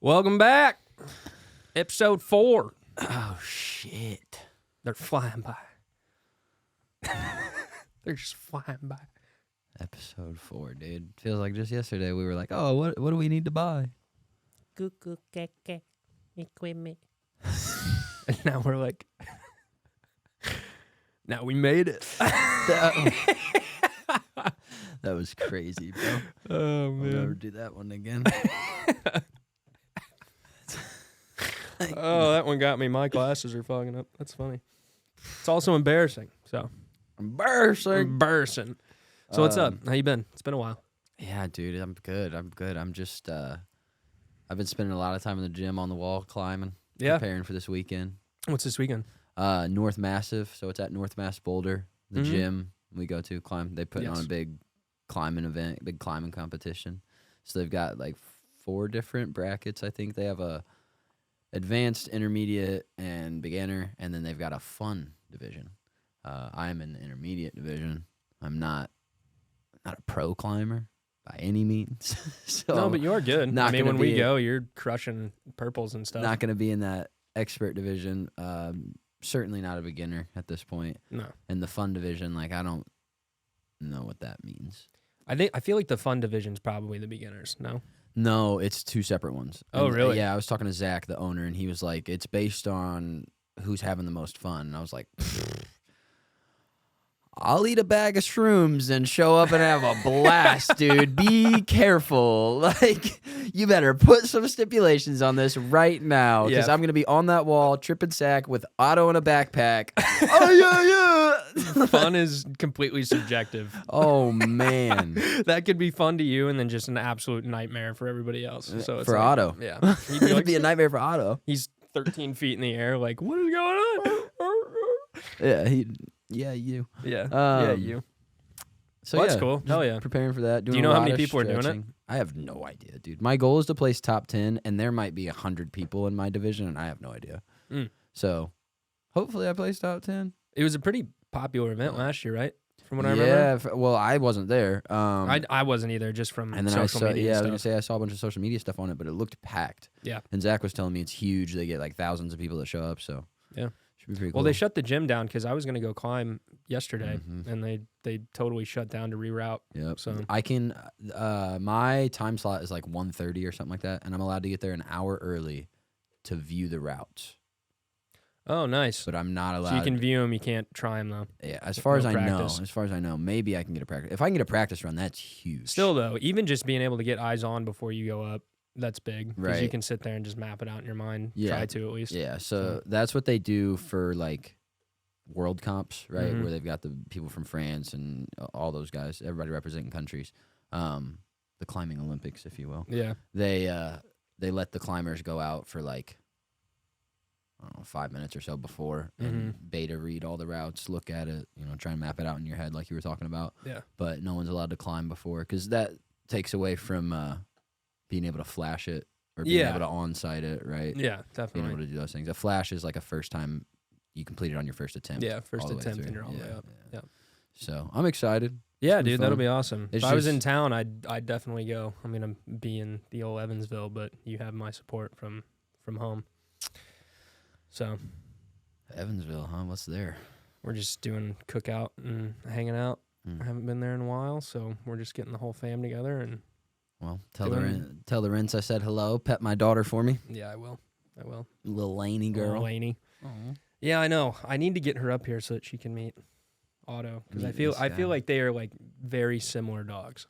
Welcome back. Episode 4. Oh, shit. They're flying by. They're just flying by. Episode 4, dude. Feels like just yesterday we were like, oh, what do we need to buy? Cuckoo, keke, equipment. And now we're like, now we made it. That was crazy, bro. Oh, I'll man. never do that one again. Oh, that one got me. My glasses are fogging up. That's funny. It's also embarrassing. So embarrassing. So what's up? How you been? It's been a while. Yeah, dude, I'm good. I'm just, I've been spending a lot of time in the gym on the wall climbing. Yeah. Preparing for this weekend. What's this weekend? North Massive. So it's at North Mass Boulder, the gym we go to climb. They put on a big climbing event, big climbing competition. So they've got like 4 different brackets. I think they have a advanced, intermediate, and beginner, and then they've got a fun division. I'm in the intermediate division. I'm not a pro climber by any means. So No, but you're good. I mean, when we go, you're crushing purples and stuff. Not going to be in that expert division. Certainly not a beginner at this point. No. In the fun division, like, I don't know what that means. I feel like the fun division's probably the beginners. No. No, it's 2 separate ones. Oh, really? Yeah, I was talking to Zach, the owner, and he was like, it's based on who's having the most fun. And I was like, I'll eat a bag of shrooms and show up and have a blast, dude. Be careful. Like, you better put some stipulations on this right now, because I'm going to be on that wall, tripping sack with Otto in a backpack. Oh, yeah. Fun is completely subjective. Oh, man. That could be fun to you and then just an absolute nightmare for everybody else. So it's for like, Otto. Yeah. It would be a nightmare for Otto. He's 13 feet in the air, like, what is going on? Yeah, you. Yeah, you. So Well, that's yeah, cool. Hell yeah. Preparing for that. Do you know how many people are doing it? I have no idea, dude. My goal is to place top 10, and there might be 100 people in my division, and I have no idea. So hopefully I place top 10. It was a pretty popular event last year, right? From what I remember. Yeah, well, I wasn't there. I wasn't either, just from and then social media. Yeah, I was stuff. gonna say I saw a bunch of social media stuff on it, but it looked packed. Yeah. And Zach was telling me it's huge. They get like thousands of people that show up. So yeah, should be pretty cool. Well, they shut the gym down because I was gonna go climb yesterday, and they totally shut down to reroute. Yep. So I can. My time slot is like 1:30 or something like that, and I'm allowed to get there an hour early to view the routes. Oh, nice. But I'm not allowed. So you can view them, you can't try them though. Yeah, as far as practice. I know, maybe I can get a practice. If I can get a practice run, that's huge. Still though, even just being able to get eyes on before you go up, that's big. Because you Right. can sit there and just map it out in your mind. Yeah. Try to at least. Yeah, so that's what they do for like world comps, right? Where they've got the people from France and all those guys, everybody representing countries. The climbing Olympics, if you will. Yeah. They let the climbers go out for like, I don't know, 5 minutes or so before and beta read all the routes, look at it, try and map it out in your head like you were talking about. Yeah. But no one's allowed to climb before because that takes away from being able to flash it or being able to on-site it, right? Yeah, definitely. Being able to do those things. A flash is like a first time you complete it on your first attempt. Yeah, first all the way attempt through. and you're all the way up. Yeah. So I'm excited. Yeah, It's dude, fun. that'll be awesome. It's If I was just- in town, I'd definitely go. I'm gonna be in the old Evansville, but you have my support from home. So Evansville, huh? What's there? we're just doing cookout and hanging out. I haven't been there in a while, so we're just getting the whole fam together. And Well, tell the Rents I said hello. Pet my daughter for me. yeah, I will. Little Laney girl. Little Laney. Aw. Yeah, I know. I need to get her up here so that she can meet Otto, because I feel like they are like very similar dogs,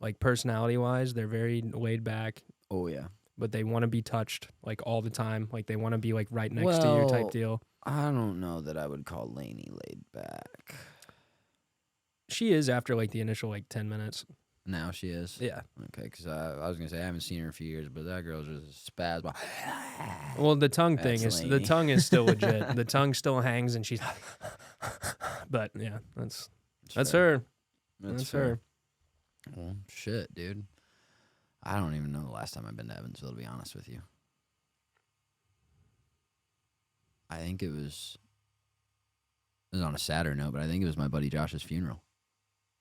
like personality wise. They're very laid back, Oh yeah. but they want to be touched like all the time. Like they want to be like right next to you type deal. I don't know that I would call Laney laid back. She is after like the initial like 10 minutes. Now she is? Yeah. Okay, because I was going to say I haven't seen her in a few years, but that girl's just a spaz. Well, the tongue thing is, the tongue is still legit. The tongue still hangs and she's, but yeah, that's her. That's her. Well, shit, dude. I don't even know the last time I've been to Evansville, to be honest with you. I think it was on a sadder note, but I think it was my buddy Josh's funeral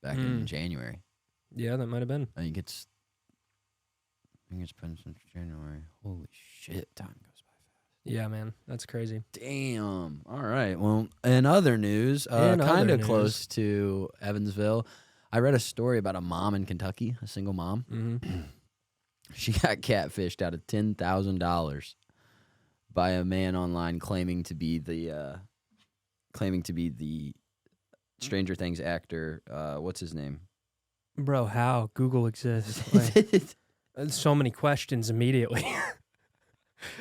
back in January. Yeah, that might have been. I think it's been since January. Holy shit, time goes by fast. Yeah, man, that's crazy. Damn. All right. Well, in other news, kind of close to Evansville, I read a story about a mom in Kentucky, a single mom. Mm-hmm. She got catfished out of $10,000 by a man online claiming to be the Stranger Things actor. What's his name? Bro, how? Google exists. Like, so many questions immediately.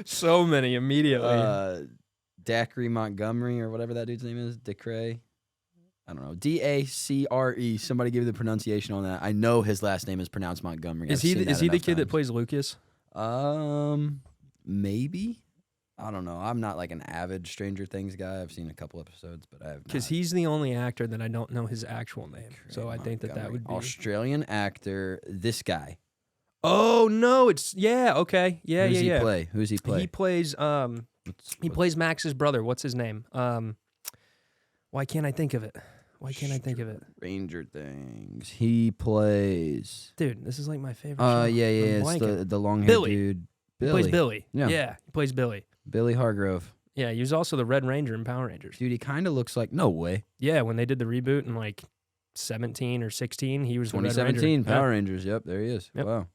So many immediately. Dacre Montgomery or whatever that dude's name is. Dacre. I don't know. Dacre. Somebody give me the pronunciation on that. I know his last name is pronounced Montgomery. Is he the kid that plays Lucas? Maybe. I don't know. I'm not like an avid Stranger Things guy. I've seen a couple episodes, but I have not. Because he's the only actor that I don't know his actual name. So I think that would be Australian actor. This guy. Oh no! Okay. Yeah. Who's he play? Who's he play? He plays he plays Max's brother. What's his name? Why can't I think of it? Stranger Things. He plays. Dude, this is like my favorite show. Yeah. It's the long-haired dude. Billy. He plays Billy. Yeah. He plays Billy. Billy Hargrove. Yeah, he was also the Red Ranger in Power Rangers. Dude, he kind of looks like... No way. Yeah, when they did the reboot in like 17 or 16, he was the Red Ranger. 2017, Power Rangers. Yep, there he is. Yep. Wow.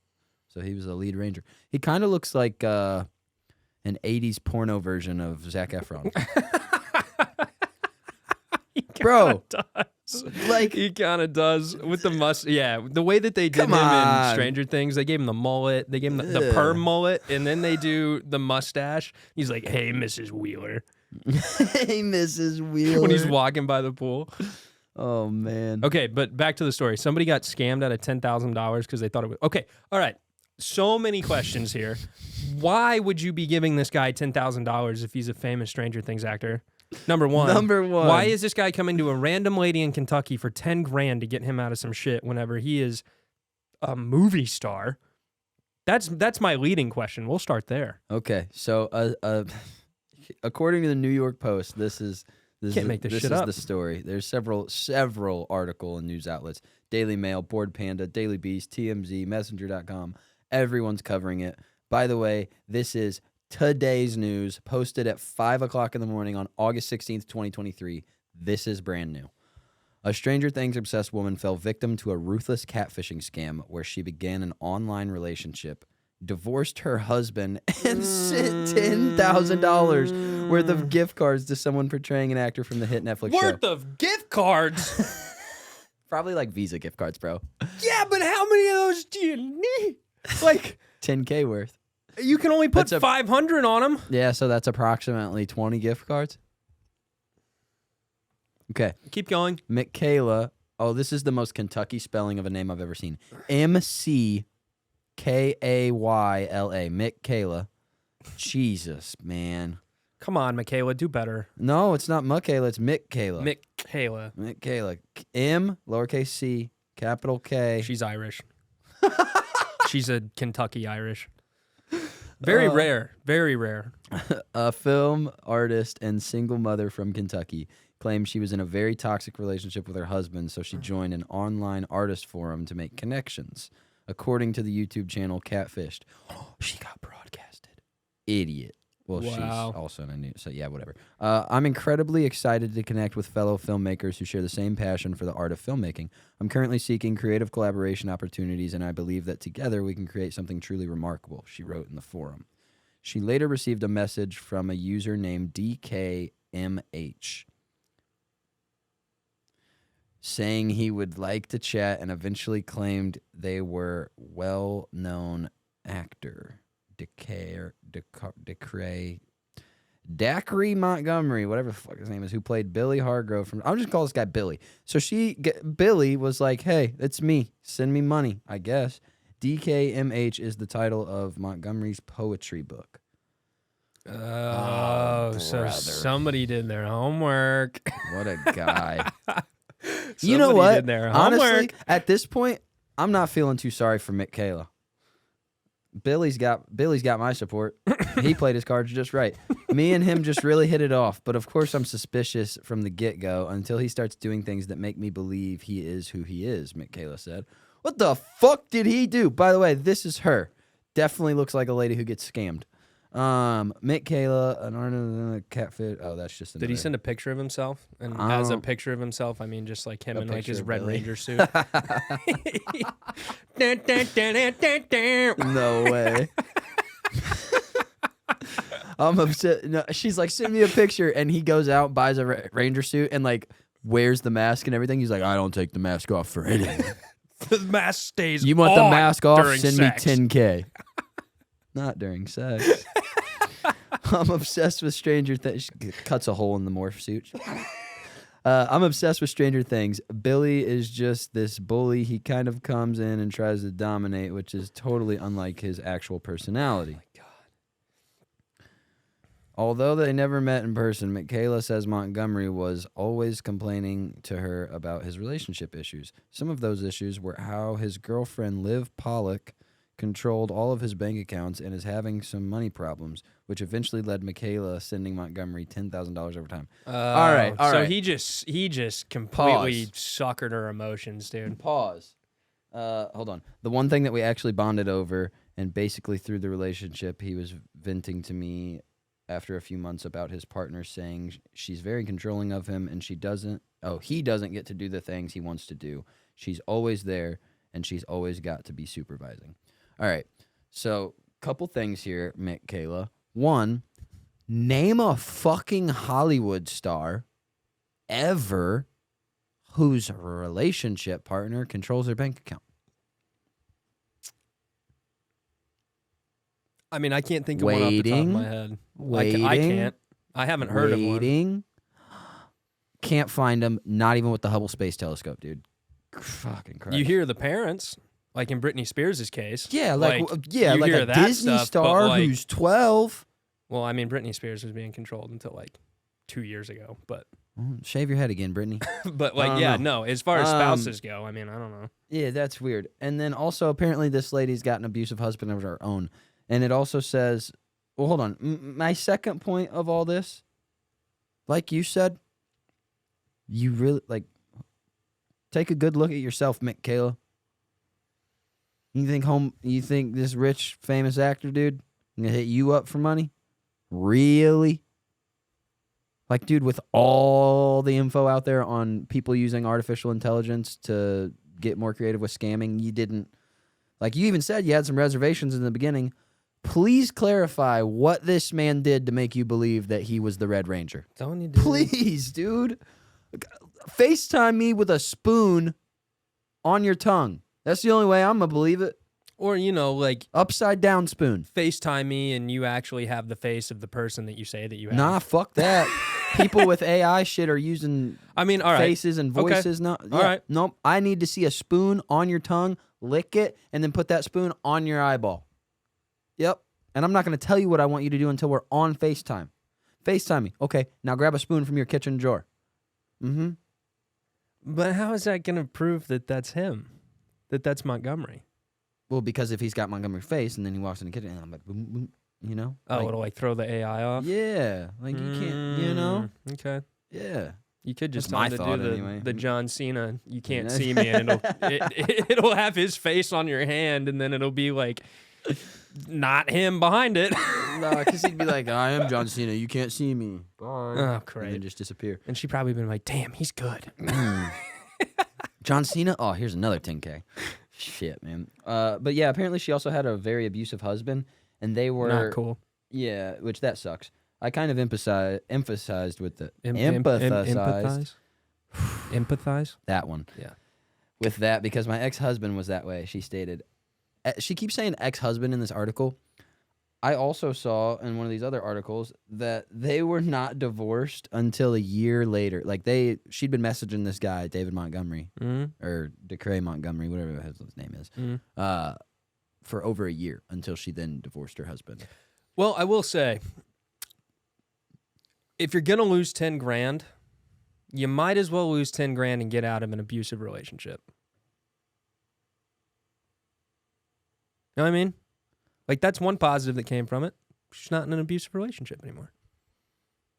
So he was the lead ranger. He kind of looks like an 80s porno version of Zac Efron. Bro. Like he kind of does with the the way that they did him in Stranger Things. They gave him the mullet, they gave him the perm mullet, and then they do the mustache. He's like, "Hey, Mrs. Wheeler." Hey, Mrs. Wheeler. When he's walking by the pool. Oh man. Okay, but back to the story. Somebody got scammed out of $10,000 because they thought it was okay. All right. So many questions here. Why would you be giving this guy $10,000 if he's a famous Stranger Things actor? Number one. Why is this guy coming to a random lady in Kentucky for $10,000 to get him out of some shit whenever he is a movie star? That's my leading question. We'll start there. Okay, so according to the New York Post, this is the story. There's several article and news outlets: Daily Mail, Board Panda, Daily Beast, TMZ, Messenger.com. Everyone's covering it. By the way, this is today's news, posted at 5 o'clock in the morning on August 16th, 2023. This is brand new. A Stranger Things obsessed woman fell victim to a ruthless catfishing scam where she began an online relationship, divorced her husband, and sent $10,000 worth of gift cards to someone portraying an actor from the hit Netflix show. Worth of gift cards? Probably like Visa gift cards, bro. Yeah, but how many of those do you need? Like $10K worth. You can only put 500 on them. Yeah, so that's approximately 20 gift cards. Okay. Keep going. Michaela. Oh, this is the most Kentucky spelling of a name I've ever seen. MCKAYLA. Michaela. Jesus, man. Come on, Michaela, do better. No, it's not Michaela. It's Michaela. Michaela. M, lowercase c, capital K. She's Irish. She's a Kentucky Irish. Very rare. Very rare. A film artist and single mother from Kentucky claimed she was in a very toxic relationship with her husband, so she joined an online artist forum to make connections. According to the YouTube channel Catfished. She got broadcasted. Idiot. Well, She's also in a new, so yeah, whatever. I'm incredibly excited to connect with fellow filmmakers who share the same passion for the art of filmmaking. I'm currently seeking creative collaboration opportunities, and I believe that together we can create something truly remarkable, she wrote in the forum. She later received a message from a user named DKMH saying he would like to chat and eventually claimed they were well-known actor. Decray. Dacre Montgomery, whatever the fuck his name is, who played Billy Hargrove from. I'm just call this guy Billy. So Billy was like, "Hey, it's me. Send me money, I guess." DKMH is the title of Montgomery's poetry book. Oh, so somebody did their homework. What a guy. You know what? Did their Honestly, at this point, I'm not feeling too sorry for Michaela. Billy's got my support. He played his cards just right. Me and him just really hit it off. But of course, I'm suspicious from the get-go until he starts doing things that make me believe he is who he is, Michaela said. What the fuck did he do? By the way, this is her. Definitely looks like a lady who gets scammed. Michaela, an catfish. Oh, that's just another. Did he send a picture of himself? And as a picture of himself, I mean just like him in like his Red Ranger suit. No way. I'm upset. No, she's like, send me a picture, and he goes out, buys a Ranger suit, and like wears the mask and everything. He's like, I don't take the mask off for anything. The mask stays. You want the mask off? Send sex. me $10K. Not during sex. I'm obsessed with Stranger Things. Cuts a hole in the morph suit. I'm obsessed with Stranger Things. Billy is just this bully. He kind of comes in and tries to dominate, which is totally unlike his actual personality. Oh my God. Although they never met in person, Michaela says Montgomery was always complaining to her about his relationship issues. Some of those issues were how his girlfriend, Liv Pollock, controlled all of his bank accounts and is having some money problems, which eventually led Michaela sending Montgomery $10,000 over time. All right. So he just completely suckered her emotions, dude. Pause. Hold on. The one thing that we actually bonded over, and basically through the relationship, he was venting to me after a few months about his partner saying she's very controlling of him and he doesn't get to do the things he wants to do. She's always there and she's always got to be supervising. All right, so couple things here, Michaela. One, name a fucking Hollywood star ever whose relationship partner controls their bank account. I mean, I can't think of one off the top of my head. I can't. I haven't heard of one. Can't find them, not even with the Hubble Space Telescope, dude. Fucking Christ. You hear the parents. Like in Britney Spears' case. Yeah, like a Disney star who's 12. Well, I mean, Britney Spears was being controlled until like 2 years ago, but... Shave your head again, Britney. But like, yeah, no, as far as spouses go, I mean, I don't know. Yeah, that's weird. And then also, apparently this lady's got an abusive husband of her own. And it also says... Well, hold on. My second point of all this, like you said, you really, like... Take a good look at yourself, Michaela. You think this rich, famous actor dude gonna hit you up for money? Really? Like, dude, with all the info out there on people using artificial intelligence to get more creative with scamming, you didn't... Like, you even said you had some reservations in the beginning. Please clarify what this man did to make you believe that he was the Red Ranger. Don't you do Please, dude. FaceTime me with a spoon on your tongue. That's the only way I'm going to believe it. Or, you know, like... Upside down spoon. FaceTime me and you actually have the face of the person that you say that you have. Nah, fuck that. People with AI shit are using faces and voices. Okay. No, yeah, all right. Nope. I need to see a spoon on your tongue, lick it, and then put that spoon on your eyeball. Yep. And I'm not going to tell you what I want you to do until we're on FaceTime. FaceTime me. Okay, now grab a spoon from your kitchen drawer. Mm-hmm. But how is that going to prove that that's him? That that's Montgomery? Well, because if he's got Montgomery's face and then he walks in the kitchen and I'm like, boom, boom, you know? Oh, like, it'll like throw the AI off? Yeah. Like you can't, you know? Okay. Yeah. You could just That's tell my him to thought do anyway. the John Cena, you can't see me, and it'll have his face on your hand, and then it'll be like not him behind it. No, because he'd be like, I am John Cena, you can't see me. Bye. Oh, great. And then just disappear. And she'd probably been like, damn, he's good. John Cena? Oh, here's another 10K. Shit, man. But yeah, apparently she also had a very abusive husband, and they were... Not cool. Yeah, which that sucks. I kind of emphasized with the... Empathize? Empathize? That one. Yeah. With that, because my ex-husband was that way, she stated. She keeps saying ex-husband in this article. I also saw in one of these other articles that they were not divorced until a year later. Like she'd been messaging this guy, David Montgomery, or DeCray Montgomery, whatever his name is, for over a year until she then divorced her husband. Well, I will say, if you're gonna lose 10 grand, you might as well lose 10 grand and get out of an abusive relationship. You know what I mean? Like, that's one positive that came from it. She's not in an abusive relationship anymore.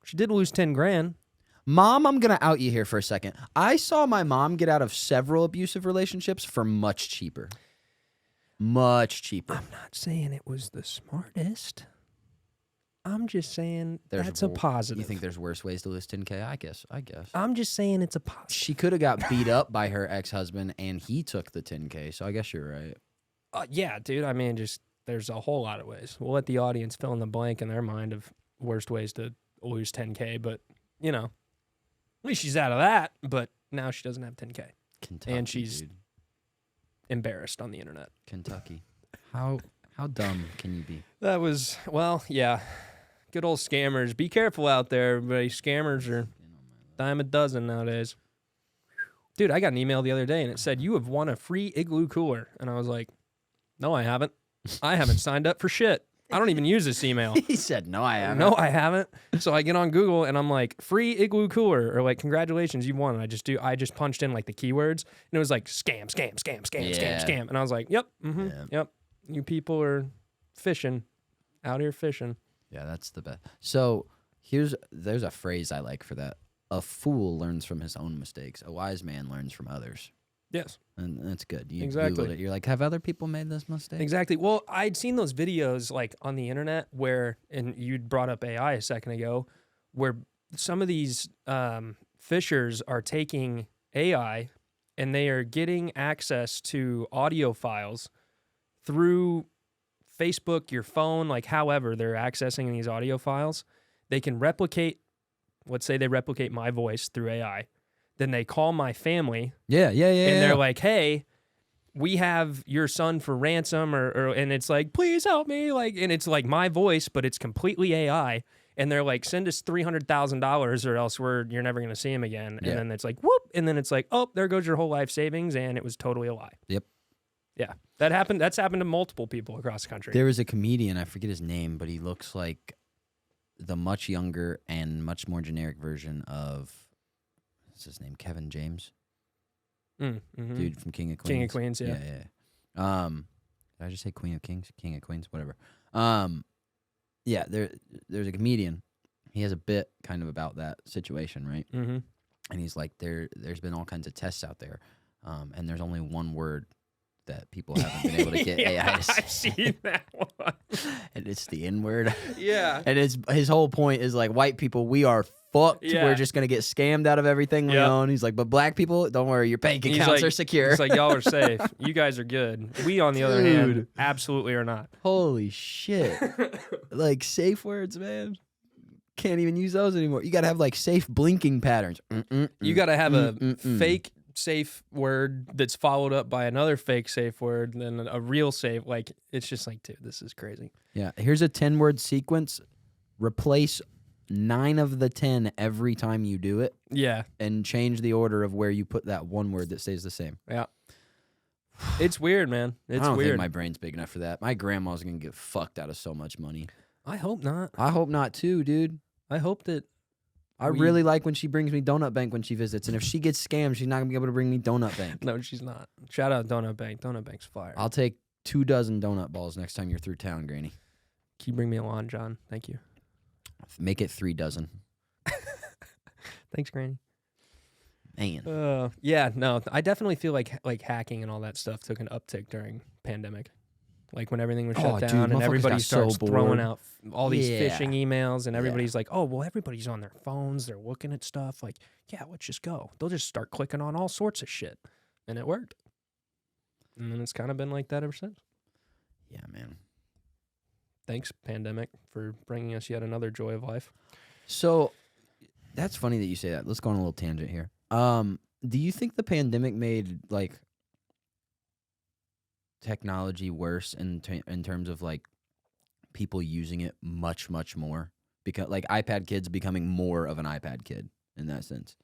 She did lose 10 grand. Mom, I'm going to out you here for a second. I saw my mom get out of several abusive relationships for much cheaper. Much cheaper. I'm not saying it was the smartest. I'm just saying that's a positive. You think there's worse ways to lose 10K? I guess. I'm just saying it's a positive. She could have got beat up by her ex-husband, and he took the 10K, so I guess you're right. Yeah, dude. I mean, there's a whole lot of ways. We'll let the audience fill in the blank in their mind of worst ways to lose 10K, but, you know, at least she's out of that, but now she doesn't have 10K. Kentucky, and she's dude. Embarrassed on the internet. Kentucky. How dumb can you be? That was, well, yeah. Good old scammers. Be careful out there, everybody. Scammers are dime a dozen nowadays. Dude, I got an email the other day, and it said, you have won a free Igloo cooler. And I was like, no, I haven't. I haven't signed up for shit. I don't even use this email. He said, no, I haven't. No, I haven't. So I get on Google, and I'm like, free Igloo cooler, or like, congratulations, you won. And I just punched in like the keywords, and it was like, scam, scam, scam, scam, scam, scam. And I was like, yep, yep. You people are fishing, out here fishing. Yeah, that's the best. So there's a phrase I like for that. A fool learns from his own mistakes. A wise man learns from others. Yes. And that's good. You exactly. Googled it. You're like, have other people made this mistake? Exactly. Well, I'd seen those videos like on the internet where, and you brought up AI a second ago, where some of these fishers are taking AI and they are getting access to audio files through Facebook, your phone, like however they're accessing these audio files. They can replicate, let's say they replicate my voice through AI. Then they call my family. Yeah. And they're like, hey, we have your son for ransom, and it's like, please help me. Like, and it's like my voice, but it's completely AI. And they're like, send us $300,000 or else you're never going to see him again. And then it's like, whoop. And then it's like, oh, there goes your whole life savings. And it was totally a lie. Yep. Yeah. That's happened to multiple people across the country. There was a comedian, I forget his name, but he looks like the much younger and much more generic version of, what's his name? Kevin James? Dude from King of Queens. King of Queens, yeah. Yeah. Did I just say Queen of Kings? King of Queens? Whatever. Yeah, there's a comedian. He has a bit kind of about that situation, right? Mm-hmm. And he's like, there's been all kinds of tests out there, and there's only one word that people haven't been able to get AI to say. I've seen that one. And it's the N-word. Yeah. And his whole point is like, white people, we are fucked. Yeah. We're just going to get scammed out of everything we own. He's like, but black people, don't worry, your bank accounts are secure. It's like, y'all are safe. You guys are good. We, on the other hand, absolutely are not. Holy shit. Like, safe words, man. Can't even use those anymore. You got to have like safe blinking patterns. You got to have a fake safe word that's followed up by another fake safe word, and then a real safe. Like, it's just like, dude, this is crazy. Yeah. Here's a 10-word sequence. Replace 9 of the 10 every time you do it. Yeah. And change the order of where you put that one word that stays the same. Yeah. It's weird, man. It's I don't weird. think my brain's big enough for that. My grandma's going to get fucked out of so much money. I hope not. I hope not too, dude. I hope that I really like when she brings me Donut Bank when she visits. And if she gets scammed, she's not going to be able to bring me Donut Bank. No, she's not. Shout out Donut Bank. Donut Bank's fire. I'll take 2 dozen donut balls next time you're through town, Granny. Can you bring me a lawn, John? Thank you. Make it 3 dozen. Thanks, Granny. Man. Yeah, no, I definitely feel like hacking and all that stuff took an uptick during pandemic. Like when everything was shut down and everybody starts throwing out all these phishing emails and everybody's like, oh, well, everybody's on their phones. They're looking at stuff. Like, yeah, let's just go. They'll just start clicking on all sorts of shit. And it worked. And then it's kind of been like that ever since. Yeah, man. Thanks, pandemic, for bringing us yet another joy of life. So that's funny that you say that. Let's go on a little tangent here. Do you think the pandemic made like technology worse in terms of like people using it much, much more. Because like iPad kids becoming more of an iPad kid in that sense.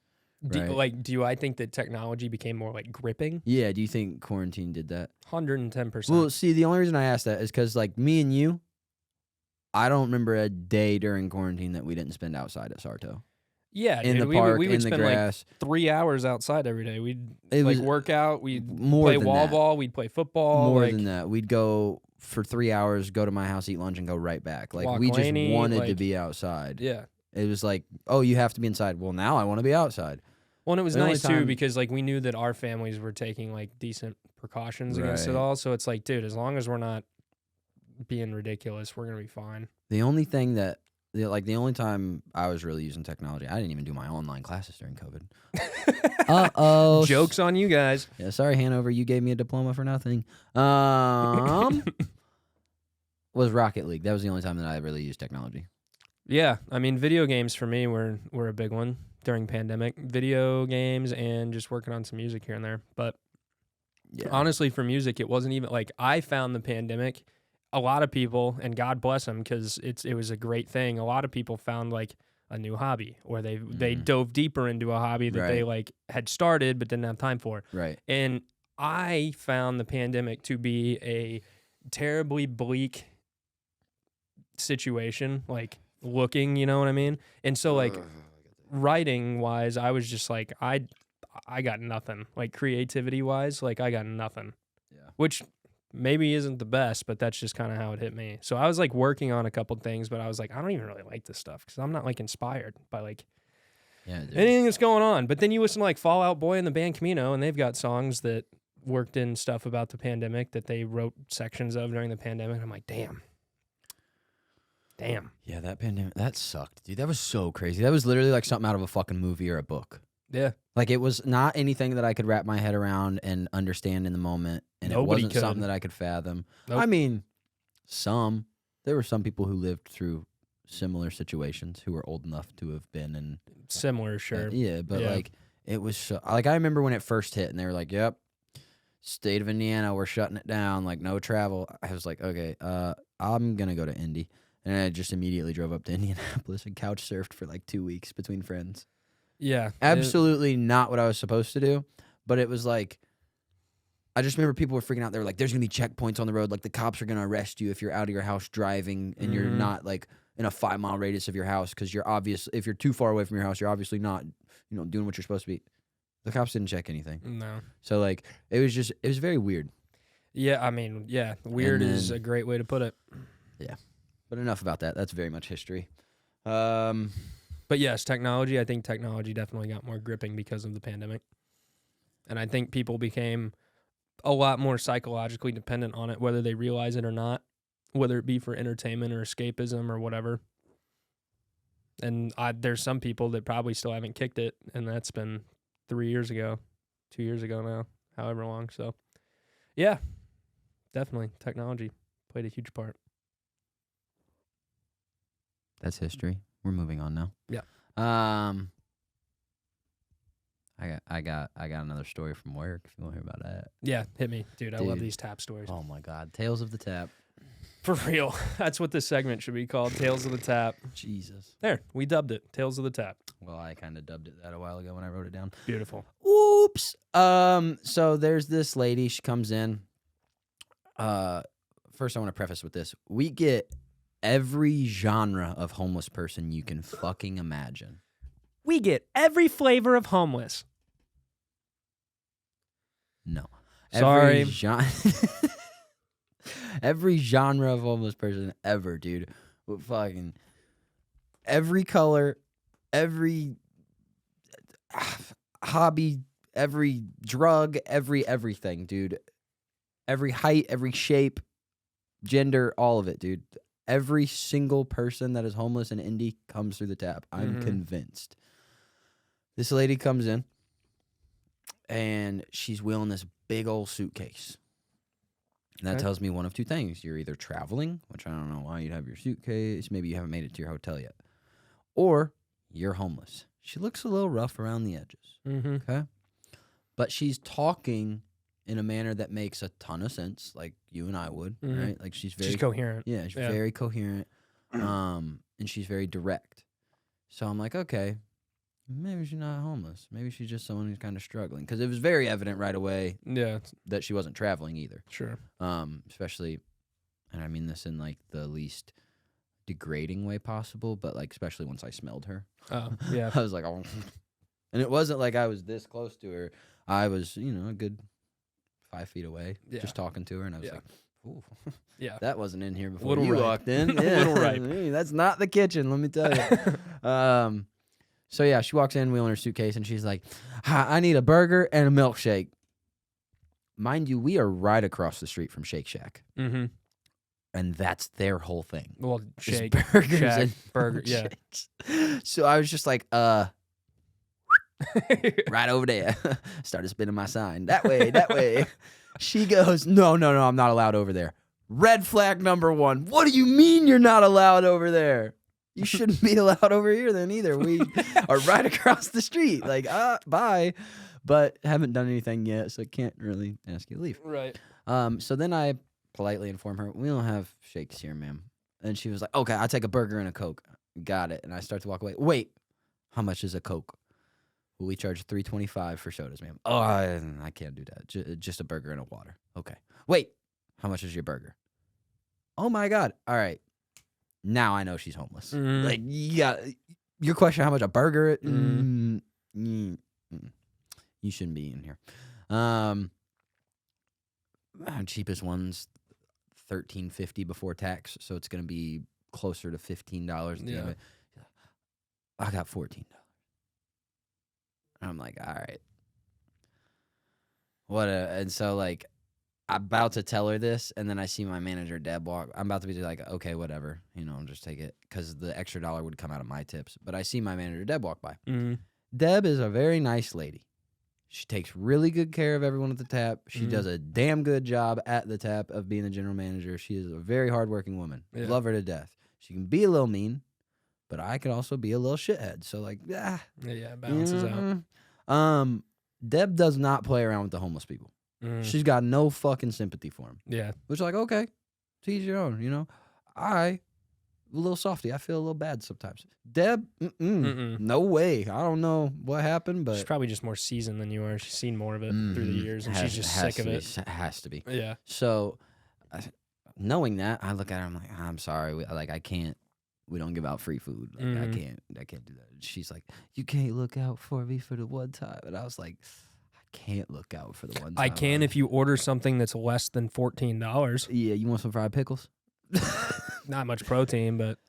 Right? Do I think that technology became more like gripping? Yeah. Do you think quarantine did that? 110%. Well, see, the only reason I asked that is because like me and you, I don't remember a day during quarantine that we didn't spend outside at Sarto. Yeah, in dude, the park, we would in the spend grass. like 3 hours outside every day. We'd like work out, we'd play wall ball, we'd play football. More than that. We'd go for 3 hours, go to my house, eat lunch, and go right back. Like we just wanted to be outside. Yeah. It was like, oh, you have to be inside. Well, now I want to be outside. Well, and it was nice too because like we knew that our families were taking like decent precautions against it all. So it's like, dude, as long as we're not being ridiculous, we're gonna be fine. The only thing that the only time I was really using technology, I didn't even do my online classes during COVID. Uh-oh. Joke's on you guys. Yeah, sorry, Hanover, you gave me a diploma for nothing. Was Rocket League. That was the only time that I really used technology. Yeah, I mean, video games for me were a big one during pandemic. Video games and just working on some music here and there. But honestly, for music, it wasn't even like I found the pandemic. A lot of people, and God bless them, because it was a great thing. A lot of people found like a new hobby, or they dove deeper into a hobby that they like had started but didn't have time for. Right. And I found the pandemic to be a terribly bleak situation, like looking, you know what I mean? And so like writing wise, I was just like I got nothing. Like creativity wise, like I got nothing. Yeah. Which maybe isn't the best, but that's just kind of how it hit me. So I was like working on a couple things, but I was like, I don't even really like this stuff because I'm not like inspired by like anything that's going on. But then you listen to like Fall Out Boy and the band Camino, and they've got songs that worked in stuff about the pandemic that they wrote sections of during the pandemic. I'm like, damn. Yeah, that pandemic, that sucked, dude. That was so crazy. That was literally like something out of a fucking movie or a book. Yeah. Like, it was not anything that I could wrap my head around and understand in the moment, and it wasn't something that I could fathom. Nope. I mean, there were some people who lived through similar situations who were old enough to have been in... Similar, sure. But like, it was so... Like, I remember when it first hit, and they were like, yep, state of Indiana, we're shutting it down, like, no travel. I was like, okay, I'm gonna go to Indy. And I just immediately drove up to Indianapolis and couch surfed for like 2 weeks between friends. Yeah. Absolutely not what I was supposed to do. But it was like, I just remember people were freaking out. They were like, there's going to be checkpoints on the road. Like the cops are going to arrest you if you're out of your house driving and you're not like in a 5-mile radius of your house. Because if you're too far away from your house, you're obviously not, doing what you're supposed to be. The cops didn't check anything. No. So like, it was very weird. Yeah. I mean, yeah. Weird is a great way to put it. Yeah. But enough about that. That's very much history. But yes, technology. I think technology definitely got more gripping because of the pandemic. And I think people became a lot more psychologically dependent on it, whether they realize it or not, whether it be for entertainment or escapism or whatever. And there's some people that probably still haven't kicked it, and that's been 3 years ago, 2 years ago now, however long. So, yeah, definitely technology played a huge part. That's history. We're moving on now. Yeah. I got another story from work if you want to hear about that. Yeah, hit me, dude. I love these tap stories. Oh my God, Tales of the Tap. For real. That's what this segment should be called, Tales of the Tap. Jesus. There, we dubbed it, Tales of the Tap. Well, I kind of dubbed it that a while ago when I wrote it down. Beautiful. Whoops. So there's this lady. She comes in. First, I want to preface with this. We get every genre of homeless person you can fucking imagine. We get every flavor of homeless. No. Sorry. Every genre of homeless person ever, dude. Fucking every color, every hobby, every drug, everything, dude. Every height, every shape, gender, all of it, dude. Every single person that is homeless in Indy comes through the tap. I'm convinced. This lady comes in, and she's wheeling this big old suitcase. And that tells me one of two things. You're either traveling, which I don't know why you'd have your suitcase. Maybe you haven't made it to your hotel yet. Or you're homeless. She looks a little rough around the edges. Okay? But she's talking in a manner that makes a ton of sense, like you and I would, right? Like she's coherent. Yeah, she's very coherent. And she's very direct. So I'm like, okay, maybe she's not homeless. Maybe she's just someone who's kind of struggling. Because it was very evident right away that she wasn't traveling either. Sure. Especially, and I mean this in like the least degrading way possible, but like especially once I smelled her. Oh, yeah. I was like, oh. And it wasn't like I was this close to her. I was, you know, a good 5 feet away, just talking to her, and I was like, ooh, that wasn't in here before you walked in. A little ripe. That's not the kitchen, let me tell you. So yeah, she walks in, wheeling her suitcase, and she's like, I need a burger and a milkshake. Mind you, we are right across the street from Shake Shack. Mm-hmm. And that's their whole thing. Well, Shake, burgers Shack, and burger, yeah. So I was just like, right over there. Started spinning my sign. That way. She goes, no, I'm not allowed over there. Red flag number 1. What do you mean you're not allowed over there? You shouldn't be allowed over here then either. We are right across the street. Like, bye. But haven't done anything yet, so I can't really ask you to leave. Right. So then I politely inform her, we don't have shakes here, ma'am. And she was like, okay, I'll take a burger and a Coke. Got it. And I start to walk away. Wait, how much is a Coke? Well, we charge $3.25 for sodas, ma'am. Oh, I can't do that. Just a burger and a water. Okay. Wait, how much is your burger? Oh my God. All right. Now I know she's homeless. Like, yeah, your question, how much a burger? You shouldn't be in here. Cheapest one's $13.50 before tax, so it's gonna be closer to $15. Yeah. I got $14. I'm like, all right. And so like I'm about to tell her this, and then I see my manager Deb walk. I'm about to be like, okay, whatever, you know, I'll just take it because the extra $1 would come out of my tips. But I see my manager Deb walk by. Deb is a very nice lady. She takes really good care of everyone at the tap. She does a damn good job at the tap of being the general manager. She is a very hardworking woman. Yeah. Love her to death. She can be a little mean, but I can also be a little shithead. So like, it balances out. Deb does not play around with the homeless people. She's got no fucking sympathy for them. Yeah. Which like, okay, to each your own, you know. A little softy. I feel a little bad sometimes. Deb, no way. I don't know what happened, but she's probably just more seasoned than you are. She's seen more of it through the years, and she's just sick of it. Has to be. Yeah. So, knowing that, I look at her. I'm like, I'm sorry. I can't. We don't give out free food. Like, I can't do that. She's like, you can't look out for me for the one time. And I was like, I can't look out for the one time. I can if you order something that's less than $14. Yeah, you want some fried pickles? Not much protein, but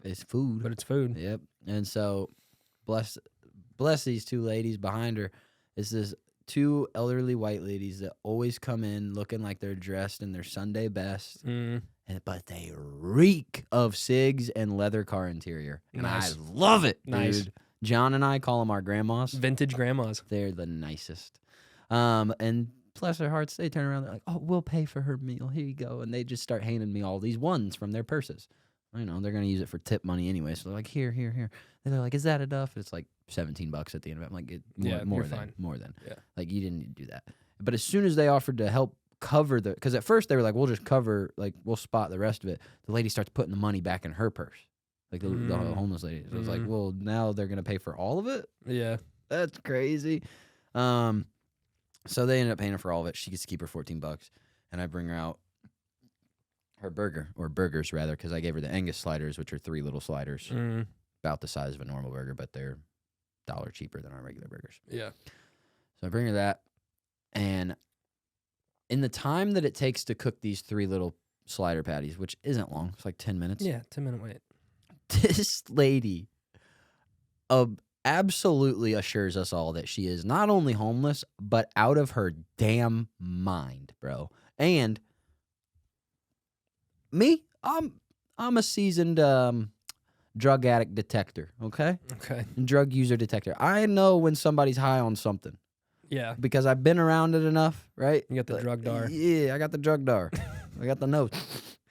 it's food. But it's food. Yep. And so, bless these two ladies behind her. It's this 2 elderly white ladies that always come in looking like they're dressed in their Sunday best. But they reek of cigs and leather car interior. And I love it, dude. Nice. John and I call them our grandmas. Vintage grandmas. They're the nicest. And bless their hearts, they turn around, they're like, oh, we'll pay for her meal. Here you go. And they just start handing me all these ones from their purses. You know, they're going to use it for tip money anyway. So they're like, here. And they're like, is that enough? It's like $17 at the end of it. I'm like, more than. Yeah. Like, you didn't do that. But as soon as they offered to help cover because at first they were like, we'll just cover, like, we'll spot the rest of it. The lady starts putting the money back in her purse. Like, the homeless lady. So it's like, well, now they're going to pay for all of it? Yeah. That's crazy. So they ended up paying her for all of it. She gets to keep her $14. And I bring her out her burgers rather, because I gave her the Angus sliders, which are 3 little sliders, about the size of a normal burger, but they're $1 cheaper than our regular burgers. Yeah. So I bring her that, and in the time that it takes to cook these 3 little slider patties, which isn't long, it's like 10 minutes. Yeah, 10-minute wait. This lady absolutely assures us all that she is not only homeless, but out of her damn mind, bro. And me, I'm a seasoned drug addict detector, okay? Okay. Drug user detector. I know when somebody's high on something. Yeah. Because I've been around it enough, right? You got the drug dar. Yeah, I got the drug dar. I got the nose.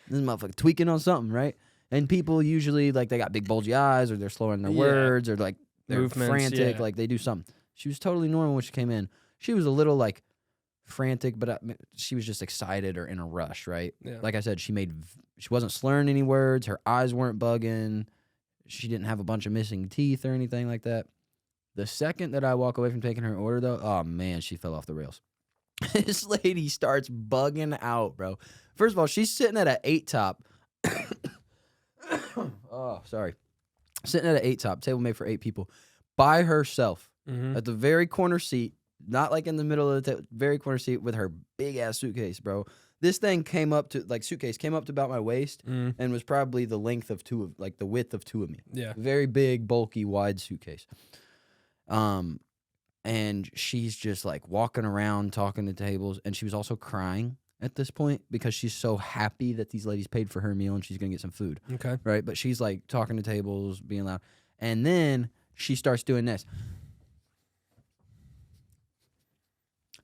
This motherfucker tweaking on something, right? And people usually, like, they got big bulgy eyes, or they're slowing their words, or, like, they're frantic, like, they do something. She was totally normal when she came in. She was a little, like, frantic, but she was just excited or in a rush, right? Yeah. Like I said, she wasn't slurring any words. Her eyes weren't bugging. She didn't have a bunch of missing teeth or anything like that. The second that I walk away from taking her order, though, oh, man, she fell off the rails. This lady starts bugging out, bro. First of all, she's sitting at an 8-top. Oh, sorry. Sitting at an 8-top, table made for 8 people, by herself at the very corner seat, not like in the middle of the very corner seat with her big-ass suitcase, bro. This thing came up to, suitcase came up to about my waist and was probably the width of 2 of me. Yeah. Very big, bulky, wide suitcase. And she's just like walking around, talking to tables, and she was also crying at this point because she's so happy that these ladies paid for her meal and she's gonna get some food. Okay. Right? But she's like talking to tables, being loud. And then she starts doing this.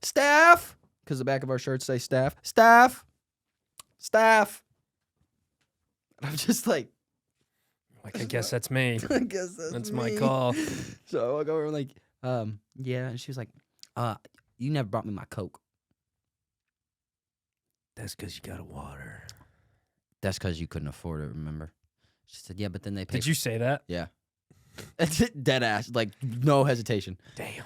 Staff! Because the back of our shirts say staff. Staff! Staff! I'm just like, I guess that's me. I guess That's me. my call. So I walk over and like, yeah. And she was like, you never brought me my Coke. That's because you got a water. That's because you couldn't afford it, remember? She said, yeah, but then they paid. Did you say that? Yeah. Dead ass. Like, no hesitation. Damn.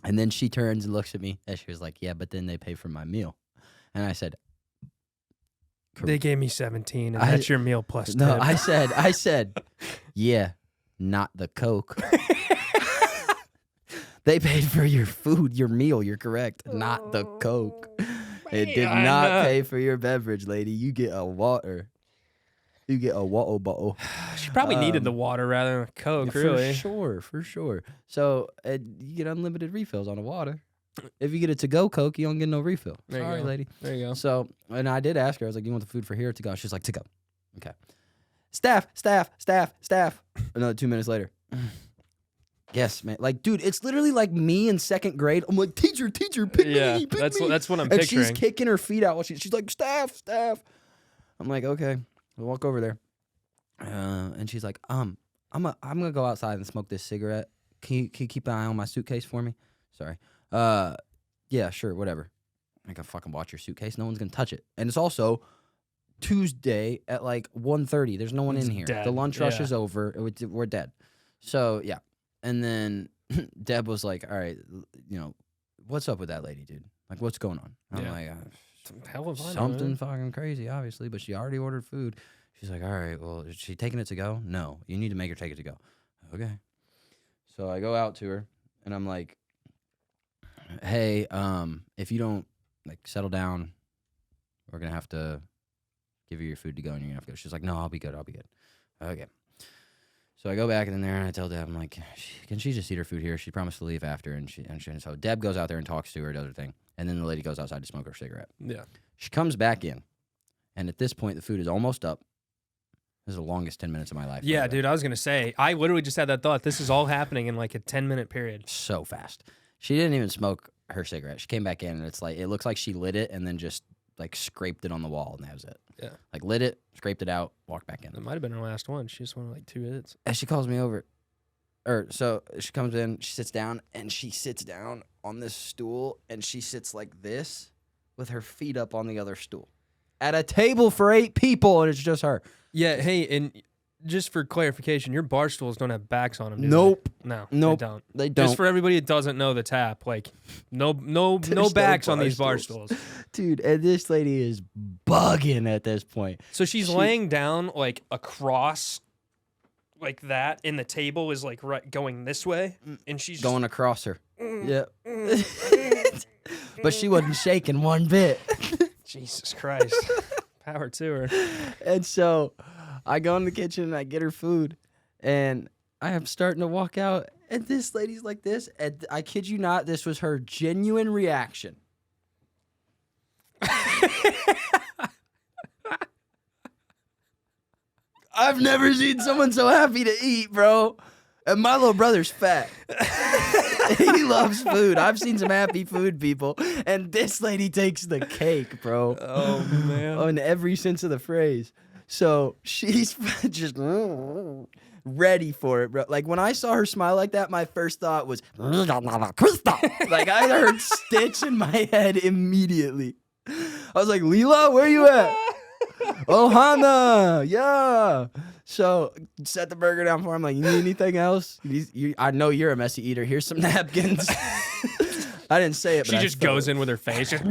And then she turns and looks at me and she was like, yeah, but then they pay for my meal. And I said, They gave me 17, and that's your meal plus no, tip. I said, yeah, not the Coke. They paid for your food, your meal, you're correct, not the Coke. It did not pay for your beverage, lady. You get a water. You get a water bottle. She probably needed the water rather than a Coke, really. For sure. So you get unlimited refills on the water. If you get a to-go Coke, you don't get no refill. Sorry, lady. There you go. So, and I did ask her, I was like, you want the food for here or to go? She's like, to go. Okay. Staff. Another 2 minutes later. Yes, man. Like, dude, it's literally like me in 2nd grade. I'm like, teacher, pick me. That's what I'm and picturing. she's kicking her feet out while she's like, staff. I'm like, okay. We'll walk over there. And she's like, I'm gonna go outside and smoke this cigarette. Can you keep an eye on my suitcase for me? Sorry. Yeah, sure, whatever. I can fucking watch your suitcase. No one's gonna touch it. And it's also Tuesday at like 1:30. There's no one in here. Dead. The lunch rush is over. We're dead. So yeah. And then Deb was like, all right, what's up with that lady, dude? Like, what's going on? I'm like, hell of something fucking crazy, obviously, but she already ordered food. She's like, all right, well, is she taking it to go? No, you need to make her take it to go. Okay. So I go out to her, and I'm like, hey, if you don't, like, settle down, we're going to have to give you your food to go, and you're going to have to go. She's like, no, I'll be good. Okay. So I go back in there, and I tell Deb, I'm like, can she just eat her food here? She promised to leave after, and so Deb goes out there and talks to her, does her thing, and then the lady goes outside to smoke her cigarette. Yeah. She comes back in, and at this point, the food is almost up. This is the longest 10 minutes of my life. Yeah, dude, I was going to say, I literally just had that thought. This is all happening in like a 10-minute period. So fast. She didn't even smoke her cigarette. She came back in, and it looks like she lit it and then just like scraped it on the wall, and that was it. Yeah. Like lit it, scraped it out, walked back in. It might have been her last one. She just wanted like 2 hits. And she calls me over. So she comes in, she sits down, and she sits down on this stool, and she sits like this with her feet up on the other stool. At a table for 8 people, and it's just her. Yeah, hey, and just for clarification, your bar stools don't have backs on them, do Nope. they? No, Nope. they don't. They don't. Just for everybody that doesn't know the tap, like, no backs on these bar stools. Dude, and this lady is bugging at this point. So she's laying down, like, across, like that, and the table is, like, right going this way, and she's going across her. Yeah. But she wasn't shaking one bit. Jesus Christ. Power to her. And so I go in the kitchen and I get her food, and I am starting to walk out, and this lady's like this, and I kid you not, this was her genuine reaction. I've never seen someone so happy to eat, bro. And my little brother's fat. He loves food. I've seen some happy food people, and this lady takes the cake, bro. Oh, man. In every sense of the phrase. So she's just, ready for it, bro. Like when I saw her smile like that, my first thought was, like I heard Stitch in my head immediately. I was like, Leela, where you at? Oh, Hannah, yeah. So set the burger down for him. Like, you need anything else? I know you're a messy eater. Here's some napkins. I didn't say it, but she just goes in with her face. Just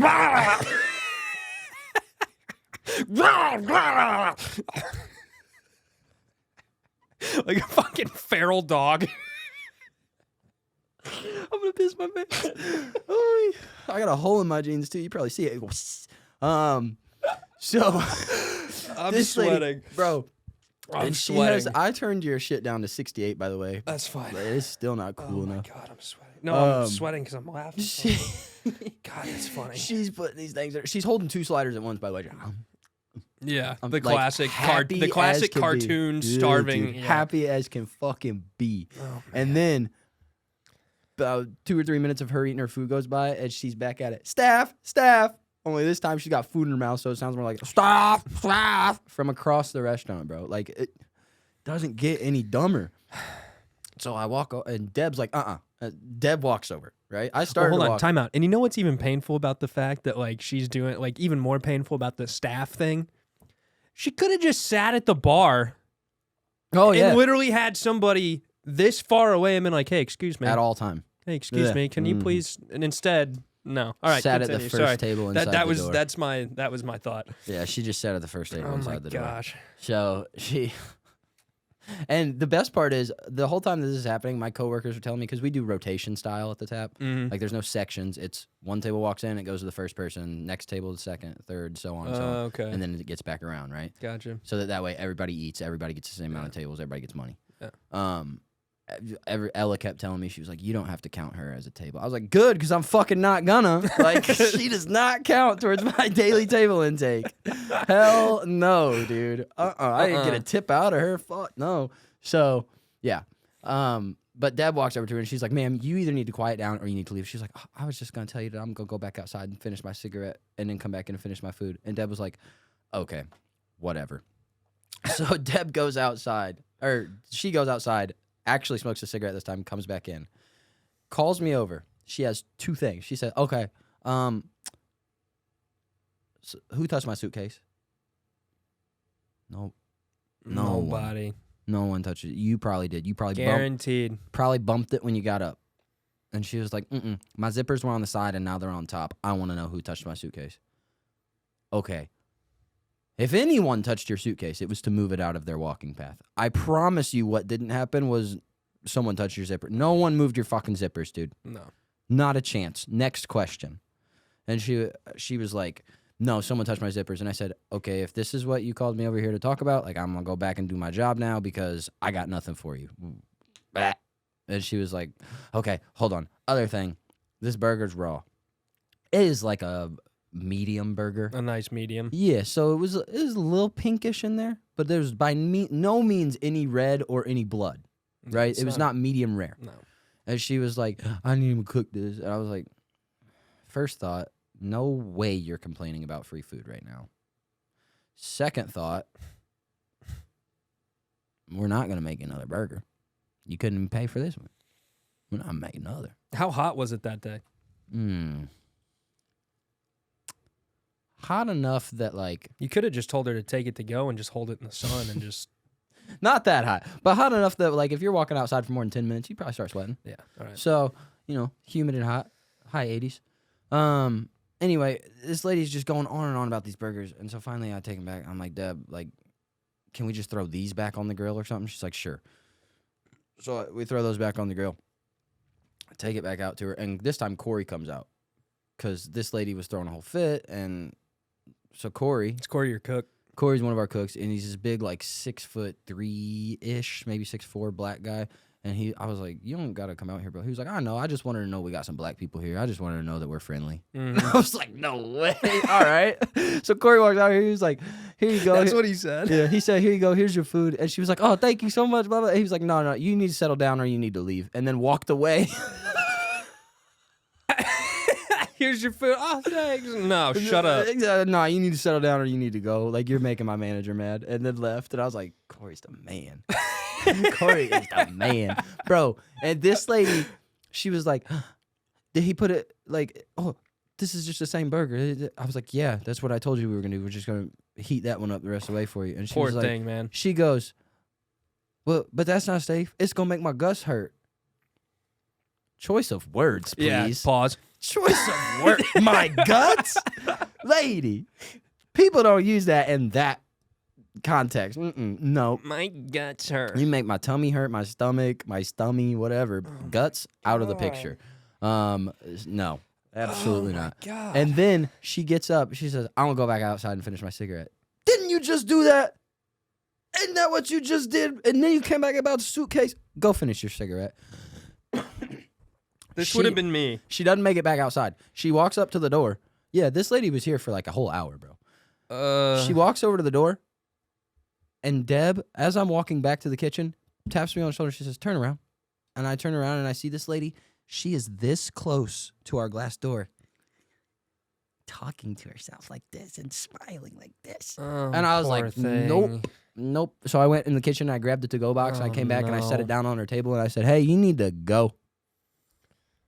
like a fucking feral dog. I'm gonna piss my pants. Oh, I got a hole in my jeans too. You probably see it. So I'm this sweating, lady, bro. I'm sweating. I turned your shit down to 68, by the way. That's fine. But it's still not cool enough. Oh my god, I'm sweating. No, I'm sweating because I'm laughing. God, that's funny. She's putting these things. She's holding 2 sliders at once, by the way. Yeah, I'm the like classic cartoon starving. Dude, happy as can fucking be. Oh, and then about 2 or 3 minutes of her eating her food goes by, and she's back at it. Staff. Only this time she's got food in her mouth, so it sounds more like staff from across the restaurant, bro. Like it doesn't get any dumber. So I walk over, and Deb's like, Deb walks over, right? I started. Hold on, time out. And you know what's even painful about the fact that like she's doing like even more painful about the staff thing? She could have just sat at the bar. Oh yeah, and literally had somebody this far away and been like, "Hey, excuse me," at all time. Hey, excuse me, can you please? And instead, no. All right, sat continue. at the first table inside that the was door. That was my thought. Yeah, she just sat at the first table inside the door. Oh my gosh. So she. And the best part is, the whole time this is happening, my coworkers are telling me, because we do rotation style at the tap. Like, there's no sections. It's one table walks in, it goes to the first person, next table the second, third, so on and so on. Okay. And then it gets back around, right? Gotcha. So that way everybody eats, everybody gets the same amount of tables, everybody gets money. Yeah. Ella kept telling me, she was like, you don't have to count her as a table. I was like, good, because I'm fucking not gonna. Like, she does not count towards my daily table intake. Hell no, dude. I didn't get a tip out of her. Fuck no. So, yeah. But Deb walks over to her and she's like, ma'am, you either need to quiet down or you need to leave. She's like, I was just gonna tell you that I'm gonna go back outside and finish my cigarette and then come back in and finish my food. And Deb was like, okay, whatever. So Deb goes outside, or she goes outside, actually smokes a cigarette this time, comes back in, calls me over. She has 2 things. She said, okay, so who touched my suitcase? Nope. Nobody. No one touched it. You probably did. You probably guaranteed. Probably bumped it when you got up. And she was like, my zippers were on the side and now they're on top. I want to know who touched my suitcase. Okay. If anyone touched your suitcase, it was to move it out of their walking path. I promise you what didn't happen was someone touched your zipper. No one moved your fucking zippers, dude. No. Not a chance. Next question. And she was like, no, someone touched my zippers. And I said, okay, if this is what you called me over here to talk about, like, I'm going to go back and do my job now because I got nothing for you. And she was like, okay, hold on. Other thing, this burger's raw. It is like a medium burger. A nice medium. Yeah, so it was a little pinkish in there, but there's by no means any red or any blood, right? It was not medium rare. No. And she was like, I need to cook this. And I was like, first thought, no way you're complaining about free food right now. Second thought, we're not going to make another burger. You couldn't even pay for this one. We're not making another. How hot was it that day? Hot enough that, like... You could have just told her to take it to go and just hold it in the sun and just... Not that hot, but hot enough that, like, if you're walking outside for more than 10 minutes, you'd probably start sweating. Yeah, all right. So, humid and hot, high 80s. Anyway, this lady's just going on and on about these burgers, and so finally I take them back. I'm like, Deb, like, can we just throw these back on the grill or something? She's like, sure. So we throw those back on the grill. I take it back out to her, and this time Corey comes out because this lady was throwing a whole fit, and so Corey... It's Corey, your cook. Corey's one of our cooks, and he's this big, like, 6'3" maybe 6'4" black guy. And I was like, you don't got to come out here, bro. He was like, I know. I just wanted to know we got some black people here. I just wanted to know that we're friendly. I was like, no way. All right. So Corey walks out here. He was like, here you go. That's what he said. Yeah, he said, here you go. Here's your food. And she was like, oh, thank you so much. Blah, blah. He was like, no, you need to settle down or you need to leave. And then walked away. Here's your food. Oh, thanks. No, shut up. No, you need to settle down or you need to go. Like, you're making my manager mad. And then left. And I was like, Corey's the man. Corey is the man, bro. And this lady, she was like, did he put it like, oh, this is just the same burger? I was like, yeah, that's what I told you we were gonna do. We're just gonna heat that one up the rest of the way for you. And she Poor was like, thing, man. she goes, well, but that's not safe. It's gonna make my guts hurt. Choice of words, please. Yeah, pause. Choice of words. My guts? Lady. People don't use that in that context. No. My guts hurt. You make my tummy hurt, my stomach, my stomach, whatever. Guts out of the picture. No. Absolutely not. God. And then she gets up. She says, I'm going to go back outside and finish my cigarette. Didn't you just do that? Isn't that what you just did? And then you came back about the suitcase. Go finish your cigarette. This would have been me. She doesn't make it back outside. She walks up to the door. Yeah, this lady was here for like a whole hour, bro. She walks over to the door. And Deb, as I'm walking back to the kitchen, taps me on the shoulder. She says, turn around. And I turn around and I see this lady. She is this close to our glass door, talking to herself like this and smiling like this. Oh, and I was poor like, thing. nope. So I went in the kitchen, and I grabbed the to-go box, and I came back and I set it down on her table, and I said, hey, you need to go.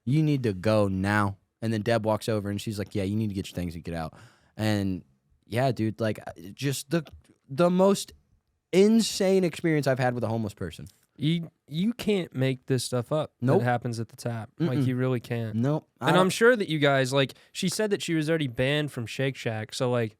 You need to go now. And then Deb walks over, and she's like, yeah, you need to get your things and get out. And yeah, dude, like just the most insane experience I've had with a homeless person. You can't make this stuff up. Nope. That happens at the tap. Like, you really can't. Nope. And I'm sure that you guys, like, she said that she was already banned from Shake Shack. So, like,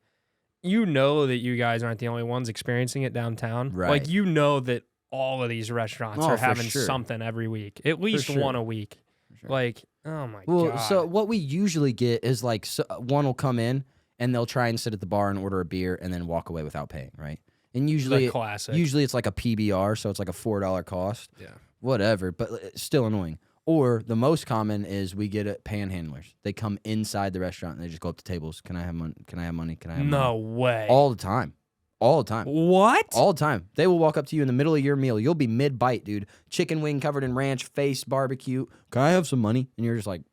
you know that you guys aren't the only ones experiencing it downtown. Right. Like, you know that all of these restaurants are for having sure. something every week. At least sure. one a week. Sure. Like, oh my Well, God. so what we usually get is like one will come in and they'll try and sit at the bar and order a beer and then walk away without paying, right? And usually, The classic. Usually it's like a PBR, so it's like a $4 cost. Yeah. Whatever, but it's still annoying. Or the most common is we get it panhandlers. They come inside the restaurant and they just go up to tables. Can I have money? Can I have money? Can I have money? No way. All the time. All the time. What? All the time. They will walk up to you in the middle of your meal. You'll be mid-bite, dude. Chicken wing covered in ranch, face, barbecue. Can I have some money? And you're just like,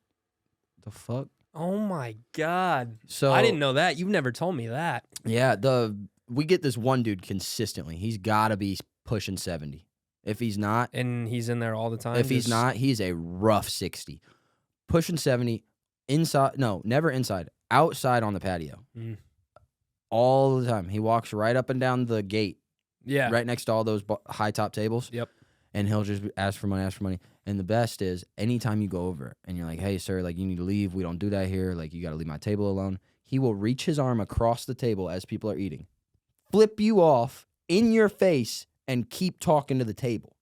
the fuck? Oh my God. So I didn't know that. You've never told me that. Yeah, we get this one dude consistently. He's got to be pushing 70. If he's not, And he's in there all the time. if he's not, he's a rough 60. Pushing 70 inside, no, never inside, outside on the patio. Mm. All the time. He walks right up and down the gate, Yeah. right next to all those high top tables. Yep. And he'll just ask for money. And the best is anytime you go over and you're like, hey, sir, like you need to leave. We don't do that here. Like you got to leave my table alone. He will reach his arm across the table as people are eating, flip you off in your face, and keep talking to the table.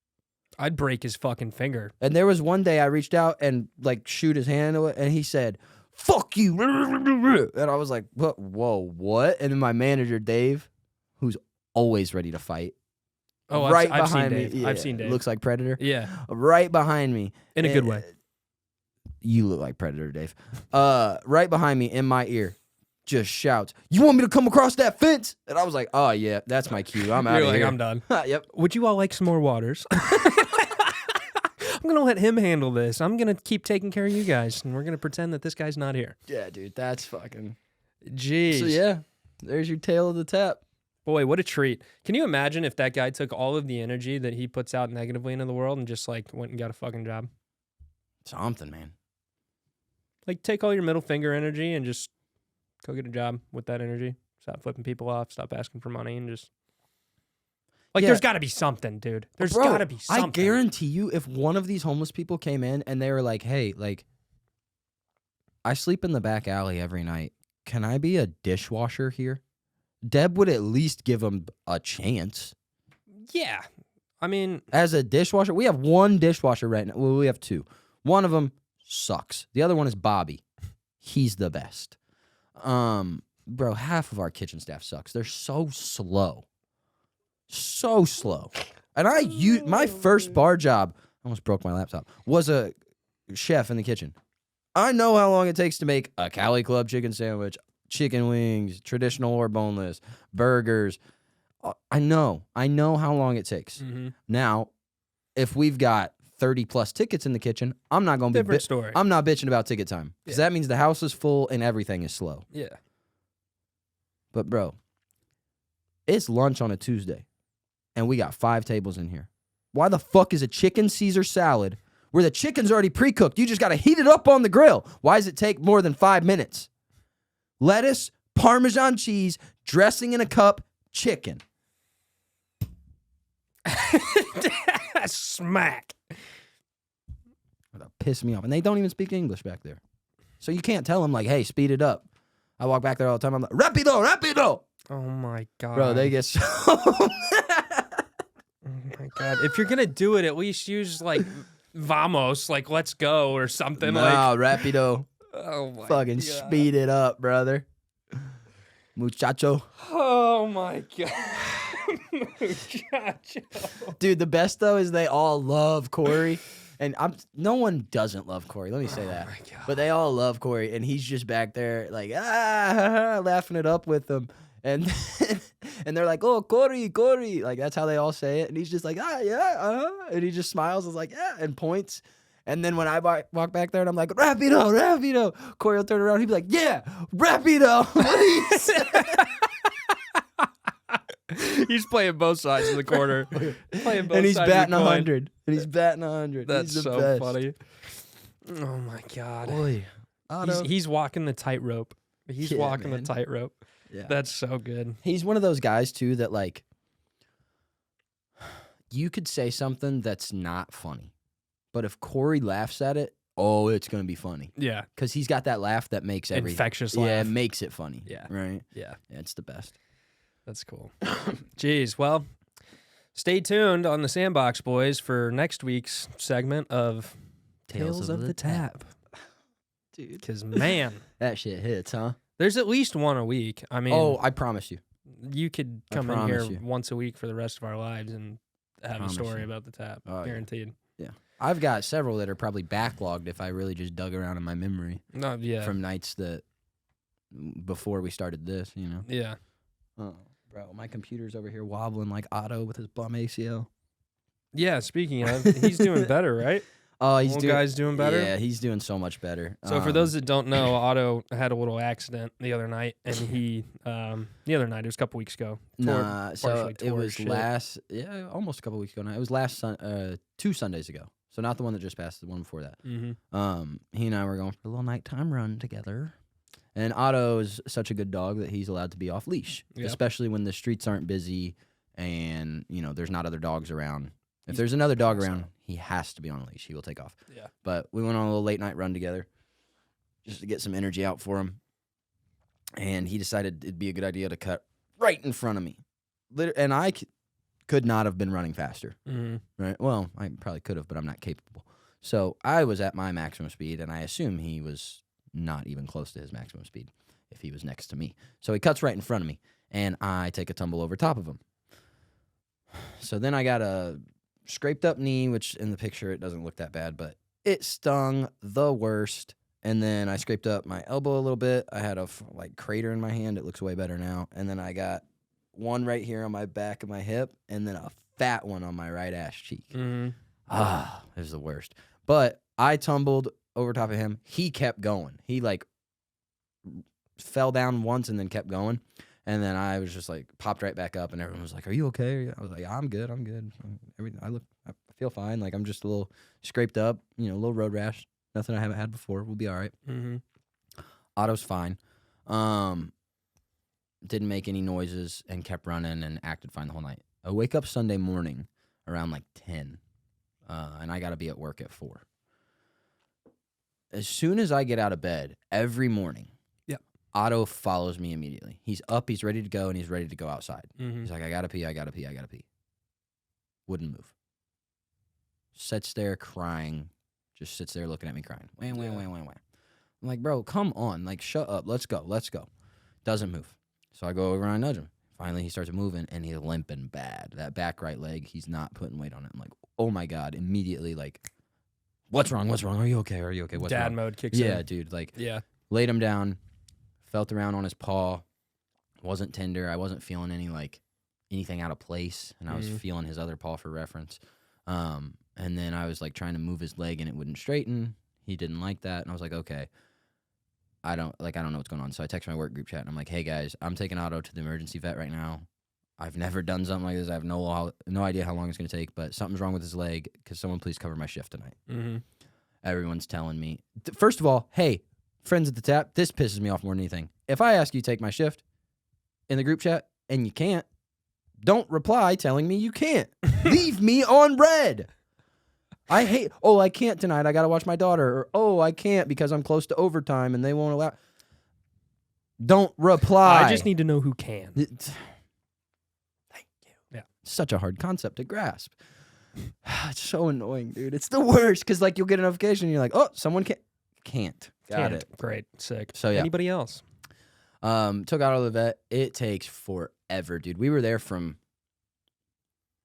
I'd break his fucking finger. And there was one day I reached out and like shoot his hand away, and he said, fuck you. And I was like, whoa, what? And then my manager, Dave, who's always ready to fight, Oh, right I've behind seen me. Dave. Yeah, I've seen Dave. Looks like Predator. Yeah. Right behind me. In a good way. You look like Predator, Dave. Right behind me in my ear. Just shouts, you want me to come across that fence? And I was like, oh, yeah, that's my cue. I'm out You're of like, here. I'm done. Yep. Would you all like some more waters? I'm going to let him handle this. I'm going to keep taking care of you guys, and we're going to pretend that this guy's not here. Yeah, dude, that's fucking... Jeez. So, yeah, there's your tail of the tap. Boy, what a treat. Can you imagine if that guy took all of the energy that he puts out negatively into the world and just, like, went and got a fucking job? Something, man. Like, take all your middle finger energy and just go get a job with that energy. Stop flipping people off. Stop asking for money and just... Like, Yeah. there's got to be something, dude. There's got to be something. I guarantee you, if one of these homeless people came in and they were like, hey, like, I sleep in the back alley every night. Can I be a dishwasher here? Deb would at least give him a chance. Yeah. I mean... As a dishwasher, we have one dishwasher right now. Well, we have two. One of them sucks. The other one is Bobby. He's the best. Bro, half of our kitchen staff sucks. They're so slow. So slow. And my first bar job, I almost broke my laptop, was a chef in the kitchen. I know how long it takes to make a Cali Club chicken sandwich, chicken wings, traditional or boneless, burgers. I know how long it takes. Mm-hmm. Now, if we've got 30 plus tickets in the kitchen, I'm not going to be Different story. I'm not bitching about ticket time because that means the house is full and everything is slow. Yeah. But bro, it's lunch on a Tuesday and we got 5 tables in here. Why the fuck is a chicken Caesar salad where the chicken's already pre-cooked? You just got to heat it up on the grill. Why does it take more than 5 minutes? Lettuce, Parmesan cheese, dressing in a cup, chicken. Smack. That pissed me off. And they don't even speak English back there. So you can't tell them, like, hey, speed it up. I walk back there all the time. I'm like, rapido, rapido. Oh, my God. Bro, they get so... Oh, my God. If you're going to do it, at least use, like, vamos, like, let's go or something. No, like, rapido. Oh, my Fucking God. speed it up, brother. Muchacho. Oh, my God. Muchacho. Dude, the best, though, is they all love Corey. And no one doesn't love Corey. Let me say that. My God. But they all love Corey, and he's just back there like laughing it up with them, and and they're like, "Oh, Corey, Corey," like that's how they all say it, and he's just like, yeah, and he just smiles, is like, yeah, and points. And then when I walk back there and I'm like, rapido, rapido, Corey will turn around, he'd be like, yeah, rapido, please. He's playing both sides of the corner. Playing both And he's sides of batting the coin. 100. And he's batting 100. That's he's the so best. funny. Oh my God. Boy, He's walking the tightrope. He's Yeah, walking man. the tightrope. Yeah. That's so good. He's one of those guys too that like you could say something that's not funny, but if Corey laughs at it, oh, it's gonna be funny Yeah. because he's got that laugh that makes everything. Infectious Yeah, laugh. it makes it funny. Yeah. Right. Yeah. Yeah, it's the best. That's cool. Jeez. Well, stay tuned on the Sandbox Boys for next week's segment of Tales of the Tap. Dude, Because, man, that shit hits, huh? there's at least one a week. I mean, Oh, I promise you. you could I come in here promise you. once a week for the rest of our lives and have a Promise story you. about the tap. Oh, yeah. Guaranteed. Yeah, I've got several that are probably backlogged if I really just dug around in my memory No, yeah. from nights that before we started this. You know. Yeah. Oh, bro, my computer's over here wobbling like Otto with his bum ACL. Yeah, speaking of, he's doing better, right? Oh, he's Old doing. guy's doing better? Yeah, he's doing so much better. So for those that don't know, Otto had a little accident the other night, and he the other night, it was a couple weeks ago. nah, so partially it tore was shit. almost a couple weeks ago now. It was last 2 Sundays ago. So not the one that just passed, the one before that. Mm-hmm. He and I were going for a little nighttime run together. And Otto is such a good dog that he's allowed to be off leash, Yeah. especially when the streets aren't busy and there's not other dogs around. If there's another dog around, he has to be on a leash. He will take off. Yeah. But we went on a little late night run together just to get some energy out for him. And he decided it'd be a good idea to cut right in front of me. And I could not have been running faster. Mm-hmm. Right? Well, I probably could have, but I'm not capable. So I was at my maximum speed, and I assume he was not even close to his maximum speed if he was next to me. So he cuts right in front of me, and I take a tumble over top of him. So then I got a scraped up knee, which in the picture it doesn't look that bad, but it stung the worst. And then I scraped up my elbow a little bit. I had a crater in my hand. It looks way better now. And then I got one right here on my back of my hip, and then a fat one on my right ass cheek. Mm-hmm. It was the worst. But I tumbled over top of him. He kept going. He fell down once and then kept going. And then I was just popped right back up, and everyone was like, "Are you okay?" I was like, "I'm good. I'm good. I feel fine. I'm just a little scraped up, a little road rash. Nothing I haven't had before. We'll be all right." Mm-hmm. Otto's fine. Didn't make any noises and kept running and acted fine the whole night. I wake up Sunday morning around 10, and I got to be at work at 4. As soon as I get out of bed every morning, Yep. Otto follows me immediately. He's up, he's ready to go, and he's ready to go outside. Mm-hmm. He's like, I gotta pee, I gotta pee, I gotta pee. Wouldn't move. Sits there crying. Just sits there looking at me crying. Wah, wah, wah, wah, wah. I'm like, bro, come on. Shut up. Let's go. Let's go. Doesn't move. So I go over and I nudge him. Finally, he starts moving, and he's limping bad. That back right leg, he's not putting weight on it. I'm like, oh, my God. Immediately, what's wrong? What's wrong? Are you okay? Are you okay? What's Dad wrong? mode kicks in. Yeah, dude. Yeah. Laid him down, felt around on his paw. Wasn't tender. I wasn't feeling anything out of place, and I was feeling his other paw for reference. And then I was trying to move his leg, and it wouldn't straighten. He didn't like that, and I was like, okay, I don't know what's going on. So I text my work group chat, and I'm like, hey guys, I'm taking Otto to the emergency vet right now. I've never done something like this. I have no idea how long it's going to take, but something's wrong with his leg. Could someone please cover my shift tonight? Mm-hmm. Everyone's telling me. First of all, hey, friends at the tap, this pisses me off more than anything. If I ask you to take my shift in the group chat and you can't, don't reply telling me you can't. Leave me on red. I hate, I can't tonight. I got to watch my daughter. Or, I can't because I'm close to overtime and they won't allow. Don't reply. I just need to know who can. Thank you. Yeah. Such a hard concept to grasp. It's so annoying, dude. It's the worst because, like, you'll get a notification and you're like, oh, someone can't. Got it. Great. Sick. So, yeah. Anybody else? Took out of the vet. It takes forever, dude. We were there from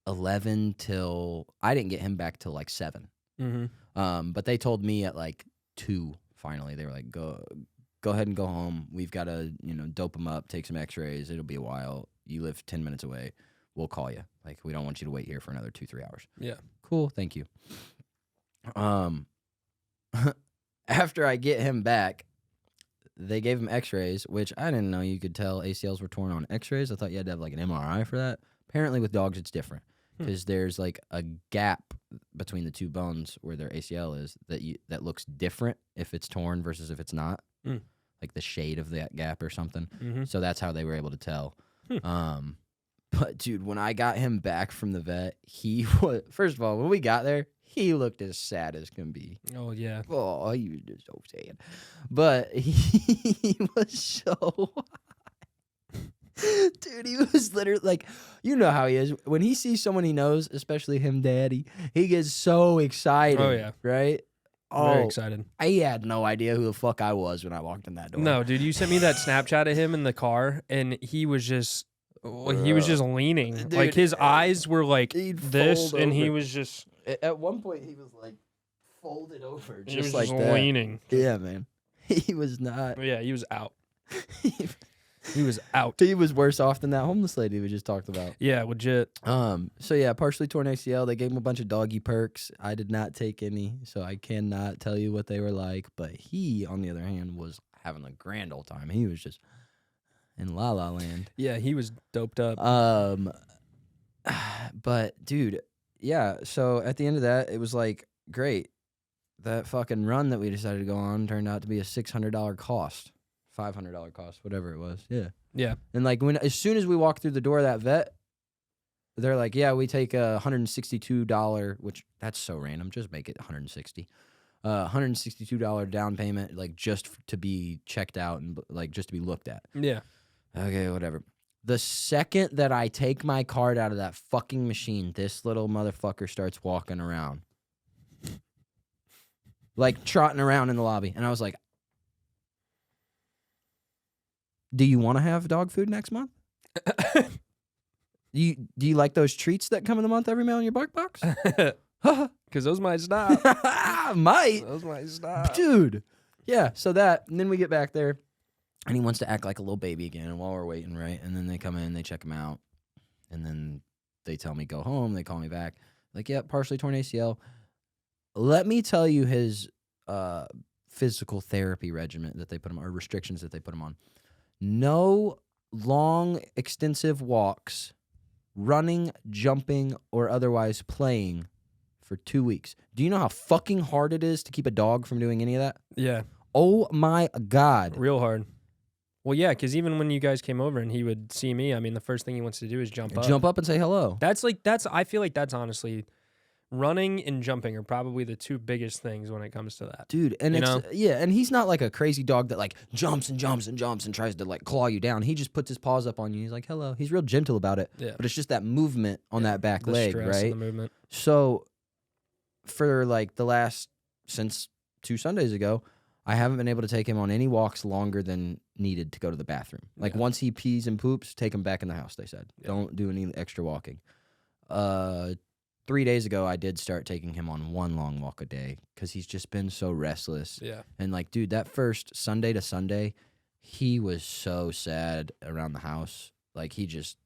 11 till I didn't get him back till like 7. Mm-hmm. But they told me at like 2 finally. They were like, go ahead and go home. We've got to, dope him up, take some x-rays. It'll be a while. You live 10 minutes away. We'll call you. Like, we don't want you to wait here for another 2-3 hours. Yeah. Cool. Thank you. After I get him back, they gave him x-rays, which I didn't know you could tell ACLs were torn on x-rays. I thought you had to have like an MRI for that. Apparently with dogs it's different because there's like a gap between the 2 bones where their ACL is that looks different if it's torn versus if it's not. Like the shade of that gap or something. Mm-hmm. So that's how they were able to tell. But dude, when I got him back from the vet, he was, first of all, when we got there, he looked as sad as can be. Oh, yeah. Oh, he was just so sad. But he was so dude, he was literally like, you know how he is. When he sees someone he knows, especially him, daddy, he gets so excited. Oh, yeah. Right? Very excited. I had no idea who the fuck I was when I walked in that door. No, dude, you sent me that Snapchat of him in the car, and he was just leaning. Dude, like, his eyes were like this, and he over. was just... At one point, he was like folded over, He was just like just that. leaning. Yeah, man. He was not. Yeah, he was out. He was out. He was worse off than that homeless lady we just talked about. Yeah, legit. So yeah, partially torn ACL. They gave him a bunch of doggy perks. I did not take any, so I cannot tell you what they were like. But he, on the other hand, was having a grand old time. He was just in La La Land. Yeah, he was doped up. But dude, yeah. So at the end of that, it was like great. That fucking run that we decided to go on turned out to be a $600 cost. $500 cost, whatever it was. Yeah. Yeah. And like as soon as we walked through the door of that vet, they're like, yeah, we take a $162, which that's so random. Just make it $160. $162 down payment, like just to be checked out and like just to be looked at. Yeah. Okay, whatever. The second that I take my card out of that fucking machine, this little motherfucker starts walking around. Like trotting around in the lobby. And I was like, do you want to have dog food next month? Do you like those treats that come in the month every mail in your bark box? Because those might stop. Might. Those might stop. Dude. Yeah, so that, and then we get back there, and he wants to act like a little baby again while we're waiting, right? And then they come in, they check him out, and then they tell me go home. They call me back. Like, yeah, partially torn ACL. Let me tell you his physical therapy regimen that they put him on, or restrictions that they put him on. No long, extensive walks, running, jumping, or otherwise playing for 2 weeks. Do you know how fucking hard it is to keep a dog from doing any of that? Yeah. Oh my God. Real hard. Well, yeah, because even when you guys came over and he would see me, I mean, the first thing he wants to do is jump up. Jump up and say hello. I feel like that's honestly, running and jumping are probably the 2 biggest things when it comes to that. Dude, and and he's not like a crazy dog that like jumps and jumps and jumps and tries to like claw you down. He just puts his paws up on you. He's like, hello. He's real gentle about it. Yeah. But it's just that movement on that back The leg, stress right? and the movement. So for like since 2 Sundays ago, I haven't been able to take him on any walks longer than needed to go to the bathroom. Like once he pees and poops, take him back in the house, they said. Yeah. Don't do any extra walking. 3 days ago, I did start taking him on 1 long walk a day because he's just been so restless. Yeah. And like, dude, that first Sunday to Sunday, he was so sad around the house. Like he just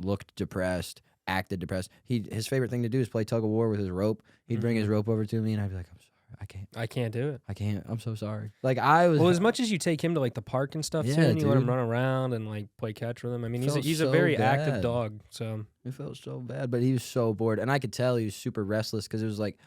looked depressed, acted depressed. His favorite thing to do is play tug of war with his rope. He'd bring his rope over to me and I'd be like, I'm sorry. I can't do it. I can't. I'm so sorry. Like I was. Well, as much as you take him to like the park and stuff too, Yeah, and you let him dude. run around and like play catch with him. I mean, Felt he's a so very bad. active dog. So It felt so bad, but he was so bored, and I could tell he was super restless because it was like,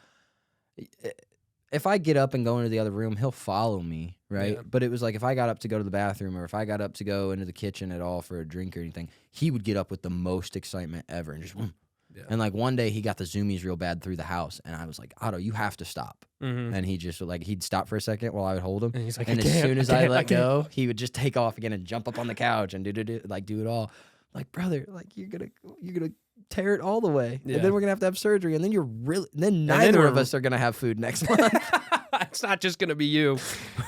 if I get up and go into the other room, he'll follow me, right? Yeah. But it was like if I got up to go to the bathroom or if I got up to go into the kitchen at all for a drink or anything, he would get up with the most excitement ever and just. yeah. And like one day he got the zoomies real bad through the house, and I was like, Otto, you have to stop. And he just like he'd stop for a second while I would hold him, And he's like, and I as can't, soon as I I can't, let I can't. go, he would just take off again and jump up on the couch and do it all. Like, brother, like you're gonna tear it all the way, Yeah. and then we're gonna have surgery, and then neither of us are gonna have food next month. It's not just gonna be you.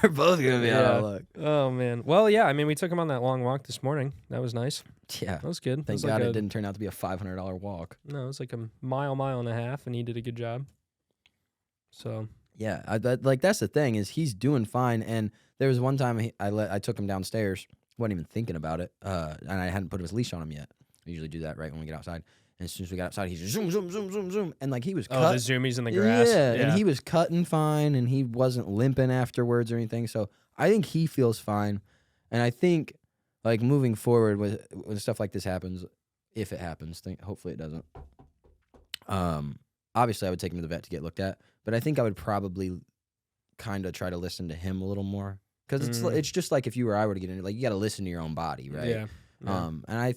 We're both gonna be out of luck. Oh man. Well, yeah. I mean, we took him on that long walk this morning. That was nice. Yeah. That was good. Thank God it didn't turn out to be a $500 walk. No, it was like a mile and a half, and he did a good job. So Yeah, that's the thing is he's doing fine. And there was one time I took him downstairs, wasn't even thinking about it, and I hadn't put his leash on him yet. I usually do that right when we get outside. And as soon as we got outside, he's just zoom, zoom, zoom, zoom, zoom, and like he was the cut. zoomies in the grass. Yeah, and he was cutting fine, and he wasn't limping afterwards or anything. So I think he feels fine, and I think like moving forward when stuff like this happens, if it happens, hopefully it doesn't. Obviously I would take him to the vet to get looked at, but I think I would probably kind of try to listen to him a little more because it's just like if you or I were to get into like you got to listen to your own body, right? Yeah. And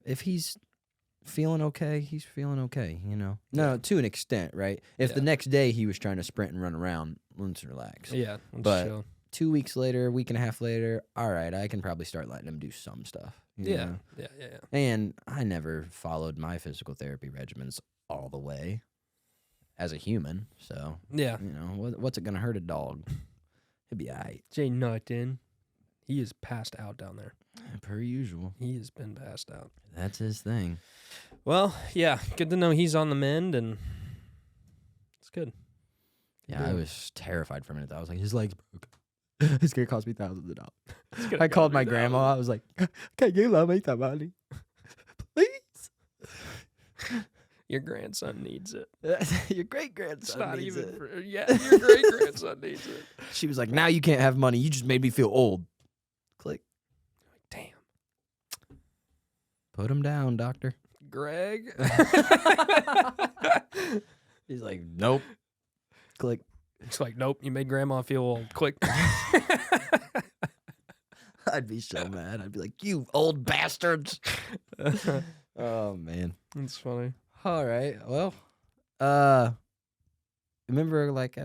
if he's feeling okay, he's feeling okay, you know. No, to an extent, right? If the next day he was trying to sprint and run around, let's relax. Yeah. Let's But chill. 2 weeks later, week and a half later, all right, I can probably start letting him do some stuff. you Yeah. know? Yeah. And I never followed my physical therapy regimens all the way as a human. So, Yeah. you know, what's it going to hurt a dog? He'll be all right. Jay Nutton, he is passed out down there. Per usual. He has been passed out. That's his thing. Well, yeah, good to know he's on the mend, and it's good. Yeah, I was terrified for a minute. I was like, his leg's broke. It's going to cost me thousands of dollars. I called my grandma. I was like, can you love me some money? Please. Your grandson needs it. Your great It's grandson not needs even it. for, yeah, your great grandson needs it. She was like, now you can't have money. You just made me feel old. Click. Damn. Put him down, doctor. Greg. He's like, nope. Click. It's like, nope, you made grandma feel old. Click. I'd be so mad. I'd be like, you old bastards. Oh, man. That's funny. All right. Well, remember like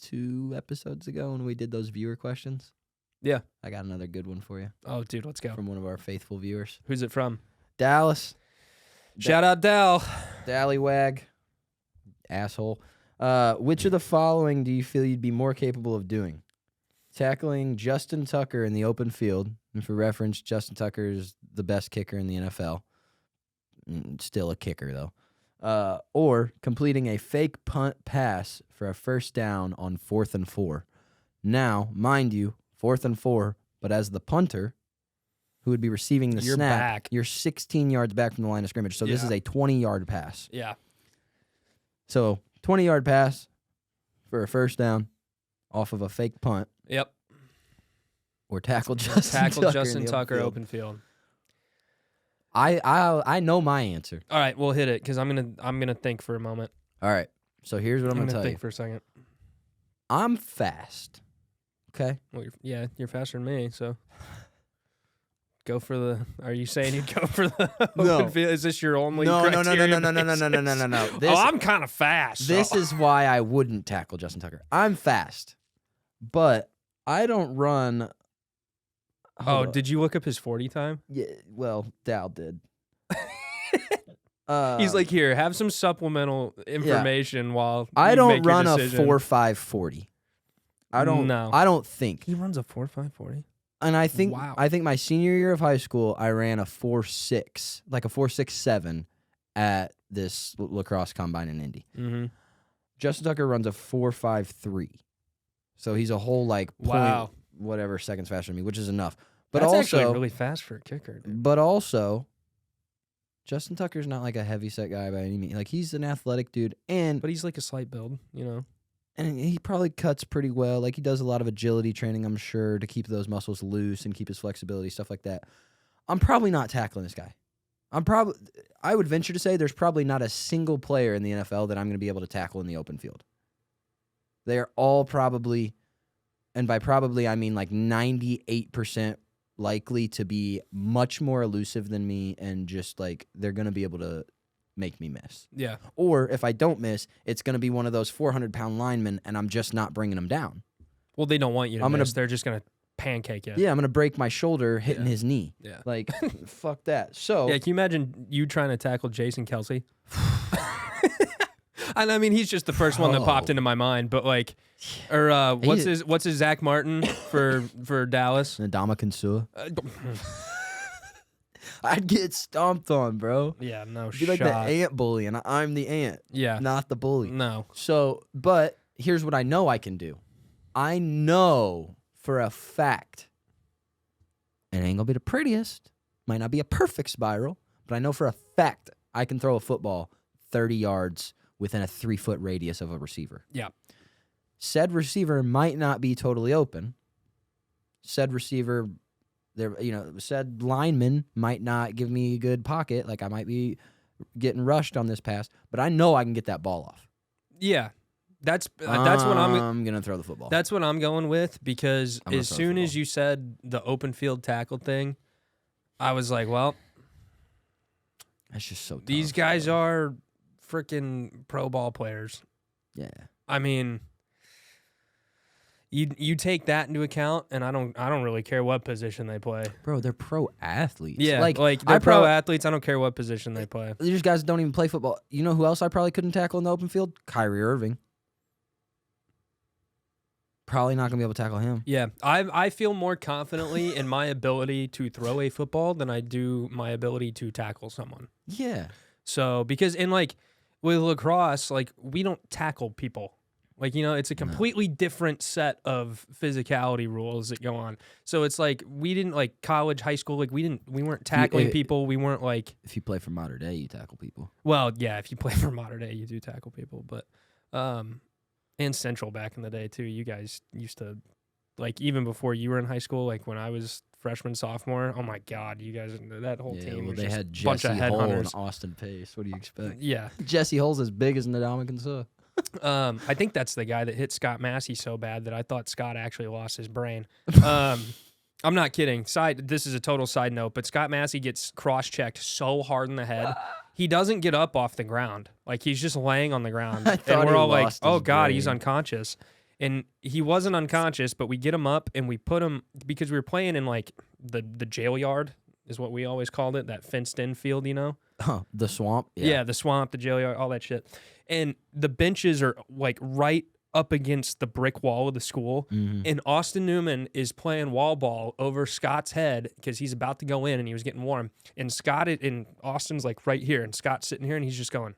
2 episodes ago when we did those viewer questions? Yeah. I got another good one for you Oh, dude, let's go. from one of our faithful viewers. Who's it from? Dallas. Shout out Dal. Dallywag. Asshole. Which of the following do you feel you'd be more capable of doing? Tackling Justin Tucker in the open field. And for reference, Justin Tucker is the best kicker in the NFL. Still a kicker, though. Or completing a fake punt pass for a first down on 4th and 4. Now, mind you, 4th and 4, but as the punter, who would be receiving the You're snap, back. you're 16 yards back from the line of scrimmage. So this Yeah. is a 20-yard pass. Yeah. So 20-yard pass for a first down off of a fake punt, Yep. or tackle Justin Tackle Tucker Justin in the Tucker field. open field. I know my answer. All right, we'll hit it because I'm gonna think for a moment. All right. So here's what I'm gonna tell think you. for a second. I'm fast. Okay. Well, you're faster than me, so go for the. Are you saying you'd go for the No. open field? Is this your only? No. criteria This, Oh, I'm kind of fast. this so. is why I wouldn't tackle Justin Tucker. I'm fast, but I don't run. Oh, Hold up. did you look up his 40 time? Yeah. Well, Dal did. He's like, here, have some supplemental information while I you don't make your run a decision." 4.5 I don't. No. I don't think. He runs a 4.5 40. And I think Wow. my senior year of high school, I ran a 4.6, like a 4.67 at this lacrosse combine in Indy. Mm-hmm. Justin Tucker runs a 4.53, so he's a whole like point Wow. whatever seconds faster than me, which is enough. But That's also, actually really fast for a kicker, dude. but also, Justin Tucker's not like a heavy set guy by any means. Like he's an athletic dude, and But he's like a slight build, you know. and he probably cuts pretty well. Like, he does a lot of agility training, I'm sure, to keep those muscles loose and keep his flexibility, stuff like that. I'm probably not tackling this guy. I would venture to say there's probably not a single player in the NFL that I'm going to be able to tackle in the open field. They are all probably, and by probably I mean like 98% likely to be much more elusive than me, and just like they're going to be able to make me miss. Yeah. Or if I don't miss, it's going to be one of those 400-pound linemen, and I'm just not bringing them down. Well, they don't want you to miss. They're just going to pancake you. Yeah, I'm going to break my shoulder hitting his knee. Yeah. Like, fuck that. So yeah, can you imagine you trying to tackle Jason Kelsey? And I mean, he's just the first one that popped into my mind, but like, or what's his Zach Martin for Dallas? Ndamukong Suh. I'd get stomped on, bro. Yeah, no Be like the ant bully, and I'm the ant. Yeah, not the bully. No. So, but here's what I know I can do. I know for a fact, and it ain't gonna be the prettiest, might not be a perfect spiral, but I know for a fact I can throw a football 30 yards within a 3-foot radius of a receiver. Yeah. Said receiver might not be totally open. Said receiver, said lineman might not give me a good pocket. Like, I might be getting rushed on this pass, but I know I can get that ball off. Yeah. That's what I'm gonna throw the football. That's what I'm going with, because as soon as you said the open field tackle thing, I was like, well, that's just so tough. These guys are freaking pro ball players. Yeah. I mean, you take that into account, and I don't really care what position they play. Bro, they're pro athletes. Yeah, like they're pro athletes. I don't care what position they play. These guys don't even play football. You know who else I probably couldn't tackle in the open field? Kyrie Irving. Probably not gonna be able to tackle him. Yeah, I feel more confidently in my ability to throw a football than I do my ability to tackle someone. Yeah. So because with lacrosse, like, we don't tackle people. Like, it's a completely different set of physicality rules that go on. So it's like, we didn't, like, college, high school, like, we weren't tackling people. We weren't like, if you play for modern day, you tackle people. Well, yeah, if you play for modern day, you do tackle people. But and Central back in the day too, you guys used to, like, even before you were in high school, like when I was freshman, sophomore, oh my God, you guys, that whole team was they just had a bunch of Jesse Hull and headhunters. Austin Pace. What do you expect? Yeah. Jesse Hull's as big as Ndamukong Suh. I think that's the guy that hit Scott Massey so bad that I thought Scott actually lost his brain. I'm not kidding. This is a total side note, but Scott Massey gets cross-checked so hard in the head, he doesn't get up off the ground. Like, he's just laying on the ground. And we're all like, oh, God, he's unconscious. And he wasn't unconscious, but we get him up and we put him, because we were playing in, like, the jail yard is what we always called it, that fenced-in field, Huh, the swamp? Yeah, the swamp, the jail yard, all that shit. And the benches are, like, right up against the brick wall of the school. Mm-hmm. And Austin Newman is playing wall ball over Scott's head because he's about to go in and he was getting warm. And Austin's, like, right here, and Scott's sitting here, and he's just going.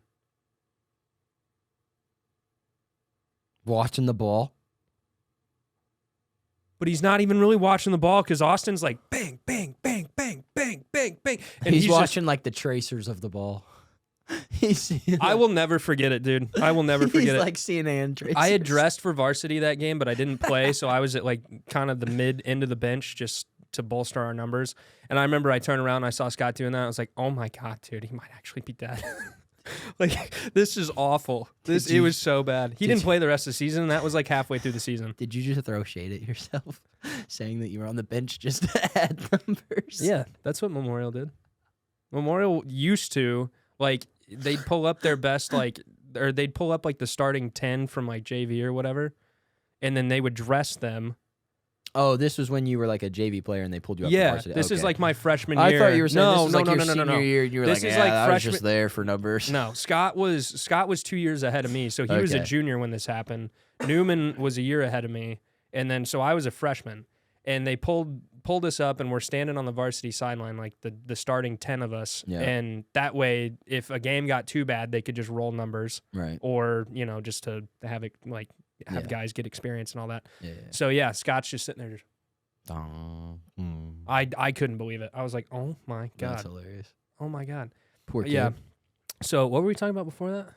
Watching the ball. But he's not even really watching the ball, because Austin's like, bang, bang, bang, bang, bang, bang, bang. And he's watching, like, the tracers of the ball. I will never forget it, dude. I will never forget it. He's like CNN tracers. I had dressed for varsity that game, but I didn't play, so I was at, like, kind of the mid end of the bench just to bolster our numbers. And I remember I turned around and I saw Scott doing that. I was like, oh my God, dude, he might actually be dead. Like, this is awful. It was so bad. He didn't play the rest of the season. That was like halfway through the season. Did you just throw shade at yourself, saying that you were on the bench just to add numbers? Yeah, that's what Memorial did. Memorial used to, like, they'd pull up their best, like, or they'd pull up, like, the starting 10 from, like, JV or whatever, and then they would dress them. Oh, this was when you were, like, a JV player and they pulled you up to varsity. This is, like, my freshman year. I thought you were saying this was like your no. senior year, and you were This like, is yeah, like I was just there for numbers. No, Scott was 2 years ahead of me, so he was a junior when this happened. Newman was a year ahead of me, and then so I was a freshman, and they pulled us up, and we're standing on the varsity sideline, like the starting 10 of us, and that way, if a game got too bad, they could just roll numbers, right? Or just to have it, like, have guys get experience and all that. Yeah. So yeah, Scott's just sitting there. I couldn't believe it. I was like, oh my God. That's hilarious. Oh my God. Poor kid. Yeah. So what were we talking about before that?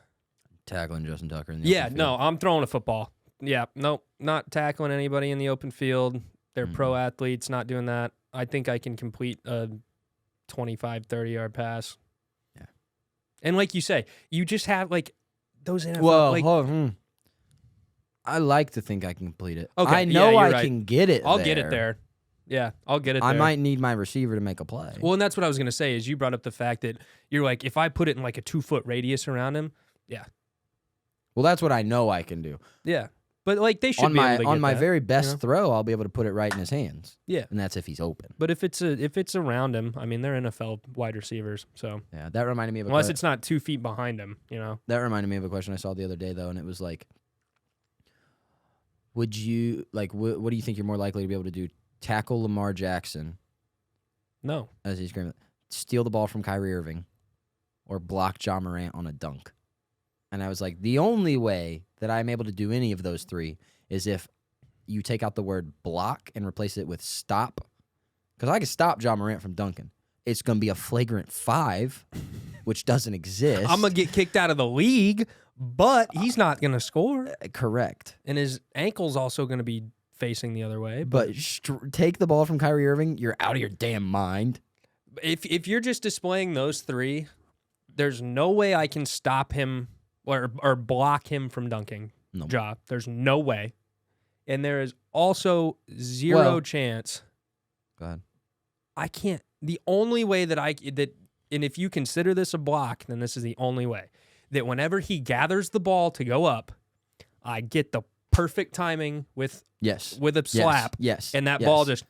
Tackling Justin Tucker in the open field. No, I'm throwing a football. Yeah, nope, not tackling anybody in the open field. They're pro athletes, not doing that. I think I can complete a 25, 30-yard pass. Yeah. And like you say, you just have like those NFL. Well, I like to think I can complete it. Okay, I know you're I right. can get it I'll get it there. Yeah, I'll get it there. I might need my receiver to make a play. Well, and that's what I was going to say is you brought up the fact that you're like, if I put it in like a 2-foot radius around him, yeah. Well, that's what I know I can do. Yeah. But like they should be able to get on my that, very best you know? throw, I'll be able to put it right in his hands. Yeah. And that's if he's open. But if it's around him, I mean, they're NFL wide receivers, so Yeah, that reminded me of unless it's not 2 feet behind him, you know. That reminded me of a question I saw the other day though, and it was like, would you what do you think you're more likely to be able to do? Tackle Lamar Jackson No. as he's screaming, steal the ball from Kyrie Irving, or block John Morant on a dunk? And I was like, the only way that I'm able to do any of those three is if you take out the word block and replace it with stop. Because I can stop John Morant from dunking. It's going to be a flagrant 5, which doesn't exist. I'm going to get kicked out of the league, but he's not going to score. Correct. And his ankle's also going to be facing the other way. But take the ball from Kyrie Irving, you're out of your damn mind. If you're just displaying those three, there's no way I can stop him or block him from dunking. No. Ja. There's no way. And there is also zero chance. Go ahead. I can't. The only way and if you consider this a block, then this is the only way, that whenever he gathers the ball to go up, I get the perfect timing with a slap. Yes. And that ball just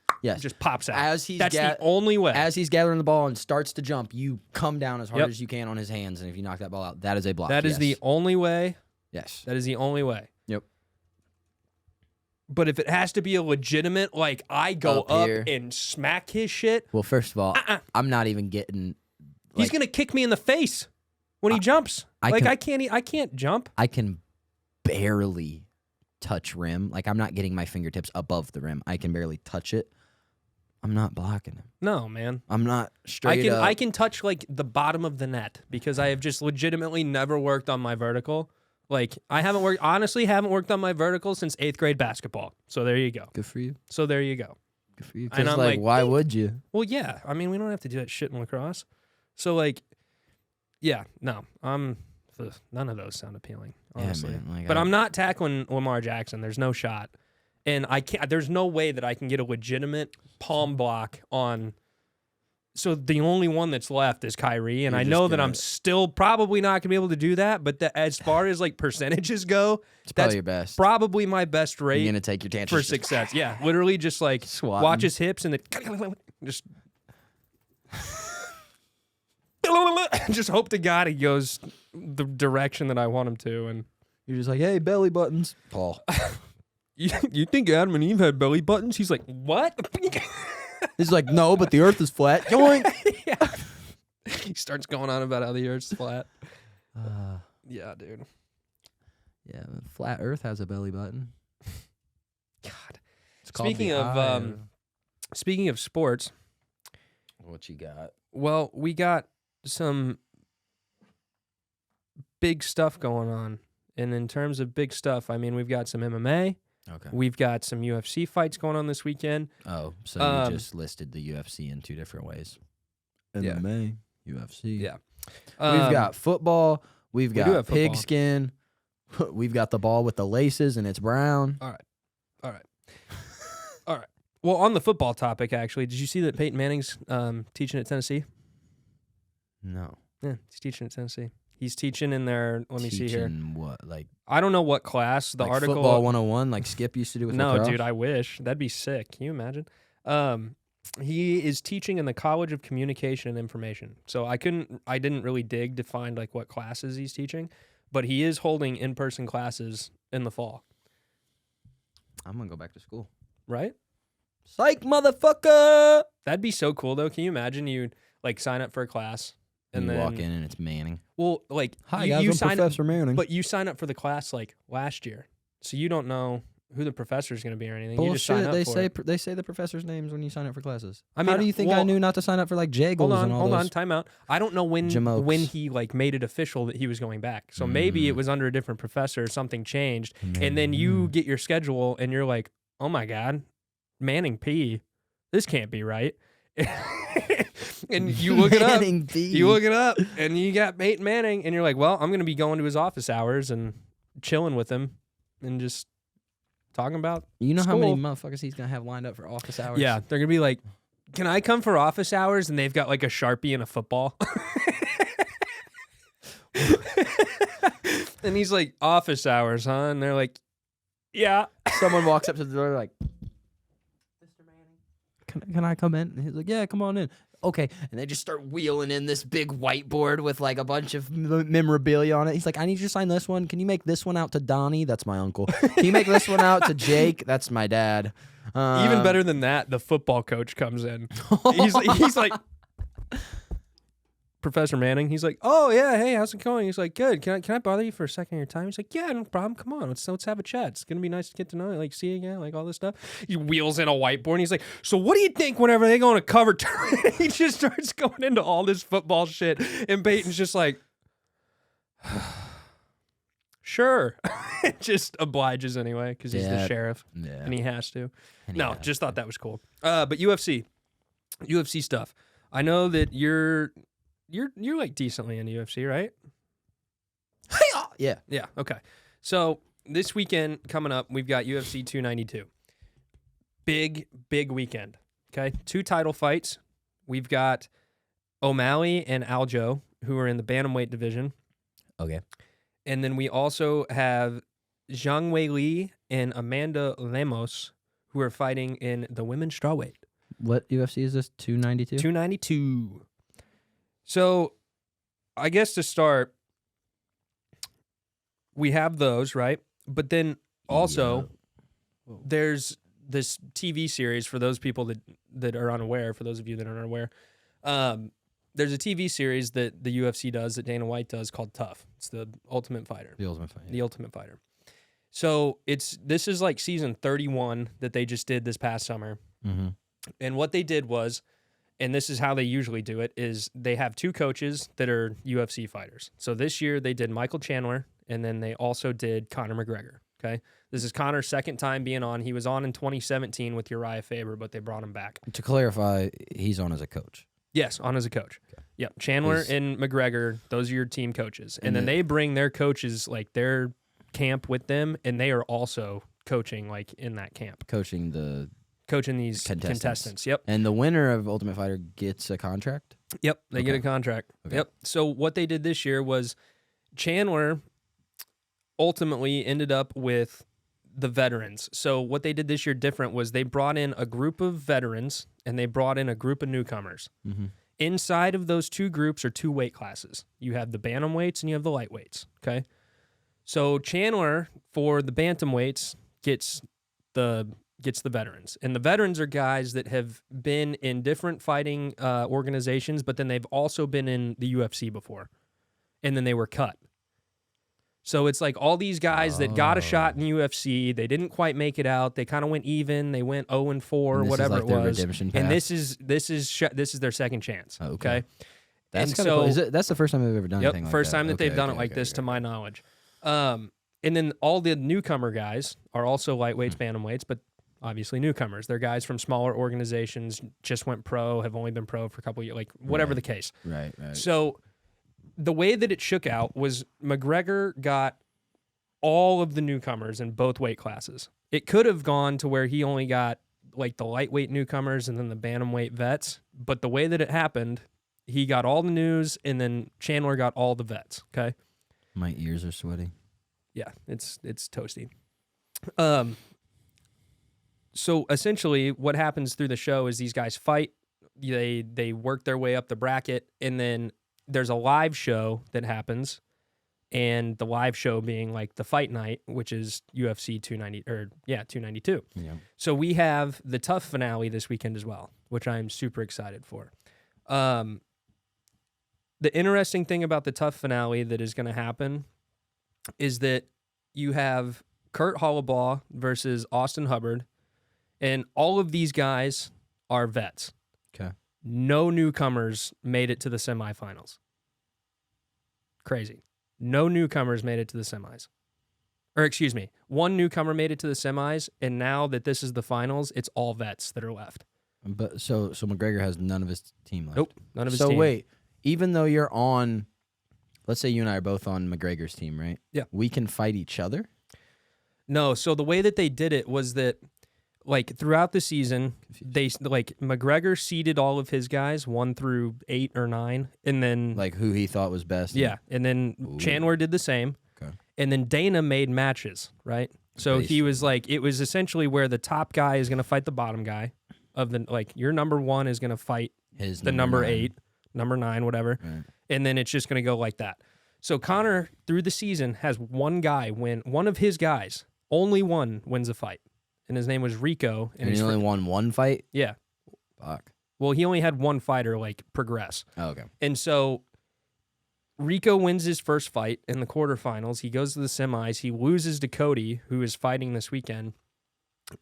pops out. That's the only way. As he's gathering the ball and starts to jump, you come down as hard as you can on his hands, and if you knock that ball out, that is a block. That is the only way. Yes. That is the only way. Yep. But if it has to be a legitimate, like, I go up and smack his shit. Well, first of all, I'm not even getting. He's going to kick me in the face when he jumps. I can't jump. I can barely touch rim. Like, I'm not getting my fingertips above the rim. I can barely touch it. I'm not blocking him. No, man. I'm not straight up. I can touch like the bottom of the net because I have just legitimately never worked on my vertical. Like, I haven't worked on my vertical since 8th grade basketball. So there you go. Good for you. So there you go. Good for you. And I'm like, why would you? Well, yeah. I mean, we don't have to do that shit in lacrosse. So like, yeah, no. None of those sound appealing, honestly. Yeah, man. But I'm not tackling Lamar Jackson. There's no shot. And there's no way that I can get a legitimate palm block on. So the only one that's left is Kyrie, and I know that I'm still probably not going to be able to do that. But as far as like percentages go, that's your best. Probably my best rate. You're going to take your tantrums for success. Yeah, literally just like watch his hips and then just just hope to God he goes the direction that I want him to, and you're just like, hey, belly buttons, Paul. You think Adam and Eve had belly buttons? He's like, what? He's like, no, but the earth is flat. Yoink. Yeah. He starts going on about how the earth's flat. Yeah, dude. Yeah, flat earth has a belly button. God. It's Speaking of sports. What you got? Well, we got some big stuff going on. And in terms of big stuff, I mean, we've got some MMA. Okay. We've got some UFC fights going on this weekend. Oh, so you just listed the UFC in 2 different ways. MMA, UFC. Yeah. We've got football. We've got pigskin. We've got the ball with the laces and it's brown. All right. Well, on the football topic, actually, did you see that Peyton Manning's teaching at Tennessee? No. Yeah, he's teaching at Tennessee. He's teaching in their, let me see here. What? Like, I don't know what class. The article. Football 101, like Skip used to do with lacrosse? No, dude, I wish. That'd be sick. Can you imagine? He is teaching in the College of Communication and Information. So I didn't really dig to find like what classes he's teaching, but he is holding in-person classes in the fall. I'm going to go back to school. Right? Psych, motherfucker! That'd be so cool, though. Can you imagine you like sign up for a class? And then walk in and it's Manning. Well, like, hi guys, I'm Professor Manning. But you sign up for the class like last year, so you don't know who the professor's going to be or anything. You just sign Bullshit. up They for say it. they say the professor's names when you sign up for classes. I mean, how do you think I knew not to sign up for like Jagels and all hold those? on, time out. I don't know when Jamokes. he like made it official that he was going back. So maybe it was under a different professor, something changed, and then you get your schedule and you're like, oh my god, Manning P, this can't be right. And you look it up. You look it up, and you got Peyton Manning, and you're like, well, I'm going to be going to his office hours and chilling with him and just talking about You know school. how many motherfuckers he's gonna have lined up for office hours? Yeah, they're going to be like, can I come for office hours? And they've got like a Sharpie and a football. And he's like, office hours, huh? And they're like, yeah. Someone walks up to the door like, Mr. Manning, can I come in? And he's like, yeah, come on in. Okay, and they just start wheeling in this big whiteboard with like a bunch of memorabilia on it. He's like, I need you to sign this one. Can you make this one out to Donnie? That's my uncle. Can you make this one out to Jake? That's my dad. Even better than that, the football coach comes in. He's like, Professor Manning. He's like, oh yeah, hey, how's it going? He's like, good. Can I bother you for a second of your time? He's like, yeah, no problem. Come on, let's have a chat. It's gonna be nice to get to know you, like see you again, like all this stuff. He wheels in a whiteboard. And he's like, so what do you think whenever they go on a cover tournament? He just starts going into all this football shit, and Peyton's just like, sure, just obliges anyway because he's the sheriff and he has to. Just thought that was cool. But UFC stuff. I know that you're like decently in UFC, right? Yeah. Yeah. Okay. So this weekend coming up, we've got UFC 292. Big weekend. Okay. 2 title fights. We've got O'Malley and Aljo, who are in the bantamweight division. Okay. And then we also have Zhang Wei Li and Amanda Lemos, who are fighting in the women's strawweight. What UFC is this? 292? 292. So, I guess to start, we have those, right? But then also, there's this TV series for those people that are unaware, for those of you that are unaware. There's a TV series that the UFC does, that Dana White does, called Tough. It's the Ultimate Fighter. The Ultimate Fighter. The Ultimate Fighter. So, this is like season 31 that they just did this past summer. Mm-hmm. And what they did was, and this is how they usually do it, is they have 2 coaches that are UFC fighters. So this year they did Michael Chandler, and then they also did Conor McGregor, okay? This is Conor's second time being on. He was on in 2017 with Uriah Faber, but they brought him back. To clarify, he's on as a coach. Yes, on as a coach. Okay. Yep, Chandler and McGregor, those are your team coaches. And then they bring their coaches, like their camp with them, and they are also coaching like in that camp. Coaching these contestants. Yep. And the winner of Ultimate Fighter gets a contract? Yep, they get a contract. Okay. Yep. So what they did this year was Chandler ultimately ended up with the veterans. So what they did this year different was they brought in a group of veterans and they brought in a group of newcomers. Mm-hmm. Inside of those 2 groups are 2 weight classes. You have the bantamweights and you have the lightweights, okay? So Chandler, for the bantamweights, gets the veterans. And the veterans are guys that have been in different fighting organizations, but then they've also been in the UFC before. And then they were cut. So it's like all these guys that got a shot in the UFC, they didn't quite make it out. They kind of went even. They went 0-4, or whatever it was. Redemption path. And this is their second chance. Oh, okay. That's kind of cool. That's the first time they've ever done anything like that. First time that they've done it like this, to my knowledge. And then all the newcomer guys are also lightweights, bantamweights, but obviously newcomers. They're guys from smaller organizations, just went pro, have only been pro for a couple of years, like whatever the case. Right. So the way that it shook out was McGregor got all of the newcomers in both weight classes. It could have gone to where he only got like the lightweight newcomers and then the bantamweight vets, but the way that it happened, he got all the news and then Chandler got all the vets, okay? My ears are sweaty. Yeah, it's toasty. So essentially what happens through the show is these guys fight, they work their way up the bracket, and then there's a live show that happens, and the live show being like the fight night, which is UFC 292. Yeah. So we have the Tough finale this weekend as well, which I'm super excited for. The interesting thing about the Tough finale that is going to happen is that you have Kurt Hollabaugh versus Austin Hubbard, and all of these guys are vets. Okay. No newcomers made it to the semifinals. Crazy. No newcomers made it to the semis. Or excuse me, one newcomer made it to the semis, and now that this is the finals, it's all vets that are left. But so McGregor has none of his team left. Nope, none of his So team. wait, even though you're on, let's say you and I are both on McGregor's team, right? Yeah. We can fight each other? No, so the way that they did it was that, like, throughout the season, they, like, McGregor seeded all of his guys 1 through 8 or 9, and then Like who he thought was best? yeah, and then Ooh. Chandler did the same. Okay. And then Dana made matches, right? So he was like, it was essentially where the top guy is going to fight the bottom guy of the, like, your number 1 is going to fight His the number 9. 8, number 9, whatever. Right. And then it's just going to go like that. So Connor, through the season, has one guy win, one of his guys, only one wins a fight. And his name was Rico. And he's he only won one fight? yeah. Fuck. Well, he only had one fighter, like, progress. Oh, okay. And so Rico wins his first fight in the quarterfinals. He goes to the semis. He loses to Cody, who is fighting this weekend.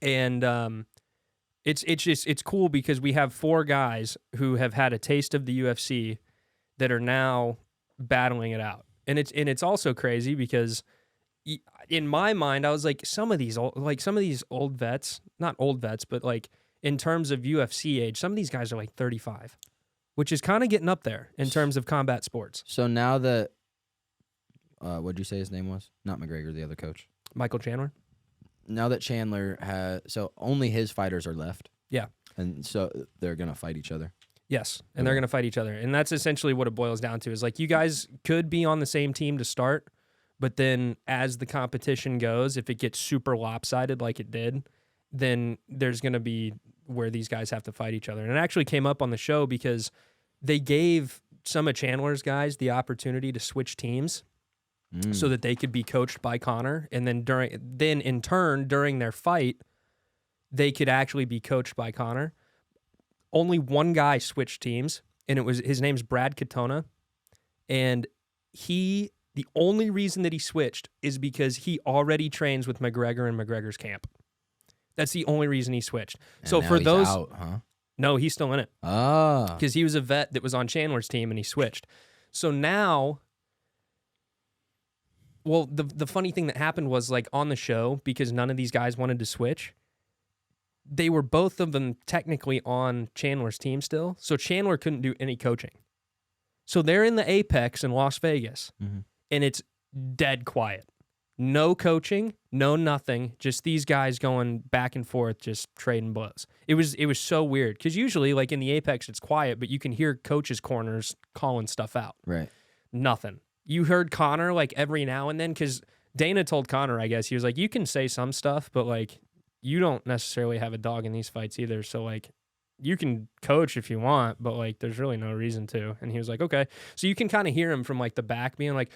And it's cool because we have 4 guys who have had a taste of the UFC that are now battling it out. And it's also crazy because in my mind I was like, some of these old vets, not old vets, but like in terms of UFC age, some of these guys are like 35, which is kind of getting up there in terms of combat sports. So now that, what'd you say his name was? Not McGregor, the other coach. Michael Chandler? Now that Chandler has, so only his fighters are left. Yeah. And so they're going to fight each other. Yes, and they're going to fight each other. And that's essentially what it boils down to is like you guys could be on the same team to start, but then as the competition goes, if it gets super lopsided like it did, then there's going to be where these guys have to fight each other. And it actually came up on the show because they gave some of Chandler's guys the opportunity to switch teams so that they could be coached by Connor. And then in turn, during their fight, they could actually be coached by Connor. Only one guy switched teams, and his name's Brad Katona. And the only reason that he switched is because he already trains with McGregor in McGregor's camp. That's the only reason he switched. And so now for he's those, out, huh? no, he's still in it Ah. because he was a vet that was on Chandler's team and he switched. So now, well, the funny thing that happened was like on the show, because none of these guys wanted to switch, they were both of them technically on Chandler's team still. So Chandler couldn't do any coaching. So they're in the Apex in Las Vegas, and it's dead quiet. No coaching, no nothing, just these guys going back and forth, just trading blows. It was so weird because usually, like in the Apex, it's quiet, but you can hear coaches' corners calling stuff out. Right. Nothing. You heard Connor like every now and then because Dana told Connor, I guess, he was like, you can say some stuff, but like you don't necessarily have a dog in these fights either. So like you can coach if you want, but like there's really no reason to. And he was like, okay. So you can kind of hear him from like the back being like,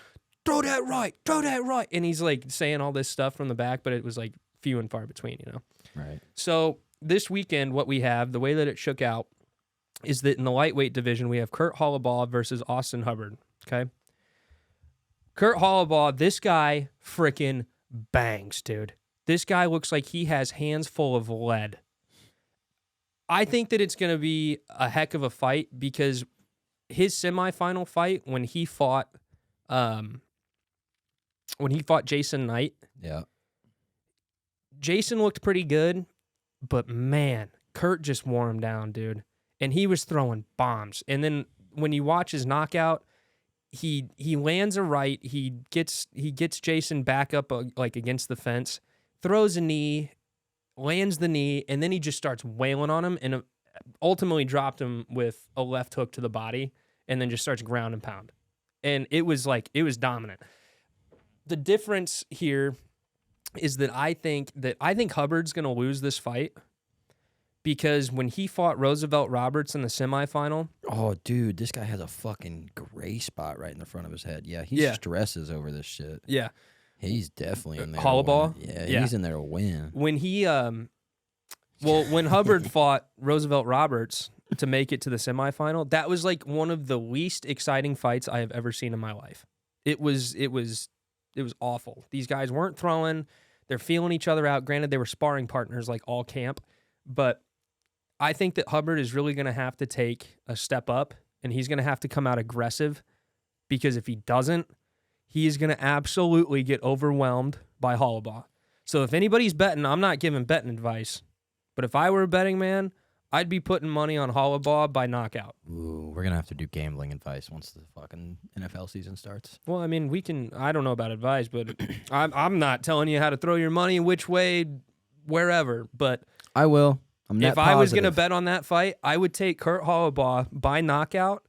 throw that right. And he's like saying all this stuff from the back, but it was like few and far between, you know? Right. So this weekend, what we have, the way that it shook out is that in the lightweight division, we have Kurt Hollabaugh versus Austin Hubbard. Okay. Kurt Hollabaugh, this guy freaking bangs, dude. This guy looks like he has hands full of lead. I think that it's going to be a heck of a fight because his semifinal fight when he fought Jason Knight, Yeah. Jason looked pretty good, but man, Kurt just wore him down, dude. And he was throwing bombs. And then when you watch his knockout, he lands a right, he gets Jason back up like against the fence, throws a knee, lands the knee, and then he just starts wailing on him and ultimately dropped him with a left hook to the body and then just starts ground and pound. And it was dominant. The difference here is that I think Hubbard's going to lose this fight because when he fought Roosevelt Roberts in the semifinal. Oh, dude, this guy has a fucking gray spot right in the front of his head. Yeah, he stresses over this shit. Yeah. He's definitely in there. Hollabaugh? Yeah, he's in there to win. When he, when Hubbard fought Roosevelt Roberts to make it to the semifinal, that was like one of the least exciting fights I have ever seen in my life. It was awful. These guys weren't throwing. They're feeling each other out. Granted, they were sparring partners like all camp, but I think that Hubbard is really going to have to take a step up, and he's going to have to come out aggressive, because if he doesn't, he is going to absolutely get overwhelmed by Hollabaugh. So if anybody's betting, I'm not giving betting advice, but if I were a betting man, I'd be putting money on Hollabaugh by knockout. Ooh, we're gonna have to do gambling advice once the fucking NFL season starts. Well, I mean, we can. I don't know about advice, but I'm not telling you how to throw your money which way, wherever. But I will. I'm net if I was positive. gonna bet on that fight, I would take Kurt Hollabaugh by knockout.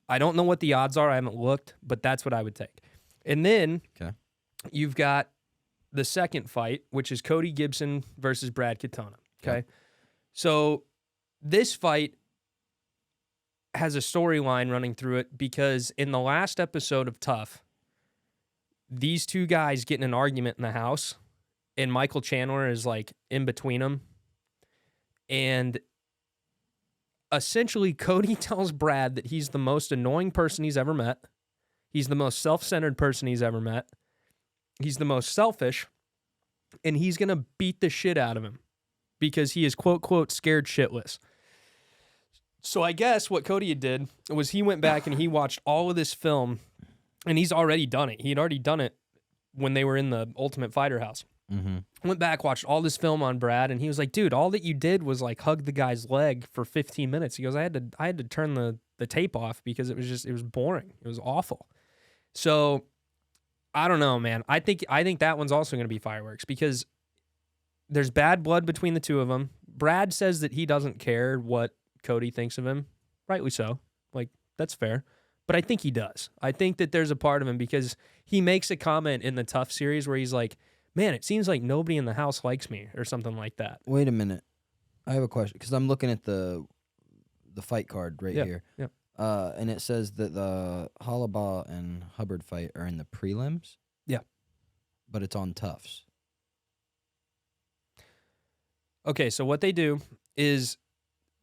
I don't know what the odds are. I haven't looked, but that's what I would take. And then you've got the second fight, which is Cody Gibson versus Brad Katona. Okay, so this fight has a storyline running through it, because in the last episode of Tough, these two guys get in an argument in the house, and Michael Chandler is like in between them. And essentially, Cody tells Brad that he's the most annoying person he's ever met. He's the most self-centered person he's ever met. He's the most selfish, and he's going to beat the shit out of him because he is, quote, quote, scared shitless. So I guess what Cody did was he went back and he watched all of this film, and he's already done it. He had already done it when they were in the Ultimate Fighter house. Mm-hmm. Went back, watched all this film on Brad, and he was like, dude, all that you did was like hug the guy's leg for 15 minutes. He goes, I had to turn the tape off because it was boring. It was awful. So I don't know, man. I think that one's also going to be fireworks because there's bad blood between the two of them. Brad says that he doesn't care what Cody thinks of him. Rightly so. Like, that's fair. But I think he does. I think that there's a part of him because he makes a comment in the Tough series where he's like, man, it seems like nobody in the house likes me or something like that. Wait a minute. I have a question because I'm looking at the fight card right here. Yeah. And it says that the Hollabaugh and Hubbard fight are in the prelims. Yeah. But it's on Toughs. Okay, so what they do is...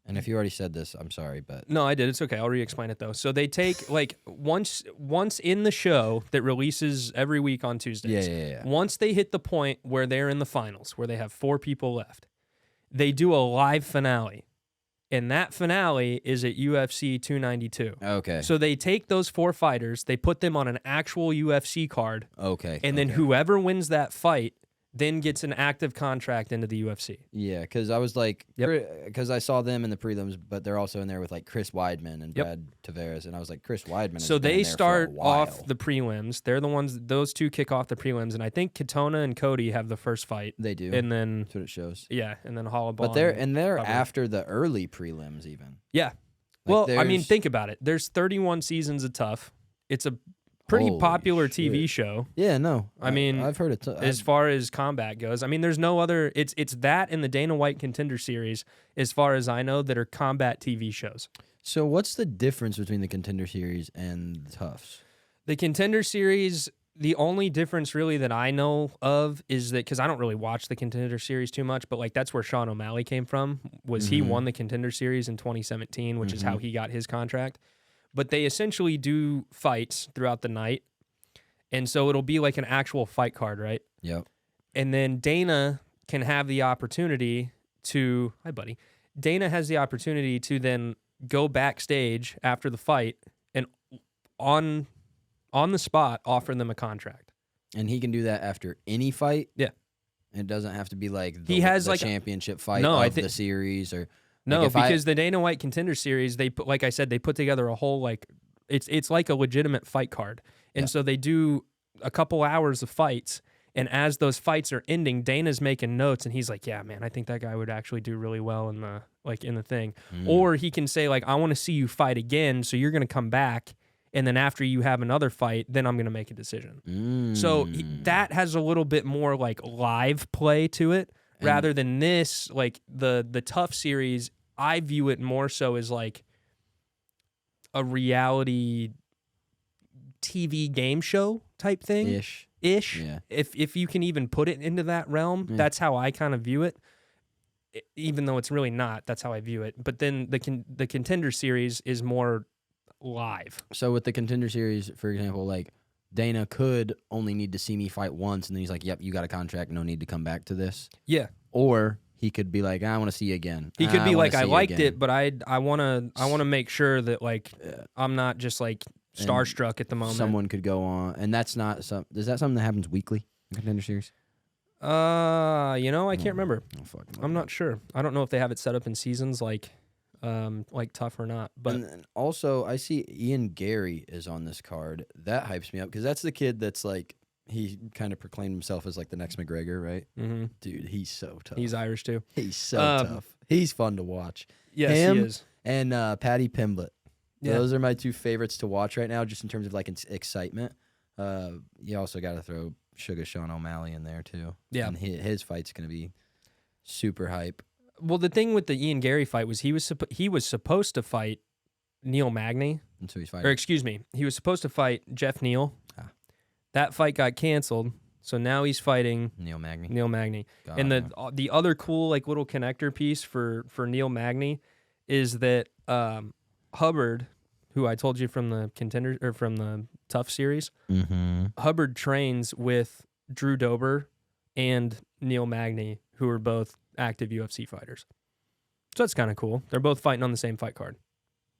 And if you already said this, I'm sorry, but... No, I did. It's okay. I'll re-explain it, though. So they take, like, once in the show that releases every week on Tuesdays, yeah. Once they hit the point where they're in the finals, where they have 4 people left, they do a live finale. And that finale is at UFC 292. Okay. So they take those 4 fighters, they put them on an actual UFC card. Okay. And then whoever wins that fight then gets an active contract into the UFC. Yeah, because I was like, because I saw them in the prelims, but they're also in there with like Chris Weidman and Brad Tavares, and I was like, Chris Weidman. So they start off the prelims. They're the ones; those two kick off the prelims, and I think Katona and Cody have the first fight. They do, and then that's what it shows. Yeah, and then Hollabaugh. But they're after the early prelims, even. Yeah. Like well, I mean, think about it. There's 31 seasons of Tough. It's a pretty popular TV show. Yeah, no. I mean, I've heard it. As far as combat goes, I mean, there's no other. It's that and the Dana White Contender Series, as far as I know, that are combat TV shows. So what's the difference between the Contender Series and the Toughs? The Contender Series, the only difference really that I know of is that, because I don't really watch the Contender Series too much, but like that's where Sean O'Malley came from, was he won the Contender Series in 2017, which is how he got his contract. But they essentially do fights throughout the night. And so it'll be like an actual fight card, right? Yep. And then Dana can have the opportunity to... Hi, buddy. Dana has the opportunity to then go backstage after the fight and on the spot offer them a contract. And he can do that after any fight? Yeah. It doesn't have to be like he has the like championship fight of the series or... No, like because the Dana White Contender Series, they put, like I said, they put together a whole like it's like a legitimate fight card, and so they do a couple hours of fights, and as those fights are ending, Dana's making notes, and he's like, "Yeah, man, I think that guy would actually do really well in the thing," or he can say like, "I want to see you fight again, so you're gonna come back." And then after you have another fight, then I'm going to make a decision. So that has a little bit more like live play to it. Rather than this, like the Tough series, I view it more so as like a reality TV game show type thing. Ish. Yeah. If you can even put it into that realm, that's how I kind of view it. Even though it's really not, that's how I view it. But then the Contender Series is more live. So with the Contender Series, for example, like Dana could only need to see me fight once, and then he's like, "Yep, you got a contract. No need to come back to this." Yeah. Or he could be like, "I want to see you again." He could be like, "I liked again." it, but I wanna make sure that like I'm not just like starstruck at the moment." Someone could go on, and that's not some. Is that something that happens weekly in Contender Series? I can't remember. Oh, fuck, I'm not sure. I don't know if they have it set up in seasons like tough or not. But and then also, I see Ian Gary is on this card. That hypes me up because that's the kid that's like he kind of proclaimed himself as like the next McGregor, right? mm-hmm. Dude, he's so tough. He's Irish too. He's so tough. He's fun to watch. Yes, Him he is. And Patty Pimblett. Yeah. Those are my two favorites to watch right now, just in terms of like excitement. You also got to throw Sugar Sean O'Malley in there too. Yeah, and his fight's gonna be super hype. Well, the thing with the Ian Gary fight was he was supposed to fight Neil Magny, And so he's fighting. or excuse me, he was supposed to fight Jeff Neal. Ah. That fight got canceled, so now he's fighting Neil Magny. Neil Magny. God, And man. the other cool like little connector piece for Neil Magny is that Hubbard, who I told you from the contender or from the Tough series, Hubbard trains with Drew Dober and Neil Magny, who are both active UFC fighters. So that's kind of cool. They're both fighting on the same fight card.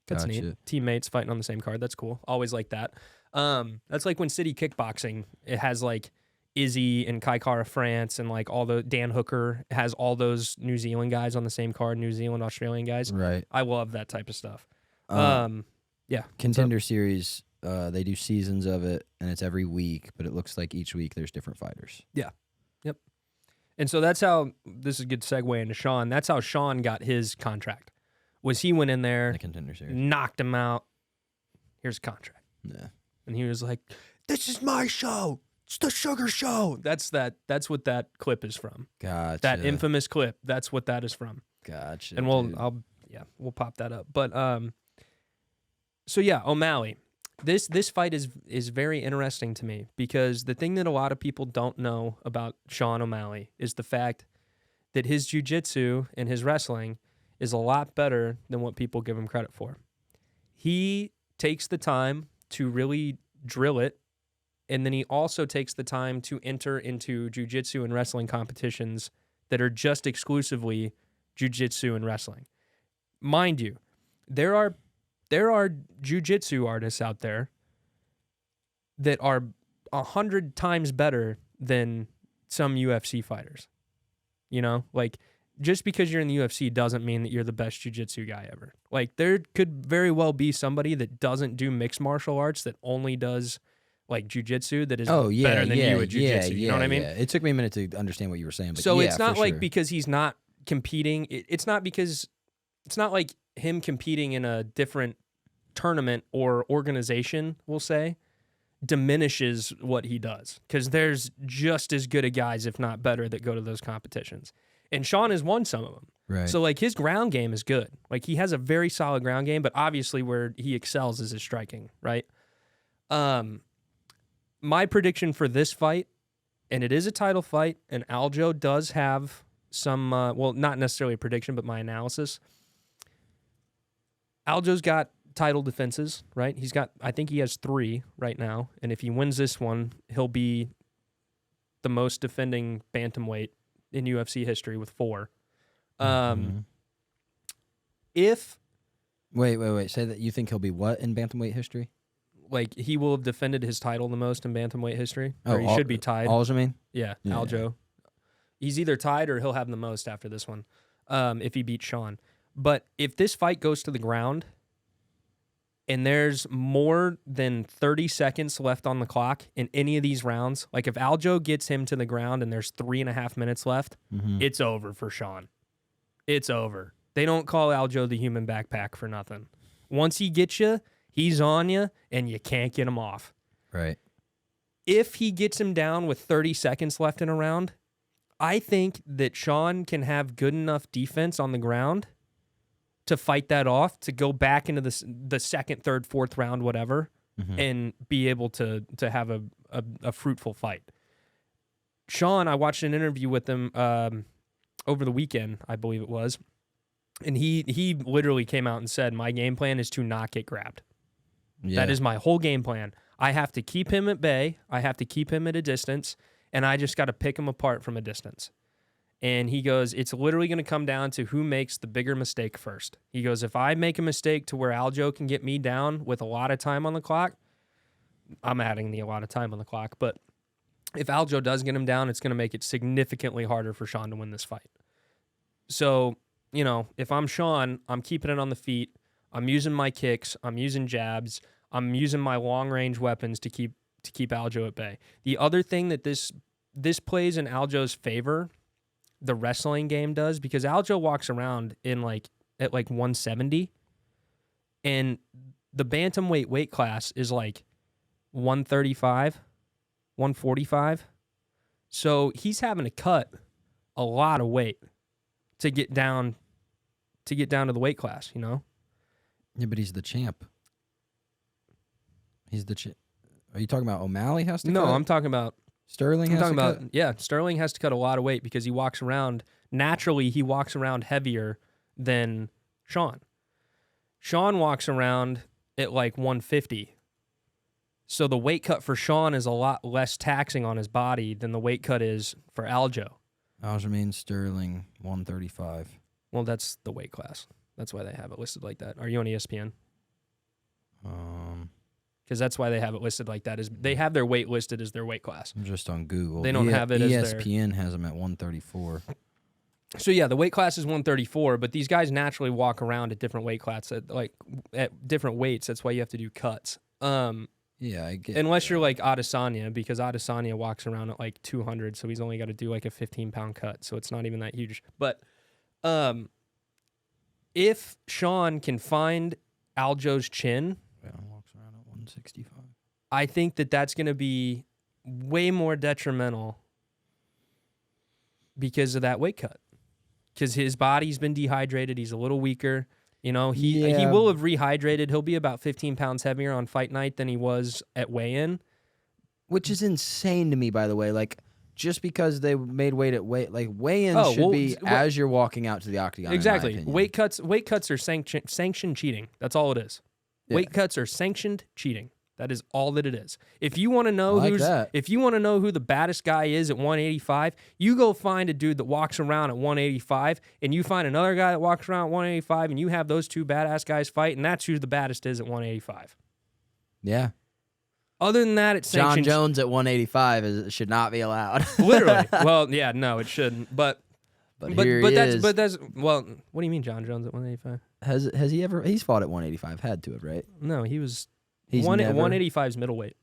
That's Gotcha. neat. Teammates fighting on the same card. That's cool. Always like that. That's like when City Kickboxing, it has like Izzy and Kai Kara France and like all the Dan Hooker has all those New Zealand guys on the same card, New Zealand, Australian guys. Right. I love that type of stuff. Yeah. Contender Series, they do seasons of it, and it's every week, but it looks like each week there's different fighters. Yeah. Yep. And so that's how, this is a good segue into Sean. That's how Sean got his contract. Was he went in there, The Contender Series. knocked him out. Here's a contract. Yeah. And he was like, "This is my show. It's the Sugar Show." That's what that clip is from. Gotcha. That infamous clip. That's what that is from. Gotcha. And we'll pop that up. But so yeah, O'Malley. This fight is very interesting to me because the thing that a lot of people don't know about Sean O'Malley is the fact that his jiu-jitsu and his wrestling is a lot better than what people give him credit for. He takes the time to really drill it, and then he also takes the time to enter into jiu-jitsu and wrestling competitions that are just exclusively jiu-jitsu and wrestling. Mind you, there are jiu-jitsu artists out there that are 100 times better than some UFC fighters. You know, like just because you're in the UFC doesn't mean that you're the best jiu-jitsu guy ever. Like there could very well be somebody that doesn't do mixed martial arts that only does like jiu-jitsu that is better than you at jiu-jitsu. You know what I mean? Yeah. It took me a minute to understand what you were saying. But so yeah, it's not for like sure. because he's not competing. It's not like him competing in a different tournament or organization, we'll say, diminishes what he does. Because there's just as good a guys, if not better, that go to those competitions. And Sean has won some of them. Right. So, like, his ground game is good. Like, he has a very solid ground game, but obviously where he excels is his striking, right? My prediction for this fight, and it is a title fight, and Aljo does have some, not necessarily a prediction, but my analysis. Aljo's got title defenses, right? I think he has 3 right now, and if he wins this one, he'll be the most defending bantamweight in UFC history with 4. If Wait. Say that you think he'll be what in bantamweight history? like he will have defended his title the most in bantamweight history, or he should be tied. Aljamain? Yeah, Yeah. Aljo. He's either tied or he'll have the most after this one, if he beats Sean. But if this fight goes to the ground and there's more than 30 seconds left on the clock in any of these rounds, like if Aljo gets him to the ground and there's 3.5 minutes left, it's over for Sean. It's over. They don't call Aljo the human backpack for nothing. Once he gets you, he's on you, and you can't get him off. Right. If he gets him down with 30 seconds left in a round, I think that Sean can have good enough defense on the ground to fight that off, to go back into the second, third, fourth round, whatever, and be able to have a fruitful fight. Sean, I watched an interview with him over the weekend, I believe it was, and he literally came out and said, "My game plan is to not get grabbed. Yeah. That is my whole game plan. I have to keep him at bay. I have to keep him at a distance, and I just got to pick him apart from a distance. And he goes, it's literally going to come down to who makes the bigger mistake first. He goes, if I make a mistake to where Aljo can get me down with a lot of time on the clock, I'm adding a lot of time on the clock, but if Aljo does get him down, it's going to make it significantly harder for Sean to win this fight. So, you know, if I'm Sean, I'm keeping it on the feet. I'm using my kicks. I'm using jabs. I'm using my long-range weapons to keep Aljo at bay. The other thing that this plays in Aljo's favor, the wrestling game does, because Aljo walks around at 170, and the bantamweight weight class is like 135, 145. So he's having to cut a lot of weight to get down to the weight class, you know? Yeah, but he's the champ. He's the champ. Are you talking about O'Malley has to cut? No, I'm talking about Sterling has to cut? Yeah, Sterling has to cut a lot of weight because he walks around, naturally he walks around heavier than Sean. Sean walks around at like 150. So the weight cut for Sean is a lot less taxing on his body than the weight cut is for Aljo. Aljamain Sterling, 135. Well, that's the weight class. That's why they have it listed like that. Are you on ESPN? Because that's why they have it listed like that. Is they have their weight listed as their weight class. I'm just on Google. They don't have it as their... ESPN has them at 134. So yeah, the weight class is 134, but these guys naturally walk around at different weight classes, at different weights. That's why you have to do cuts. Yeah, I get. Unless you're like Adesanya, because Adesanya walks around at like 200, so he's only got to do like a 15-pound cut, so it's not even that huge. But if Sean can find Aljo's chin, walks around at 165. I think that's going to be way more detrimental because of that weight cut. Because his body's been dehydrated, he's a little weaker. You know, he will have rehydrated. He'll be about 15 pounds heavier on fight night than he was at weigh-in. Which is insane to me, by the way. Like, just because they made weight at weigh-ins should be as you're walking out to the octagon. Exactly. Weight cuts are sanctioned cheating. That's all it is. Yeah. Weight cuts are sanctioned cheating. That is all that it is. If you want to know who the baddest guy is at 185, you go find a dude that walks around at 185, and you find another guy that walks around at 185, and you have those two badass guys fight, and that's who the baddest is at 185. Yeah. Other than that, it's sanctioned. John Jones at 185 should not be allowed. Literally. Well, yeah, no, it shouldn't. But that's well. What do you mean, John Jones at 185? Has he ever? He's fought at 185. Had to have, right? No, he was. 185 is middleweight.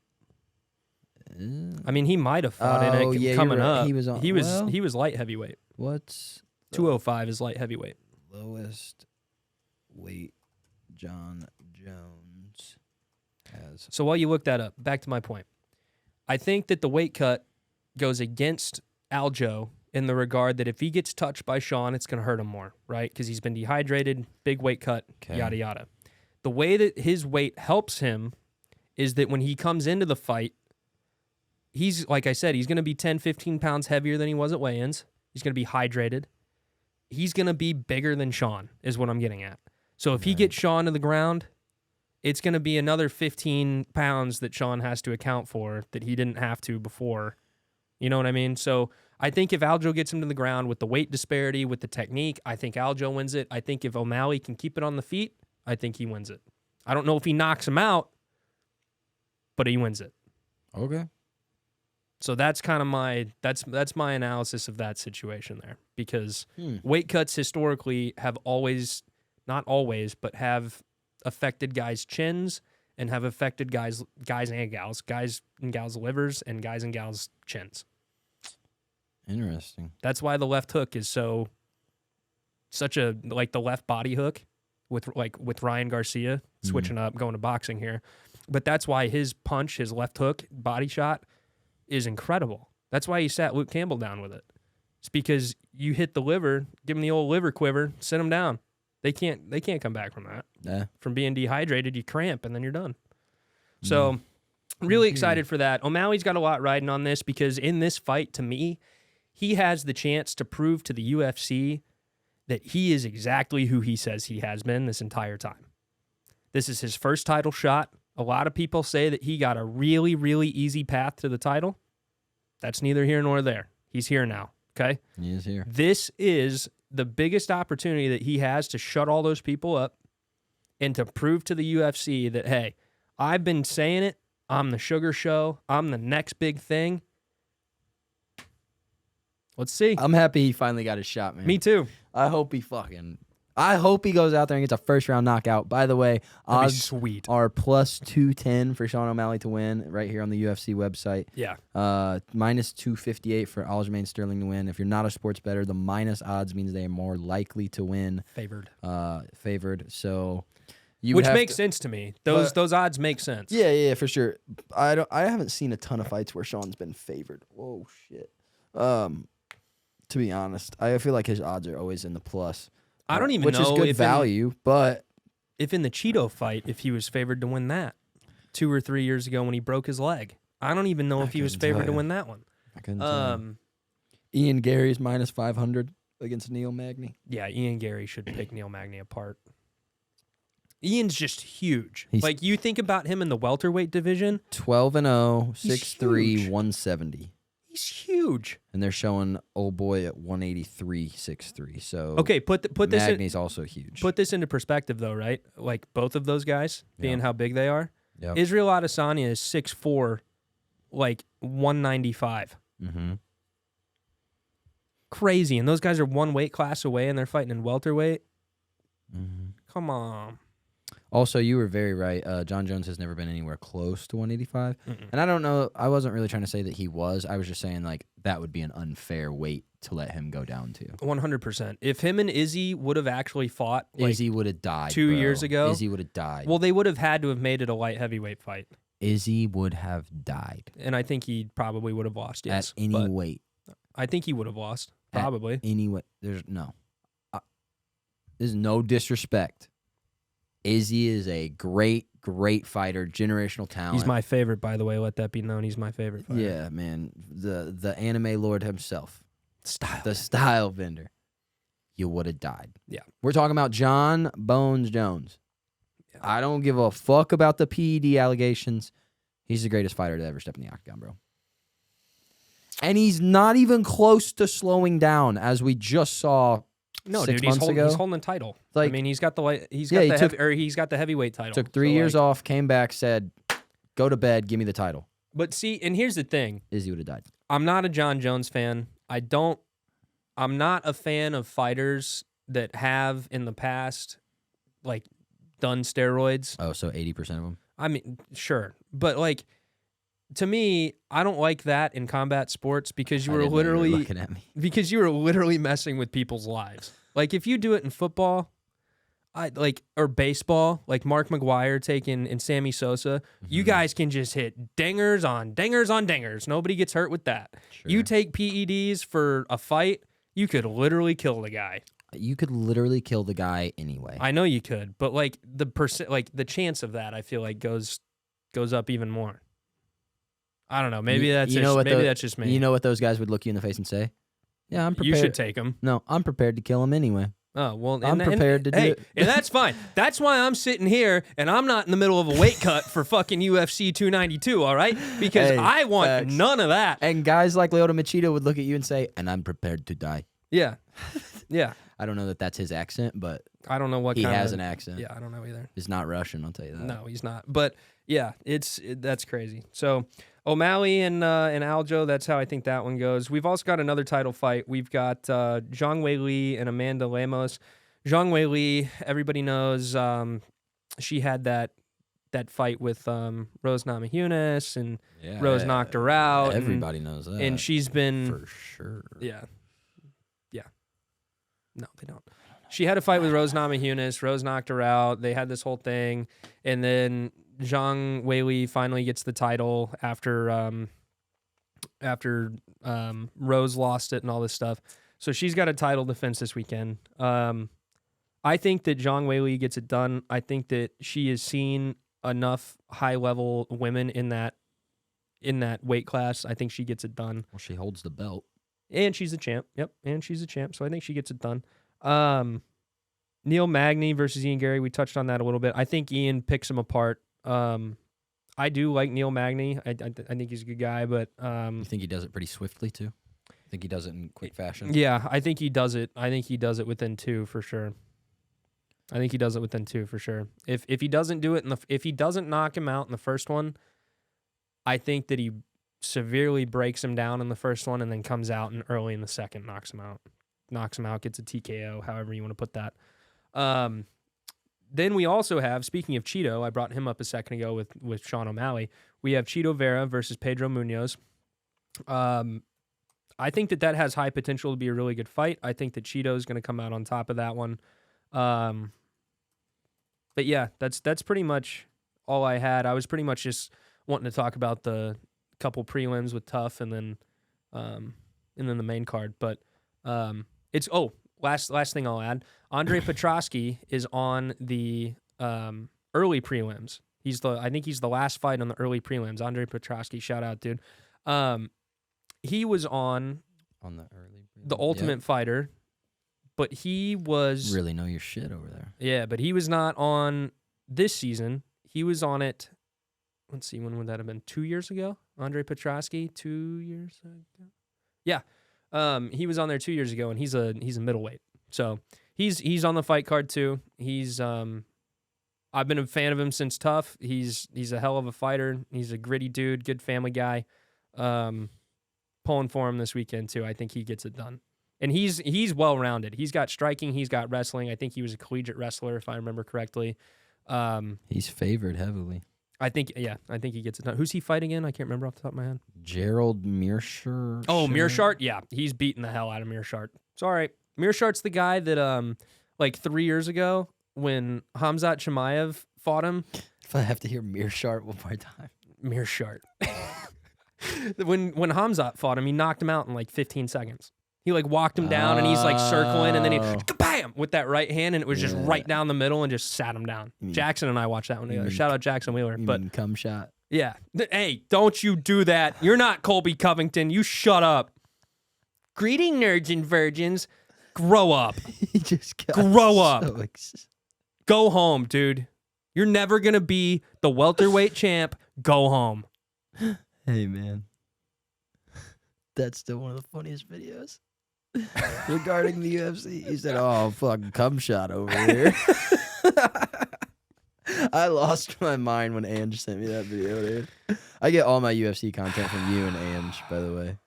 I mean, he might have fought in it coming up. He was light heavyweight. What's 205 is light heavyweight. Lowest weight John Jones has. So while you look that up, back to my point. I think that the weight cut goes against Aljo in the regard that if he gets touched by Sean, it's going to hurt him more, right? Because he's been dehydrated, big weight cut, yada, yada. The way that his weight helps him is that when he comes into the fight, he's, like I said, he's going to be 10, 15 pounds heavier than he was at weigh-ins. He's going to be hydrated. He's going to be bigger than Sean, is what I'm getting at. So if he gets Sean to the ground, it's going to be another 15 pounds that Sean has to account for that he didn't have to before. You know what I mean? So I think if Aljo gets him to the ground with the weight disparity, with the technique, I think Aljo wins it. I think if O'Malley can keep it on the feet, I think he wins it. I don't know if he knocks him out, but he wins it. Okay. So that's kind of that's my analysis of that situation there, because weight cuts historically have always, not always, but have affected guys' chins and have affected guys and gals' livers and guys and gals' chins. Interesting. That's why the left hook is such a, like the left body hook with Ryan Garcia, switching up, going to boxing here. But that's why his punch, his left hook body shot is incredible. That's why he sat Luke Campbell down with it. It's because you hit the liver, give him the old liver quiver, sit him down. They can't come back from that. Yeah. From being dehydrated, you cramp and then you're done. So really excited for that. O'Malley's got a lot riding on this, because in this fight, to me, he has the chance to prove to the UFC that he is exactly who he says he has been this entire time. This is his first title shot. A lot of people say that he got a really, really easy path to the title. That's neither here nor there. He's here now, okay? He is here. This is the biggest opportunity that he has to shut all those people up and to prove to the UFC that, hey, I've been saying it. I'm the Sugar Show. I'm the next big thing. Let's see. I'm happy he finally got his shot, man. Me too. I hope he goes out there and gets a first-round knockout. By the way, That'd be odds sweet. are plus 210 for Sean O'Malley to win right here on the UFC website. Yeah. Minus 258 for Aljamain Sterling to win. If you're not a sports bettor, the minus odds means they are more likely to win. Favored. So which makes sense to me. Those odds make sense. Yeah, for sure. I haven't seen a ton of fights where Sean's been favored. Whoa, shit. To be honest, I feel like his odds are always in the plus. I don't even which know is good if value, but if in the Cheeto fight, if he was favored to win that 2 or 3 years ago when he broke his leg. I don't even know if he was favored to win that one. I couldn't tell you. Ian Gary's minus 500 against Neil Magny. Yeah, Ian Gary should pick Neil Magny apart. Ian's just huge. Like, you think about him in the welterweight division. 12-0, 6'3", huge. 170. He's huge. And they're showing old boy at 183, 6'3". So okay, put this Magny's also huge. Put this into perspective, though, right? Like, both of those guys, being how big they are. Yep. Israel Adesanya is 6'4", like 195. Mm-hmm. Crazy. And those guys are one weight class away, and they're fighting in welterweight. Mm-hmm. Come on. Also, you were very right. John Jones has never been anywhere close to 185. And I don't know. I wasn't really trying to say that he was. I was just saying, like, that would be an unfair weight to let him go down to. 100%. If him and Izzy would have actually fought, like, Izzy would have died 2 years ago. Izzy would have died. Well, they would have had to have made it a light heavyweight fight. Izzy would have died. And I think he probably would have lost, yes. At any weight. I think he would have lost, probably. At any weight. There's no disrespect. Izzy is a great fighter, generational talent. He's my favorite, by the way. Let that be known. He's my favorite fighter. Yeah, man. The anime lord himself. The style vendor. You would have died. Yeah. We're talking about John Bones Jones. Yeah. I don't give a fuck about the PED allegations. He's the greatest fighter to ever step in the octagon, bro. And he's not even close to slowing down, as we just saw. No, 6 dude, months ago. He's holding the title. Like, I mean, he's got the heavyweight title. Took 3 years off, came back, said, "Go to bed, give me the title." But see, and here's the thing: Izzy would have died. I'm not a John Jones fan. I'm not a fan of fighters that have in the past, like, done steroids. Oh, so 80% of them. I mean, sure, but like, to me, I don't like that in combat sports because you were literally looking at me. Because you were literally messing with people's lives. Like, if you do it in football, or baseball, like Mark McGwire and Sammy Sosa, you guys can just hit dingers on dingers on dingers. Nobody gets hurt with that. Sure. You take PEDs for a fight, you could literally kill the guy. You could literally kill the guy anyway. I know you could, but like the chance of that, I feel like goes up even more. I don't know. Maybe that's just me. You know what those guys would look you in the face and say? Yeah, I'm prepared. You should take them. No, I'm prepared to kill him anyway. Oh, well, I'm prepared to do it. And that's fine. That's why I'm sitting here and I'm not in the middle of a weight cut for fucking UFC 292, all right? Because I want none of that. And guys like Lyoto Machida would look at you and say, "And I'm prepared to die." Yeah. Yeah. I don't know that that's his accent, but I don't know what he kind has of, an accent. Yeah, I don't know either. He's not Russian, I'll tell you that. No, he's not. But yeah, that's crazy. So O'Malley and Aljo, that's how I think that one goes. We've also got another title fight. We've got Zhang Weili and Amanda Lemos. Zhang Weili, everybody knows, she had that fight with Rose Namajunas, and Rose knocked her out. Everybody knows that. And she's been for sure. Yeah. No, they don't. She had a fight with Rose Namajunas. Rose knocked her out. They had this whole thing, and then Zhang Weili finally gets the title after Rose lost it and all this stuff. So she's got a title defense this weekend. I think that Zhang Weili gets it done. I think that she has seen enough high-level women in that weight class. I think she gets it done. Well, she holds the belt. And she's a champ. Yep, and she's a champ. So I think she gets it done. Neil Magny versus Ian Gary. We touched on that a little bit. I think Ian picks him apart. I do like Neil Magny. I think he's a good guy, but You think he does it pretty swiftly too? Think he does it in quick fashion? yeah, I think he does it. I think he does it within 2 for sure. If he doesn't do it if he doesn't knock him out in the first one, I think that he severely breaks him down in the first one and then comes out and early in the second knocks him out, gets a TKO, however you want to put that. Then we also have, speaking of Cheeto, I brought him up a second ago with Sean O'Malley. We have Cheeto Vera versus Pedro Munoz. I think that has high potential to be a really good fight. I think that Cheeto is going to come out on top of that one. But yeah, that's pretty much all I had. I was pretty much just wanting to talk about the couple prelims with Tough and then the main card. But last thing I'll add, Andre Petrosky is on the early prelims. I think he's the last fight on the early prelims. Andre Petrosky, shout out, dude. He was on the early the Ultimate Fighter, but he was really know your shit over there. Yeah, but he was not on this season. He was on it. Let's see, when would that have been? 2 years ago? Andre Petrosky, 2 years ago. Yeah, he was on there 2 years ago, and he's a middleweight. So he's on the fight card too. He's I've been a fan of him since Tough. He's a hell of a fighter. He's a gritty dude, good family guy. Pulling for him this weekend too. I think he gets it done. And he's well rounded. He's got striking. He's got wrestling. I think he was a collegiate wrestler, if I remember correctly. He's favored heavily. I think he gets it done. Who's he fighting in? I can't remember off the top of my head. Gerald Mearshart. Oh, Mearshart? Yeah, he's beating the hell out of Mearshart. It's all right. Mearshart's the guy that like 3 years ago when Hamzat Chimaev fought him. If I have to hear Mearshart one more time. Mearshart. when Hamzat fought him, he knocked him out in like 15 seconds. He like walked him down and he's like circling and then he kabam with that right hand and it was just right down the middle and just sat him down. Jackson and I watched that one together. Shout out Jackson Wheeler. But cum shot. Yeah. Hey, don't you do that. You're not Colby Covington. You shut up. Greeting nerds and virgins. Grow up. He just grow up. Go home, dude. You're never going to be the welterweight champ. Go home. Hey, man. That's still one of the funniest videos. Regarding the UFC. He said, oh, fucking cum shot over here. I lost my mind when Ange sent me that video, dude. I get all my UFC content from you and Ange, by the way.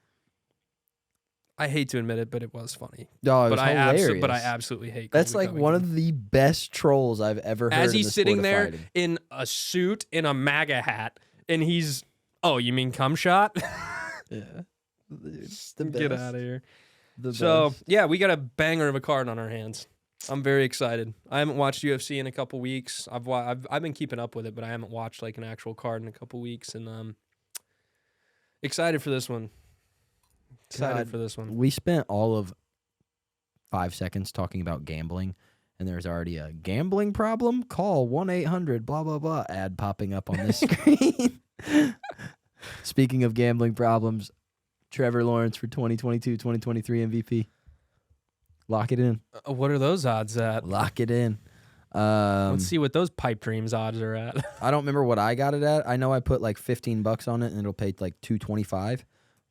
I hate to admit it, but it was funny. Oh, it was hilarious. But I absolutely hate That's like one of the best trolls I've ever heard. As he's sitting there fighting. in a suit, in a MAGA hat, and he's, oh, you mean cum shot? Yeah. Dude, the best. Get out of here. So, yeah, we got a banger of a card on our hands. I'm very excited. I haven't watched UFC in a couple weeks. I've been keeping up with it, but I haven't watched like an actual card in a couple weeks, and excited for this one. We spent all of 5 seconds talking about gambling, and there's already a gambling problem. Call 1-800 blah blah blah ad popping up on this screen. Speaking of gambling problems, Trevor Lawrence for 2022-2023 MVP. Lock it in. What are those odds at? Lock it in. Let's see what those pipe dreams odds are at. I don't remember what I got it at. I know I put like $15 on it, and it'll pay like $2.25.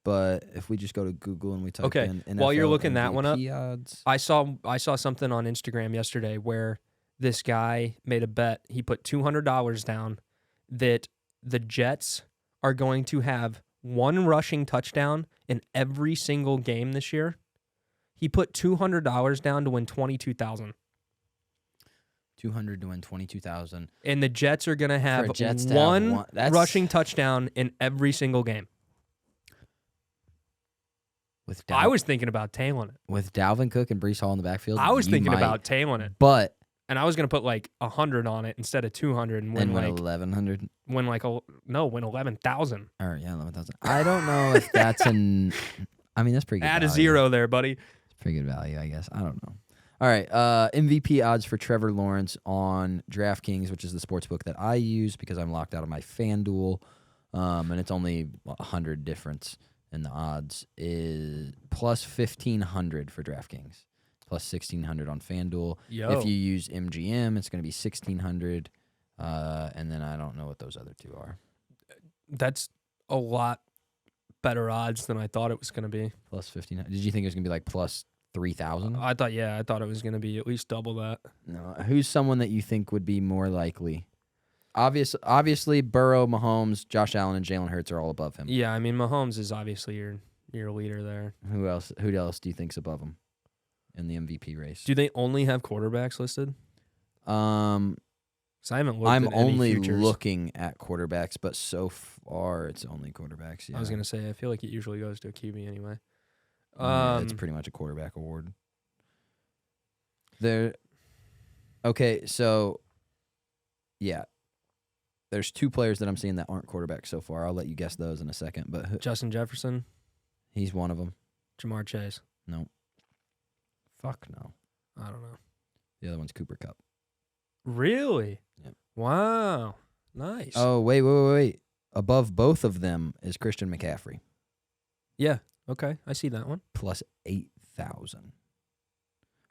But if we just go to Google and we type in NFL while you're looking MVP that one up, odds. I saw something on Instagram yesterday where this guy made a bet. He put $200 down that the Jets are going to have one rushing touchdown in every single game this year. He put $200 down to win $22,000. $200 to win $22,000. And the Jets are going to have one rushing touchdown in every single game. I was thinking about tailing it. With Dalvin Cook and Breece Hall in the backfield, I was thinking about tailing it. But and I was going to put like 100 on it instead of 200 and win like 1,100. Win 11,000. Or yeah, 11,000. I don't know if that's an. I mean, that's pretty good. Add value. a zero there, buddy. It's pretty good value, I guess. I don't know. All right, MVP odds for Trevor Lawrence on DraftKings, which is the sports book that I use because I'm locked out of my FanDuel, and it's only 100 difference. And the odds is plus 1,500 for DraftKings, plus 1,600 on FanDuel. If you use MGM, it's going to be 1,600, and then I don't know what those other two are. That's a lot better odds than I thought it was going to be. Plus 15. Did you think it was going to be like plus 3,000? I thought it was going to be at least double that. No. Who's someone that you think would be more likely? Obviously, Burrow, Mahomes, Josh Allen, and Jalen Hurts are all above him. Yeah, I mean, Mahomes is obviously your leader there. Who else do you think's above him in the MVP race? Do they only have quarterbacks listed? So I haven't looked I'm at any only futures. looking at quarterbacks, but so far it's only quarterbacks. Yeah. I was going to say, I feel like it usually goes to a QB anyway. Yeah, it's pretty much a quarterback award. Okay, so yeah. There's 2 players that I'm seeing that aren't quarterbacks so far. I'll let you guess those in a second. But Justin Jefferson, he's one of them. Jamar Chase. No. Fuck no. I don't know. The other one's Cooper Kupp. Really? Yep. Wow. Nice. Oh, wait. Above both of them is Christian McCaffrey. Yeah. Okay. I see that one. Plus 8,000.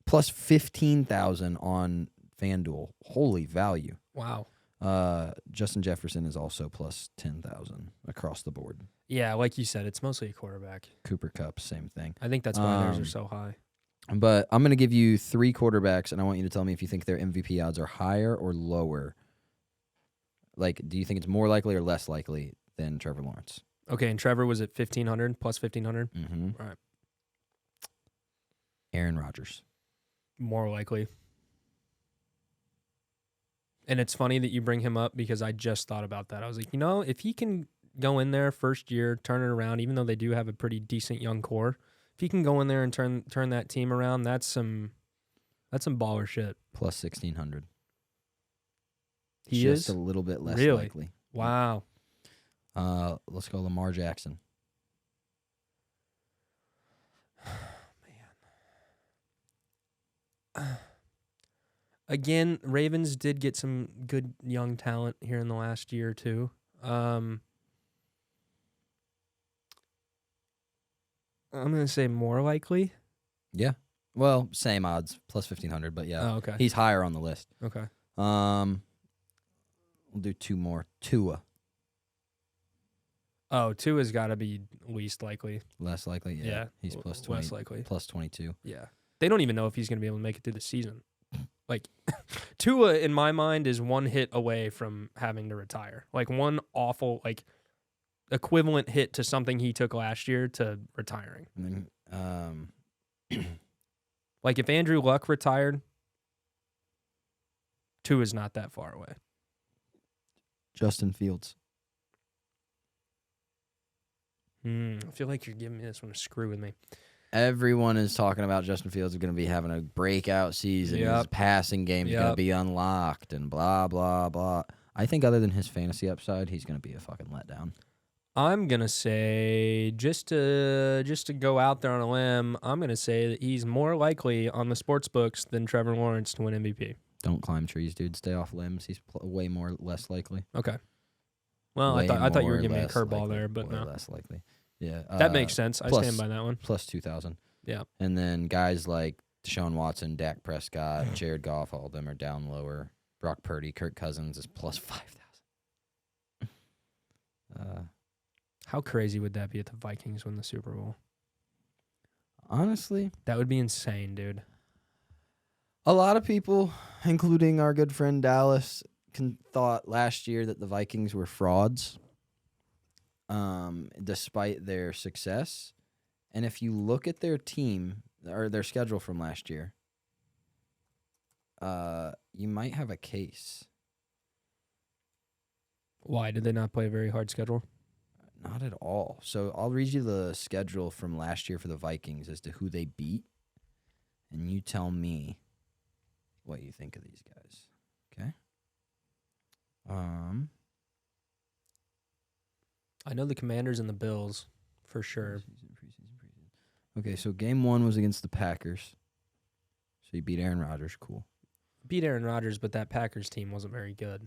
Plus 15,000 on FanDuel. Holy value. Wow. Justin Jefferson is also plus 10,000 across the board. Yeah, like you said, it's mostly a quarterback. Cooper Kupp, same thing. I think that's why theirs are so high. But I'm going to give you 3 quarterbacks, and I want you to tell me if you think their MVP odds are higher or lower. Like, do you think it's more likely or less likely than Trevor Lawrence? Okay, and Trevor was at 1,500, plus 1,500? Mm-hmm. All right. Aaron Rodgers. More likely. And it's funny that you bring him up because I just thought about that. I was like, if he can go in there first year, turn it around, even though they do have a pretty decent young core, if he can go in there and turn that team around, that's some baller shit. Plus 1,600. He Just is? a little bit less Really? likely. Wow. Let's go Lamar Jackson. Man. Again, Ravens did get some good young talent here in the last year or two. I'm going to say more likely. Yeah. Well, same odds, plus 1,500, but yeah. Oh, okay. He's higher on the list. Okay. We'll do 2 more. Tua. Oh, Tua's got to be least likely. Less likely? Yeah. He's plus 20. Less likely. Plus 22. Yeah. They don't even know if he's going to be able to make it through the season. Like, Tua, in my mind, is one hit away from having to retire. Like, one awful, equivalent hit to something he took last year to retiring. And then, Like, if Andrew Luck retired, Tua's not that far away. Justin Fields. I feel like you're giving me this one to screw with me. Everyone is talking about Justin Fields is going to be having a breakout season. His Yep. passing game is going to be unlocked and blah, blah, blah. I think other than his fantasy upside, he's going to be a fucking letdown. I'm going to say, just to go out there on a limb, I'm going to say that he's more likely on the sports books than Trevor Lawrence to win MVP. Don't climb trees, dude. Stay off limbs. He's way less likely. Okay. Well, I thought you were giving me a curveball there, but no. Less likely. Yeah. That makes sense. I stand by that one. Plus 2,000. Yeah. And then guys like Deshaun Watson, Dak Prescott, Jared Goff, all of them are down lower. Brock Purdy, Kirk Cousins is plus 5,000. How crazy would that be if the Vikings win the Super Bowl? Honestly, That would be insane, dude. a lot of people, including our good friend Dallas, thought last year that the Vikings were frauds, despite their success. And if you look at their team or their schedule from last year, you might have a case. Why did they not play a very hard schedule? Not at all. So I'll read you the schedule from last year for the Vikings as to who they beat, and you tell me what you think of these guys. Okay? I know the Commanders and the Bills for sure. Preseason. Okay, so game 1 was against the Packers. So you beat Aaron Rodgers. Cool. Beat Aaron Rodgers, but that Packers team wasn't very good.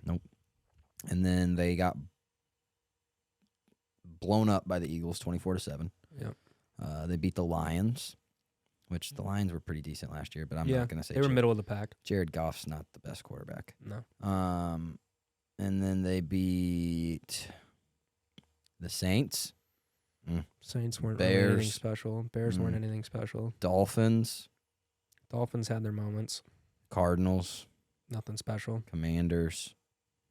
And then they got blown up by the Eagles 24-7. Yep. They beat the Lions, which the Lions were pretty decent last year, but I'm not going to say they were middle of the pack. Jared Goff's not the best quarterback. No. And then they beat The Saints. Saints weren't really anything Bears. special. Bears weren't anything special. Dolphins. Dolphins had their moments. Cardinals. Nothing special. Commanders.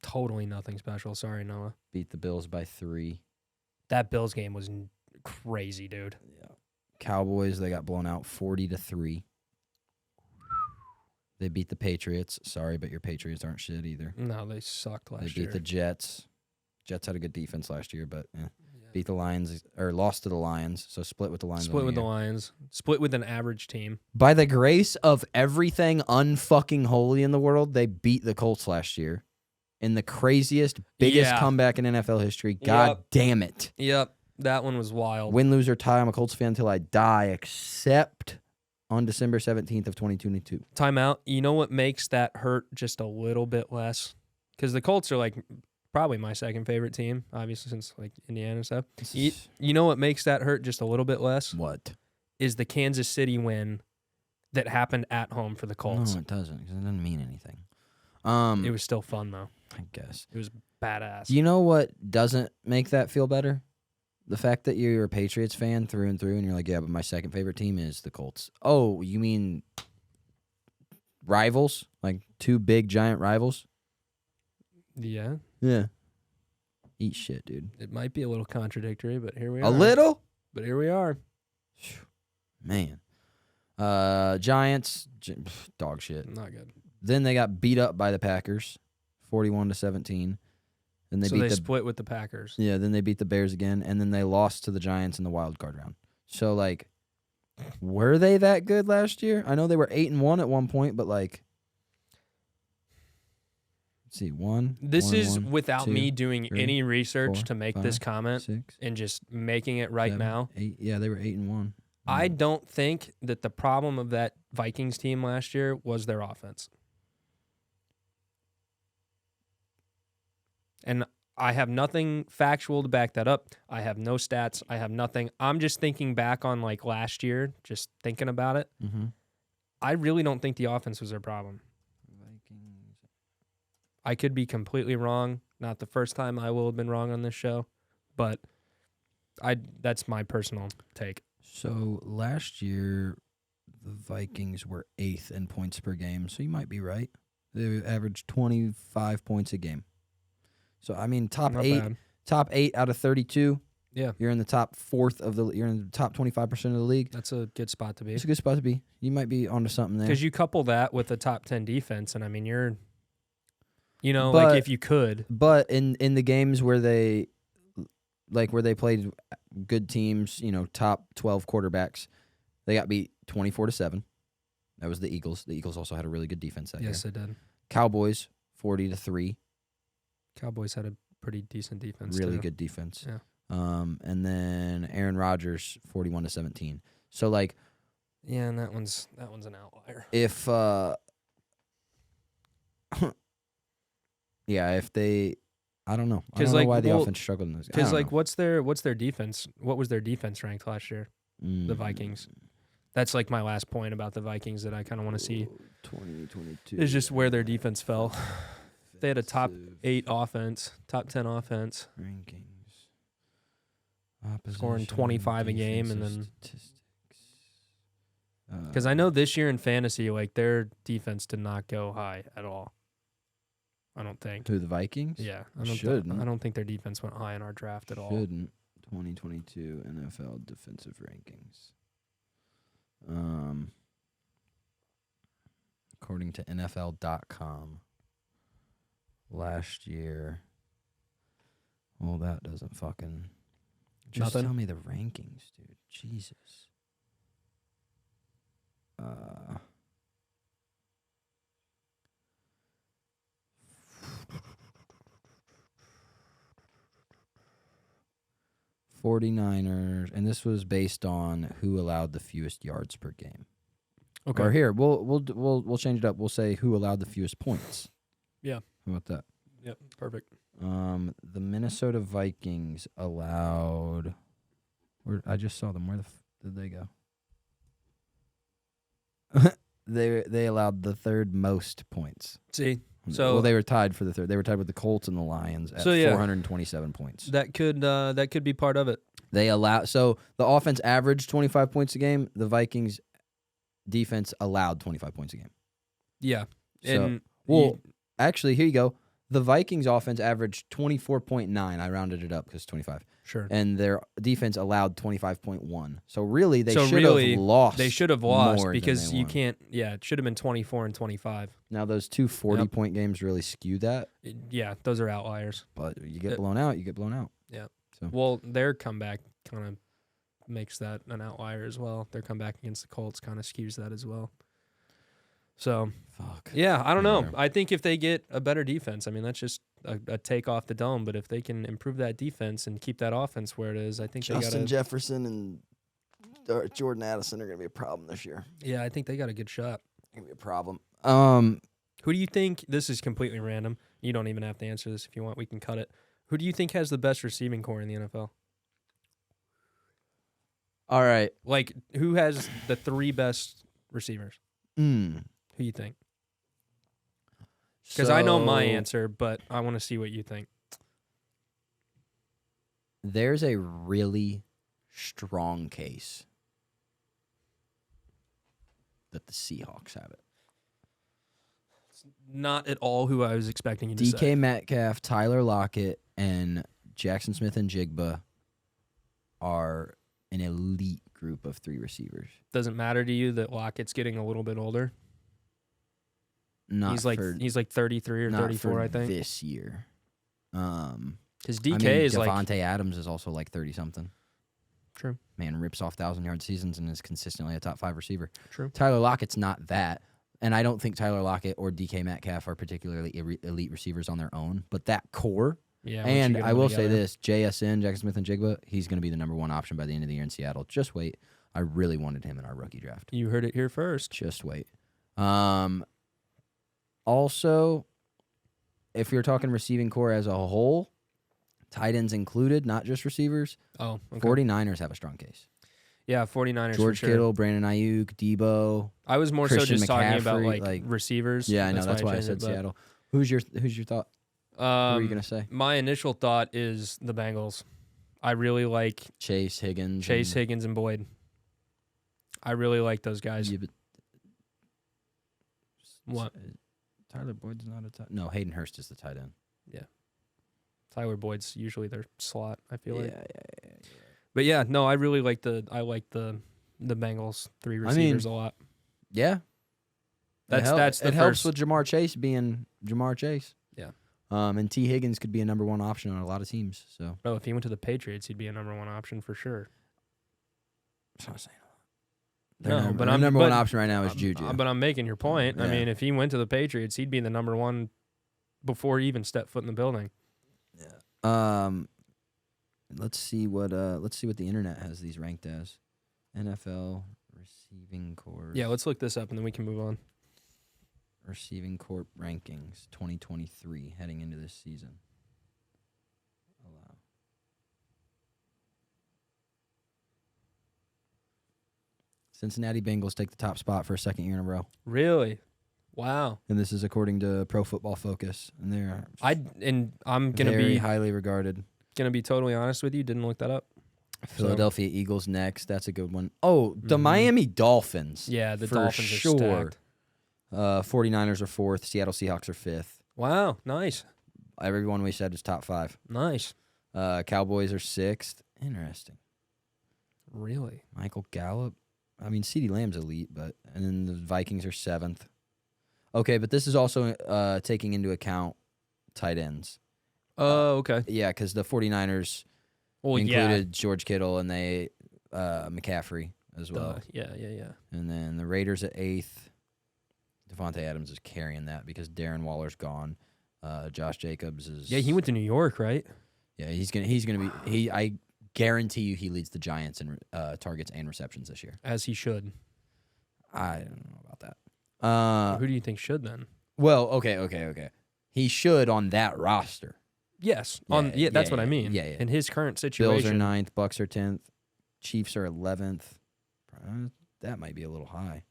Totally nothing special. Sorry, Noah. Beat the Bills by 3. That Bills game was crazy, dude. Yeah. Cowboys, they got blown out 40-3. They beat the Patriots. Sorry, but your Patriots aren't shit either. No, they sucked last year. They beat the Jets. Jets had a good defense last year, but beat the Lions, or lost to the Lions, so split with the Lions. Split with the Lions. Split with an average team. By the grace of everything unfucking holy in the world, they beat the Colts last year in the craziest, biggest comeback in NFL history. God damn it. Yep, that one was wild. Win, lose, or tie. I'm a Colts fan until I die, except on December 17th of 2022. Timeout. You know what makes that hurt just a little bit less? Because the Colts are like probably my second favorite team, obviously, since like Indiana and stuff. You know what makes that hurt just a little bit less? What? Is the Kansas City win that happened at home for the Colts. No, it doesn't, because it doesn't mean anything. It was still fun, though. I guess. It was badass. You know what doesn't make that feel better? The fact that you're a Patriots fan through and through, and you're like, yeah, but my second favorite team is the Colts. Oh, you mean rivals? Like two big, giant rivals? Yeah. Yeah. Eat shit, dude. It might be a little contradictory, but here we are. A little? But here we are. Man. Giants, dog shit. Not good. Then they got beat up by the Packers, 41-17. Then they they split with the Packers. Yeah, then they beat the Bears again, and then they lost to the Giants in the wild card round. So, like, were they that good last year? I know they were 8-1 at one point, but like, let's see, This is one, without 2, me doing 3, any research 4, to make 5, this comment 6, and just making it right 7, now. 8. Yeah, they were 8-1. I don't think that the problem of that Vikings team last year was their offense. And I have nothing factual to back that up. I have no stats. I have nothing. I'm just thinking back on like last year, just thinking about it. Mm-hmm. I really don't think the offense was their problem. Vikings. I could be completely wrong. Not the first time I will have been wrong on this show, but that's my personal take. So last year, the Vikings were 8th in points per game, so you might be right. They averaged 25 points a game. So I mean, top Not 8, bad. top 8 out of 32. Yeah, You're in the top 4th of the. You're in the top 25% of the league. that's a good spot to be. It's a good spot to be. You might be onto something there. Because you couple that with the top 10 defense, and I mean, you're, But- like if you could. But in the games where they, where they played good teams, top 12 quarterbacks, they got beat 24-7. That was the Eagles. The Eagles also had a really good defense that year. Yes, it did. Cowboys 40-3. Cowboys had a pretty decent defense. Really too. good defense. Yeah. And then Aaron Rodgers 41-17. So like, Yeah, and that one's an outlier. if if they, I don't know. I don't know why the offense struggled in this. Because like, what's their defense? What was their defense ranked last year? The Vikings. That's like my last point about the Vikings that I kind of want to see. 2022 Is just where their defense fell. They had a top 8 offense, top 10 offense, rankings. scoring 25 a game, and then statistics. because I know this year in fantasy, like their defense did not go high at all. I don't think. To the Vikings? Yeah, Shouldn't. I don't think their defense went high in our draft at all. Shouldn't. 2022 NFL defensive rankings. According to NFL.com, last year. Well, that doesn't fucking. Just Nothing? tell me the rankings, dude. Jesus. 49ers, and this was based on who allowed the fewest yards per game. Okay. Or here, we'll change it up. We'll say who allowed the fewest points. Yeah. How about that? Yep. Perfect. The Minnesota Vikings allowed. I just saw them. Where did they go? They allowed the third most points. See, So well, they were tied for the third. They were tied with the Colts and the Lions at 427 points. that could be part of it. So the offense averaged 25 points a game. The Vikings defense allowed 25 points a game. Yeah. So, And actually, here you go. The Vikings offense averaged 24.9. I rounded it up because it's 25. sure. And their defense allowed 25.1. So really, they So should really, have lost. They should have lost more than because they you won. can't. Yeah, it should have been 24 and 25. Now, those two 40-point games really skew that. Yeah, those are outliers. But you get blown out, you get blown out. Yeah. So. Well, their comeback kind of makes that an outlier as well. Their comeback against the Colts kind of skews that as well. So, Fuck. yeah, I don't know. Whatever. I think if they get a better defense, I mean, that's just a take off the dome. But if they can improve that defense and keep that offense where it is, I think they got Justin Jefferson and Jordan Addison are going to be a problem this year. Yeah, I think they got a good shot. Going to be a problem. Who do you think? This is completely random. You don't even have to answer this if you want. We can cut it. Who do you think has the best receiving core in the NFL? All right. Like, who has the 3 best receivers? Who you think? Because I know my answer, but I want to see what you think. There's a really strong case that the Seahawks have it. Not at all who I was expecting you to say. DK Metcalf, Tyler Lockett, and Jackson Smith and Jigba are an elite group of 3 receivers. Doesn't matter to you that Lockett's getting a little bit older? Not He's like 33 or not 34, for I think. this year. Because DK is like Devontae Adams is also like 30-something. True. Man rips off 1,000-yard seasons and is consistently a top 5 receiver. True. Tyler Lockett's not that. And I don't think Tyler Lockett or DK Metcalf are particularly elite receivers on their own. But that core, Yeah. and I will say this, JSN, Jackson Smith and Jigba, he's going to be the number 1 option by the end of the year in Seattle. Just wait. I really wanted him in our rookie draft. You heard it here first. Just wait. Also, if you're talking receiving core as a whole, tight ends included, not just receivers, Oh, okay. 49ers have a strong case. Yeah, 49ers George for sure. Kittle, Brandon Ayuk, Debo. I was more Christian so just talking about McCaffrey, like receivers. Yeah, I know. That's why I changed said it, but, Seattle. Who's your thought? Who are you gonna say? My initial thought is the Bengals. I really like Chase Higgins. Higgins, and Boyd. I really like those guys. Yeah, but What? Tyler Boyd's not a tight. No, Hayden Hurst is the tight end. Tyler Boyd's usually their slot, I feel like. Yeah. But yeah, no, I really like the Bengals 3 receivers a lot. Yeah. That's the it helps first. with Jamar Chase being Jamar Chase. Yeah. And T. Higgins could be a number 1 option on a lot of teams. So Oh, if he went to the Patriots, he'd be a number 1 option for sure. that's what I'm saying. No, but their number 1 option right now is Juju. But I'm making your point. I Yeah. mean, if he went to the Patriots, he'd be the number 1 before he even stepped foot in the building. Let's see what the internet has these ranked as. NFL receiving core. Yeah, let's look this up and then we can move on. Receiving corp rankings 2023 heading into this season. Allow. Cincinnati Bengals take the top spot for a 2nd year in a row. Really? Wow. And this is according to Pro Football Focus. And they're I'm gonna very be highly regarded. totally honest with you. Didn't look that up. Philadelphia Eagles next. That's a good one. Oh, the Mhm. Miami Dolphins. Yeah, the for Dolphins sure. are stacked. 49ers are 4th. Seattle Seahawks are 5th. Wow, nice, Everyone we said is top 5. nice. Cowboys are 6th. Interesting. Really? Michael Gallup. I mean, CeeDee Lamb's elite, and then the Vikings are 7th. Okay, but this is also taking into account tight ends. Oh, okay. Yeah, because the 49ers Well, included George Kittle and they McCaffrey as well. Yeah. And then the Raiders at 8th. Devontae Adams is carrying that because Darren Waller's gone. Josh Jacobs is. Yeah, he went to New York, right? Yeah, he's gonna be. I guarantee you, he leads the Giants in targets and receptions this year. As he should. I don't know about that. Who do you think should then? Well, okay. He should on that roster. Yes. Yeah, That's what I mean. Yeah. In his current Bills situation. are 9th, Bucks are 10th, Chiefs are 11th. That might be a little high.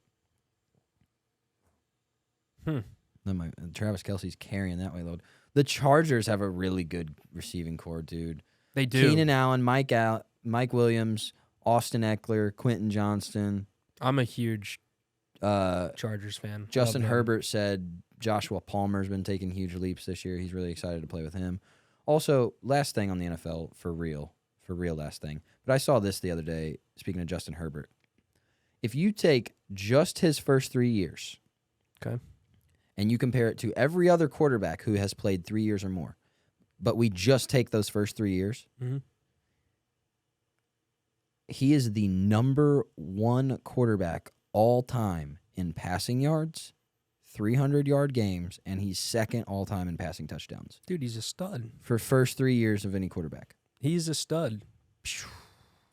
Travis Kelce's carrying that way load. The Chargers have a really good receiving core, dude. They do. Keenan Allen, Mike Williams, Austin Eckler, Quentin Johnston. I'm a huge Chargers fan. Justin Herbert said Joshua Palmer's been taking huge leaps this year. He's really excited to play with him. Also, last thing on the NFL, for real last thing. But I saw this the other day, speaking of Justin Herbert. If you take just his first 3 years, okay, and you compare it to every other quarterback who has played 3 years or more, but we just take those first 3 years, he is the number one quarterback all time in passing yards, 300-yard games, and he's second all time in passing touchdowns. Dude, he's a stud. For first 3 years of any quarterback. He's a stud.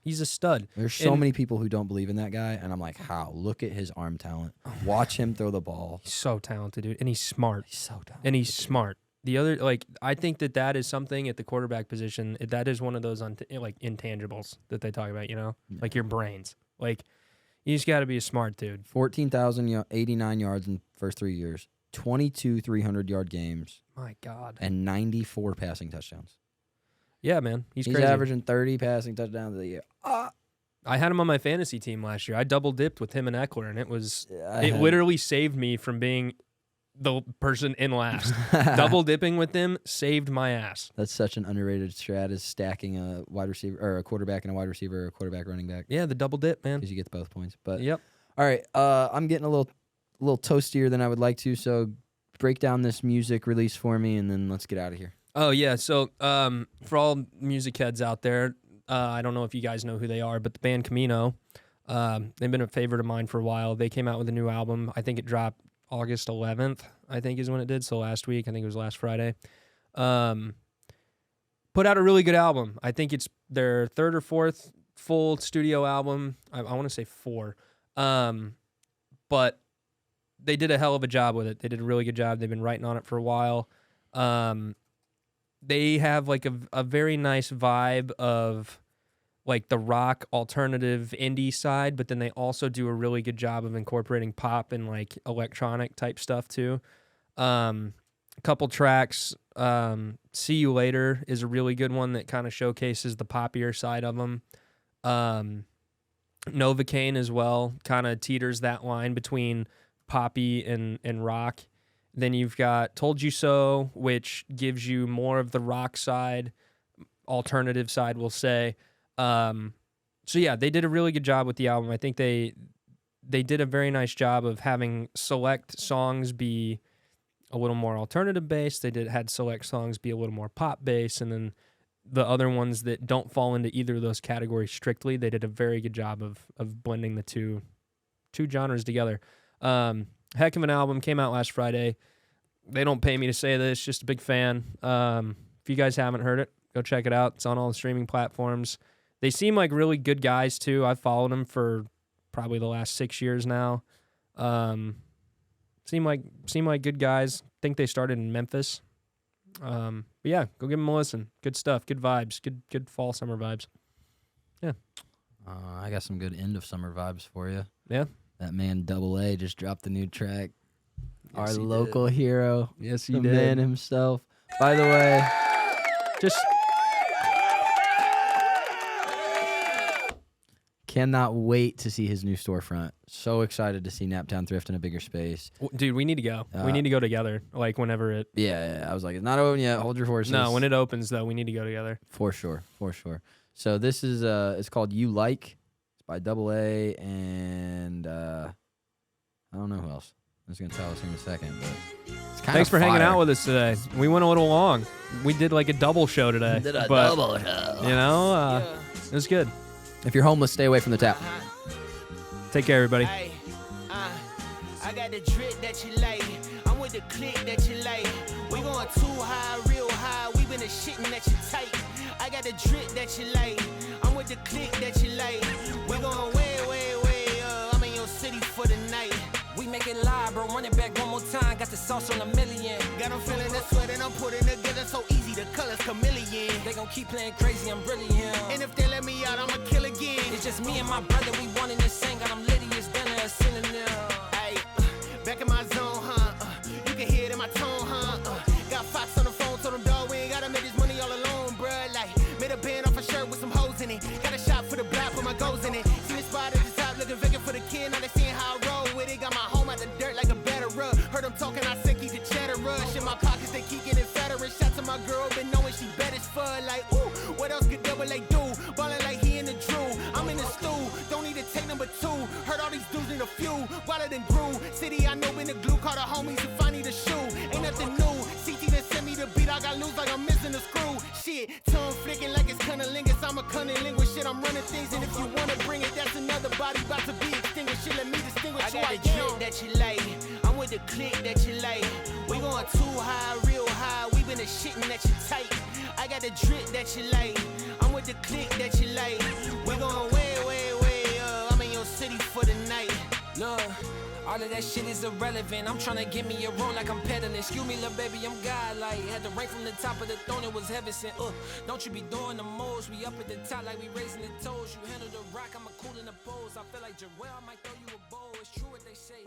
He's a stud. There's so many people who don't believe in that guy, and I'm like, how? Look at his arm talent. Watch him throw the ball. He's so talented, dude. And he's smart. He's so talented. And he's smart. The other, like, I think that is something at the quarterback position. That is one of those, intangibles that they talk about, you know? Yeah. Like your brains. Like, you just got to be a smart dude. 14,089 yards in first 3 years, 22 300-yard games, My God. and 94 passing touchdowns. Yeah, man. He's crazy. Averaging 30 passing touchdowns a year. I had him on my fantasy team last year. I double dipped with him and Eckler, and it literally saved me from being the person in last. Double dipping with them saved my ass. That's such an underrated strat, is stacking a wide receiver or a quarterback and a wide receiver or a quarterback running back. Yeah, the double dip, man. Because you get both points. But Yep. all right, I'm getting a little toastier than I would like to, so break down this music release for me, and then let's get out of here. Oh, yeah. So for all music heads out there, I don't know if you guys know who they are, but the band Camino, they've been a favorite of mine for a while. They came out with a new album. I think it dropped August 11th, I think is when it did. So last week, I think it was last Friday. Put out a really good album. I think it's their third or fourth full studio album. I want to say 4. But they did a hell of a job with it. They did a really good job. They've been writing on it for a while. They have like a very nice vibe of like the rock alternative indie side, but then they also do a really good job of incorporating pop and like electronic type stuff too. A couple tracks, See You Later is a really good one that kind of showcases the poppier side of them. Novocaine as well kind of teeters that line between poppy and rock. Then you've got Told You So, which gives you more of the rock side, alternative side, we'll say. So yeah, they did a really good job with the album. I think they did a very nice job of having select songs be a little more alternative based. They had select songs be a little more pop based, and then the other ones that don't fall into either of those categories strictly, they did a very good job of blending the two genres together. Heck of an album, came out last Friday. They don't pay me to say this, just a big fan. If you guys haven't heard it, go check it out. It's on all the streaming platforms. They seem like really good guys too. I've followed them for probably the last 6 years now. Seem like good guys. Think they started in Memphis. But yeah, go give them a listen. Good stuff, good vibes, good fall summer vibes. Yeah. I got some good end of summer vibes for you. Yeah. That man Double A just dropped the new track. Yes, Our local hero. Yes, he the did. man himself. By the way, Just cannot wait to see his new storefront. So excited to see Naptown Thrift in a bigger space. dude, we need to go. We need to go together. Like whenever it. Yeah, I was like, it's not open yet. Hold your horses. No, when it opens though, we need to go together. For sure. So this is it's called You Like. It's by Double A and I don't know who else. I'm just gonna tell us in a second. But it's kind Thanks of for hanging fire. out with us today. We went a little long. We did like a double show today. Did a but, double show. You know, it was good. If you're homeless, stay away from the tap. Take care, everybody. Ay, I got the drip that you like. I'm with the click that you like. We going too high, real high. We been the shitting that you tight. I got the drip that you like. I'm with the click that you like. We going way up. I'm in your city for the night. We make it live, bro. Run it back one more time. Got the sauce on a million. Got them feeling the sweat and I'm putting together so easy. The colors chameleon. They gon' keep playing crazy. I'm brilliant. And if they let me out, I'ma kill again. It's just me and my brother. We one in the same. Got them litty as dinner, a synonym. Ay, back in my zone, huh? You can hear talking, I said keep the cheddar rush. In my pockets, they keep getting fatter. Shout to my girl, been knowing she bad as fuck. Like, ooh, what else could double A do? Ballin' like he in the Drew. I'm in the stew, don't need to take number 2. Heard all these dudes need a few, wilder than grew. City, I know been the glue, call the homies if I need a shoe. Ain't nothing new, CT done sent me the beat, I got loose like I'm missing a screw. Shit, tongue flicking like it's cunnilingus. I'm a cunnilingus, shit, I'm running things. And if you wanna bring it, that's another body about to be extinguished. Shit, let me distinguish I who got I a drip am. that you like. I'm with the click that you like. We going too high, real high. We been a shitting that you tight. I got the drip that you like. I'm with the click that you like. We going way, way, way up. I'm in your city for the night. Look, all of that shit is irrelevant. I'm tryna get me a roll like I'm peddling. Excuse me, little baby, I'm godlike. Had to rank from the top of the throne, it was heaven sent. Don't you be doing the most. We up at the top like we raising the toes. You handle the rock, I'ma cool in the pose. I feel like Jarrell, I might throw you a bowl. It's true what they say.